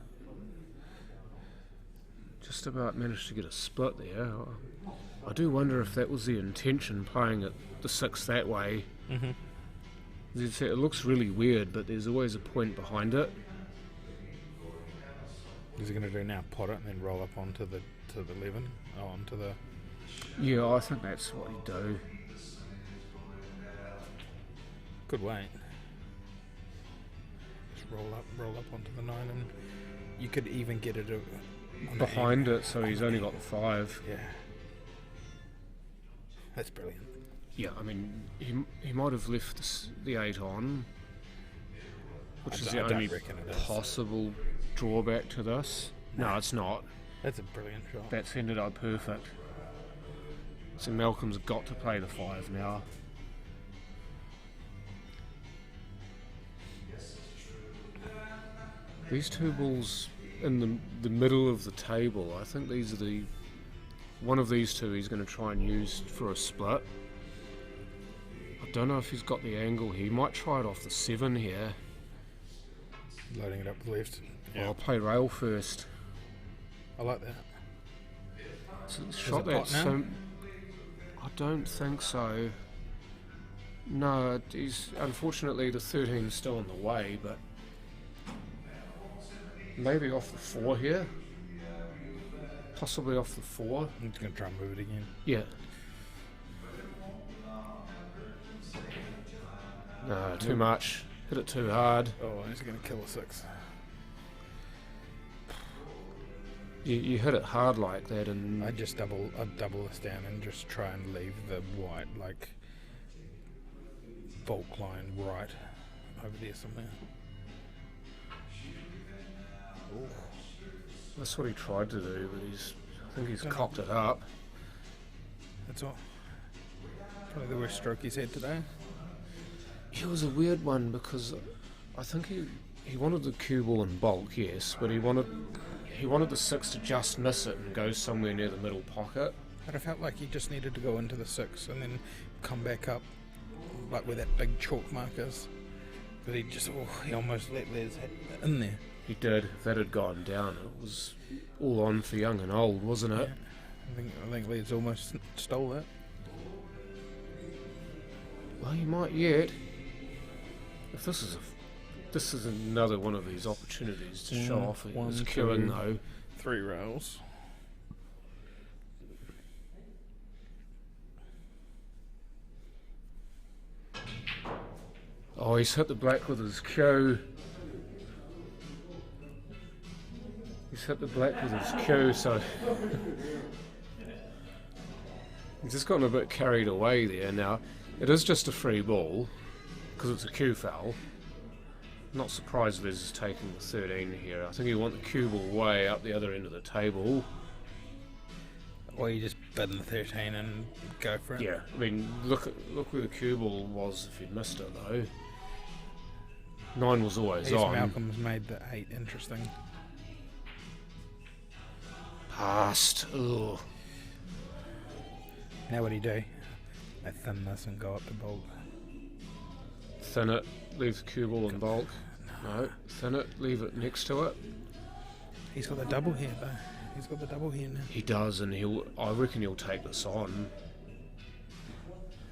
Just about managed to get a split there. I do wonder if that was the intention, playing it the 6 that way. Mm-hmm. As you say, it looks really weird, but there's always a point behind it. Is he going to do now? Pot it and then roll up onto the 11? Oh, onto the... Yeah, I think that's what he'd do. Good weight. Just roll up onto the 9, and you could even get it Behind it, so he's only got the 5. Yeah. That's brilliant. Yeah, I mean, he might have left the 8 on, which is the only possible drawback to this. No, it's not. That's a brilliant shot. That's ended up perfect. So Malcolm's got to play the 5 now. These 2 balls in the middle of the table, I think these are one of these 2 he's going to try and use for a split. I don't know if he's got the angle here. He might try it off the 7 here. Loading it up with left. Yeah. I'll play rail first. I like that. So shot that I don't think so. No, he's unfortunately the 13's still in the way, but maybe off the 4 here. Possibly off the 4. I'm just going to try and move it again. Yeah. No, too much. Hit it too hard. Oh, he's going to kill a 6. You hit it hard like that, and I'd double this down and just try and leave the white like bulk line right over there somewhere. Ooh. That's what he tried to do, but I think he's cocked it up. That's all. Probably the worst stroke he's had today. It was a weird one because I think he wanted the cue ball in bulk, yes, but he wanted the 6 to just miss it and go somewhere near the middle pocket. But I felt like he just needed to go into the 6 and then come back up, like where that big chalk mark is. But he almost let Les hit in there. He did. If that had gone down, it was all on for young and old, wasn't it? Yeah. I think Les almost stole that. Well, he might yet. If this is another one of these opportunities to show off his queuing, though. 3 rails. Oh, he's hit the black with his cue. He's hit the black with his cue, so he's just gotten a bit carried away there. Now, it is just a free ball because it's a cue foul. Not surprised Liz is taking the 13 here. I think you want the cue ball way up the other end of the table. Or you just bid in the 13 and go for it. Yeah, I mean, look where the cue ball was if he'd missed it, though. 9 was always on. Malcolm's made the 8 interesting. Passed. Ugh. Now what do you do? They thin this and go up to bulk. Thin it, leave the cue ball in bulk. No, thin it, leave it next to it. He's got the double here, though. He's got the double here now. He does, and I reckon he'll take this on.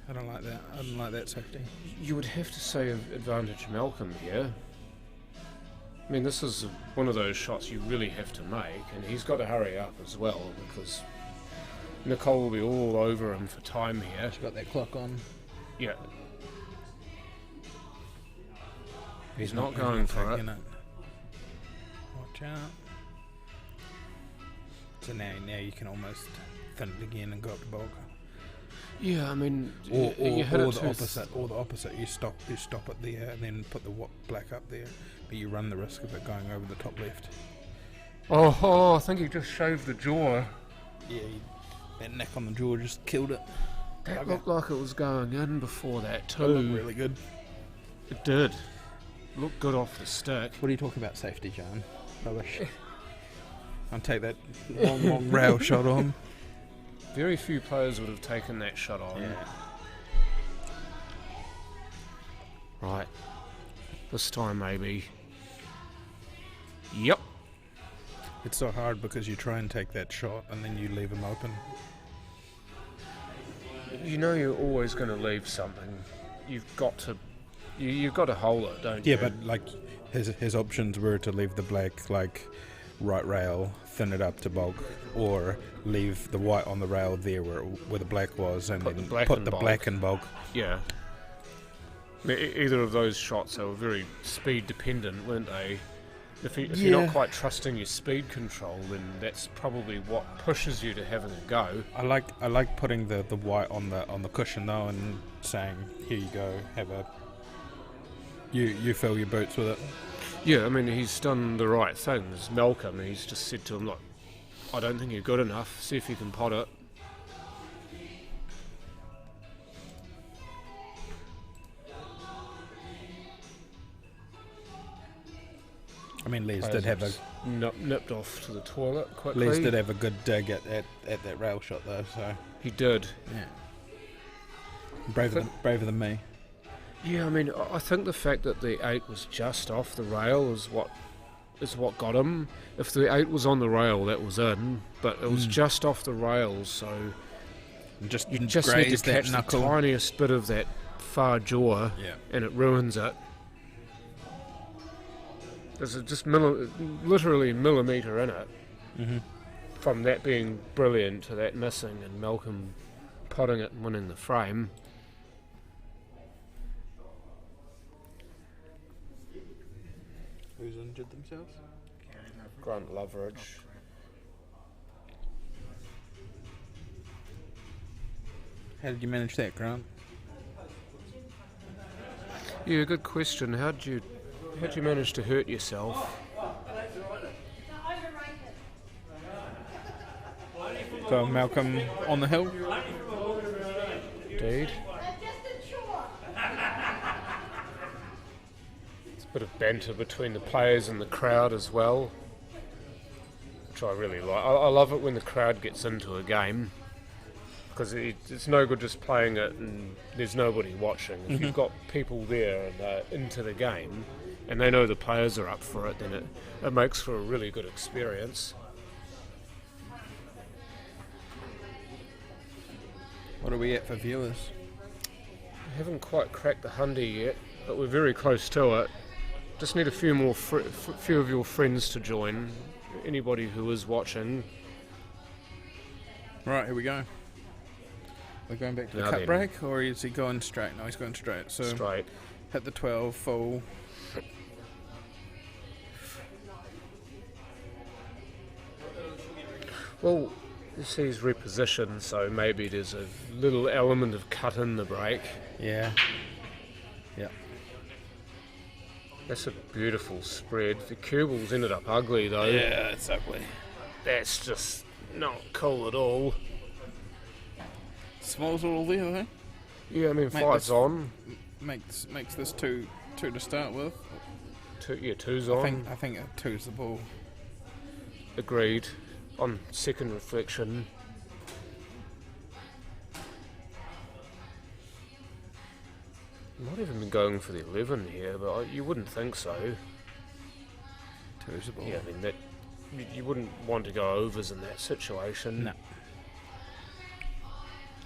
I don't like that. I don't like that safety. You would have to say advantage Malcolm here. I mean, this is one of those shots you really have to make, and he's got to hurry up as well, because Nicole will be all over him for time here. He's got that clock on. Yeah. He's not going for it. Watch out. So now you can almost thin it again and go up to bulk. Yeah, I mean, or you hit it the opposite. You stop it there and then put the black up there, but you run the risk of it going over the top left. Oh, I think he just shaved the jaw. Yeah, that nick on the jaw just killed it. That looked like it was going in before that too. It looked really good. It did. Looked good off the stick. What are you talking about safety, John? Rubbish. I'll take that long rail shot on. Very few players would have taken that shot on. Yeah. Right. This time maybe. Yep. It's so hard because you try and take that shot and then you leave them open. You know you're always going to leave something. You've got to hole it, don't you? Yeah, but like his options were to leave the black like right rail, thin it up to bog, or leave the white on the rail there where the black was, and Put then the black put in the bog. black in bog. Yeah. Either of those shots, they were very speed dependent, weren't they? If you're not quite trusting your speed control, then that's probably what pushes you to having a go. I like putting the white on the cushion though, and saying, here you go, have a you fill your boots with it. Yeah, I mean, he's done the right things. Malcolm, he's just said to him, look, I don't think you're good enough, see if you can pot it. I mean, Les did have a nipped off to the toilet quickly. Les did have a good dig at that rail shot though, so He did. yeah, braver than me. Yeah, I mean, I think the fact that the 8 was just off the rail is what got him. If the 8 was on the rail, that was in, but it was just off the rail, so you just need to catch the tiniest bit of that far jaw, and it ruins it. There's just literally a millimetre in it. Mm-hmm. From that being brilliant to that missing, and Malcolm potting it and winning the frame. Who's injured themselves? Grunt Loveridge. How did you manage that, Grant? Yeah, good question. How'd you manage to hurt yourself? So Malcolm on the hill. Indeed. It's a bit of banter between the players and the crowd as well, which I really like. I love it when the crowd gets into a game, because it's no good just playing it and there's nobody watching. If you've got people there and they're into the game and they know the players are up for it, then it makes for a really good experience. What are we at for viewers? We haven't quite cracked the 100 yet, but we're very close to it. Just need a few more few of your friends to join. Anybody who is watching. Right, here we go. We're going back to the cut break, or is he going straight? No, he's going straight. So Straight. hit the 12 full. Well, this is repositioned, so maybe there's a little element of cut in the break. Yeah. Yeah. That's a beautiful spread. The cue balls ended up ugly though. Yeah, it's ugly. That's just not cool at all. Smalls are all there, eh? Yeah, I mean, Mate, 5's on. Makes this two to start with. 2's on. I think 2's the ball. Agreed. On second reflection. Might even been going for the 11 here, but you wouldn't think so. 2's the ball. Yeah, I mean, that you wouldn't want to go overs in that situation. No.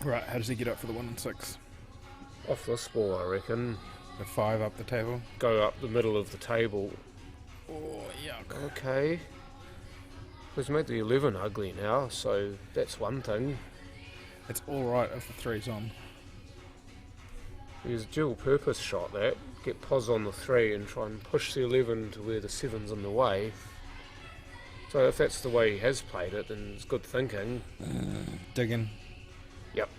Right, how does he get up for the 1 and 6? Off this ball, I reckon. The 5 up the table. Go up the middle of the table. Oh, yuck. Okay. He's made the 11 ugly now, so that's one thing. It's alright if the 3's on. He's a dual purpose shot that. Get pos on the 3 and try and push the 11 to where the 7's in the way. So if that's the way he has played it, then it's good thinking. Digging. Yep.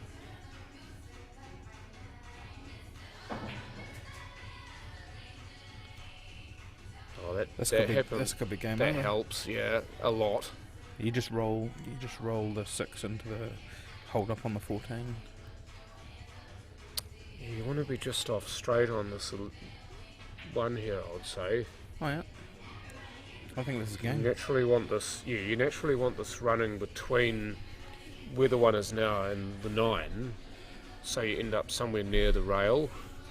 Oh, This could be game That over. helps, yeah, a lot. You just roll the 6 into the hold up on the 14. Yeah, you want to be just off straight on this one here, I would say. Oh yeah. I think this is You game. naturally want this. Yeah, you naturally want this running between where the 1 is now and the 9, so you end up somewhere near the rail,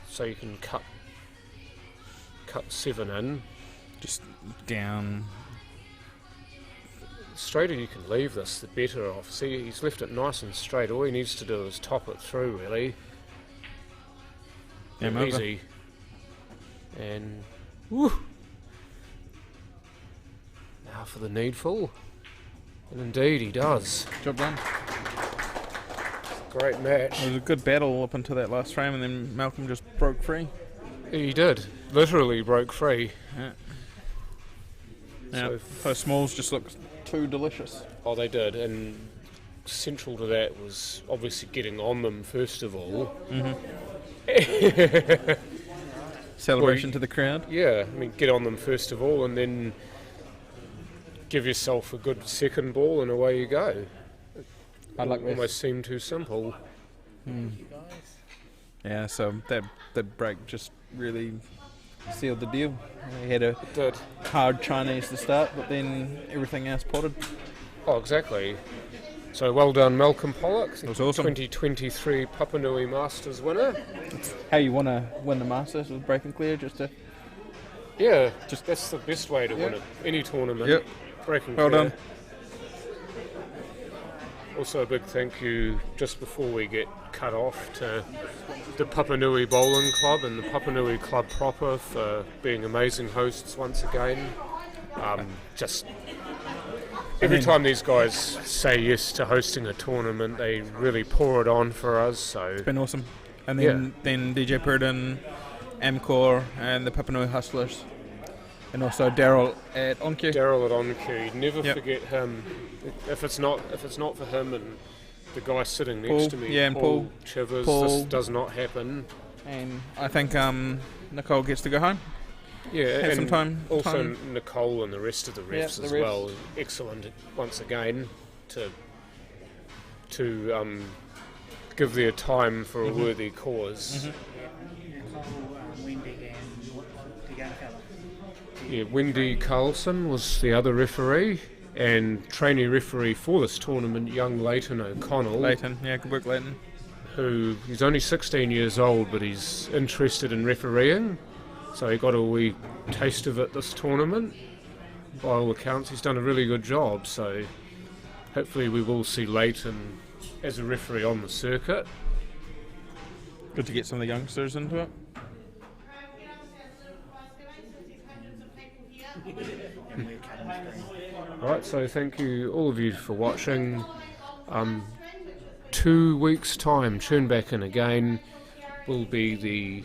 so you can cut 7 in. Just down the straighter you can leave this, the better off. See, he's left it nice and straight. All he needs to do is top it through, really. Game over. Easy. And woo! Now for the needful. And indeed he does. Job done. Great match. It was a good battle up until that last frame, and then Malcolm just broke free. He did. Literally broke free. Yeah. So Yeah, those smalls just look too delicious. Oh, they did, and central to that was obviously getting on them first of all. Celebration to the crowd. Yeah, I mean, get on them first of all, and then give yourself a good second ball, and away you go. I like this. Almost seemed too simple. Yeah, so that break just really sealed the deal. He had a It did. hard Chinese to start, but then everything else potted. Oh, exactly. So well done, Malcolm Pollock, That was awesome. 2023 Papanui Masters winner. How you want to win the Masters with break and clear, just to... Yeah, just that's the best way to win it. Any tournament. Yep. Breaking Well clear. done. Also a big thank you, just before we get cut off, to the Papanui Bowling Club and the Papanui Club proper for being amazing hosts once again. Just every time these guys say yes to hosting a tournament, they really pour it on for us. So It's been awesome. And then DJ Purdon, Amcor, and the Papanui Hustlers. And also Daryl at Onku. Daryl at Onku, never Yep. forget him. If it's not for him and the guy sitting next Paul, to me, yeah, and Paul. Chivers, Paul. this does not happen. And I think Nicole gets to go home. Yeah, Have and some time. also Nicole and the rest of the Yeah, refs the as refs. well. Excellent once again to give their time for a worthy cause. Wendy and the young fella. Yeah, Wendy Carlson was the other referee, and trainee referee for this tournament, young Leighton O'Connell. Leighton, yeah, good work, Leighton. Who he's only 16 years old, but he's interested in refereeing, so he got a wee taste of it this tournament. By all accounts, he's done a really good job, so hopefully we will see Leighton as a referee on the circuit. Good to get some of the youngsters into it. And we're cutting screen. Right, so thank you all of you for watching. 2 weeks time, tune back in again, will be the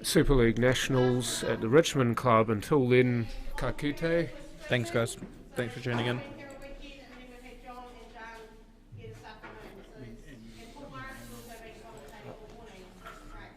Super League Nationals at the Richmond Club. Until then, ka kite. Thanks, guys. Thanks for tuning in.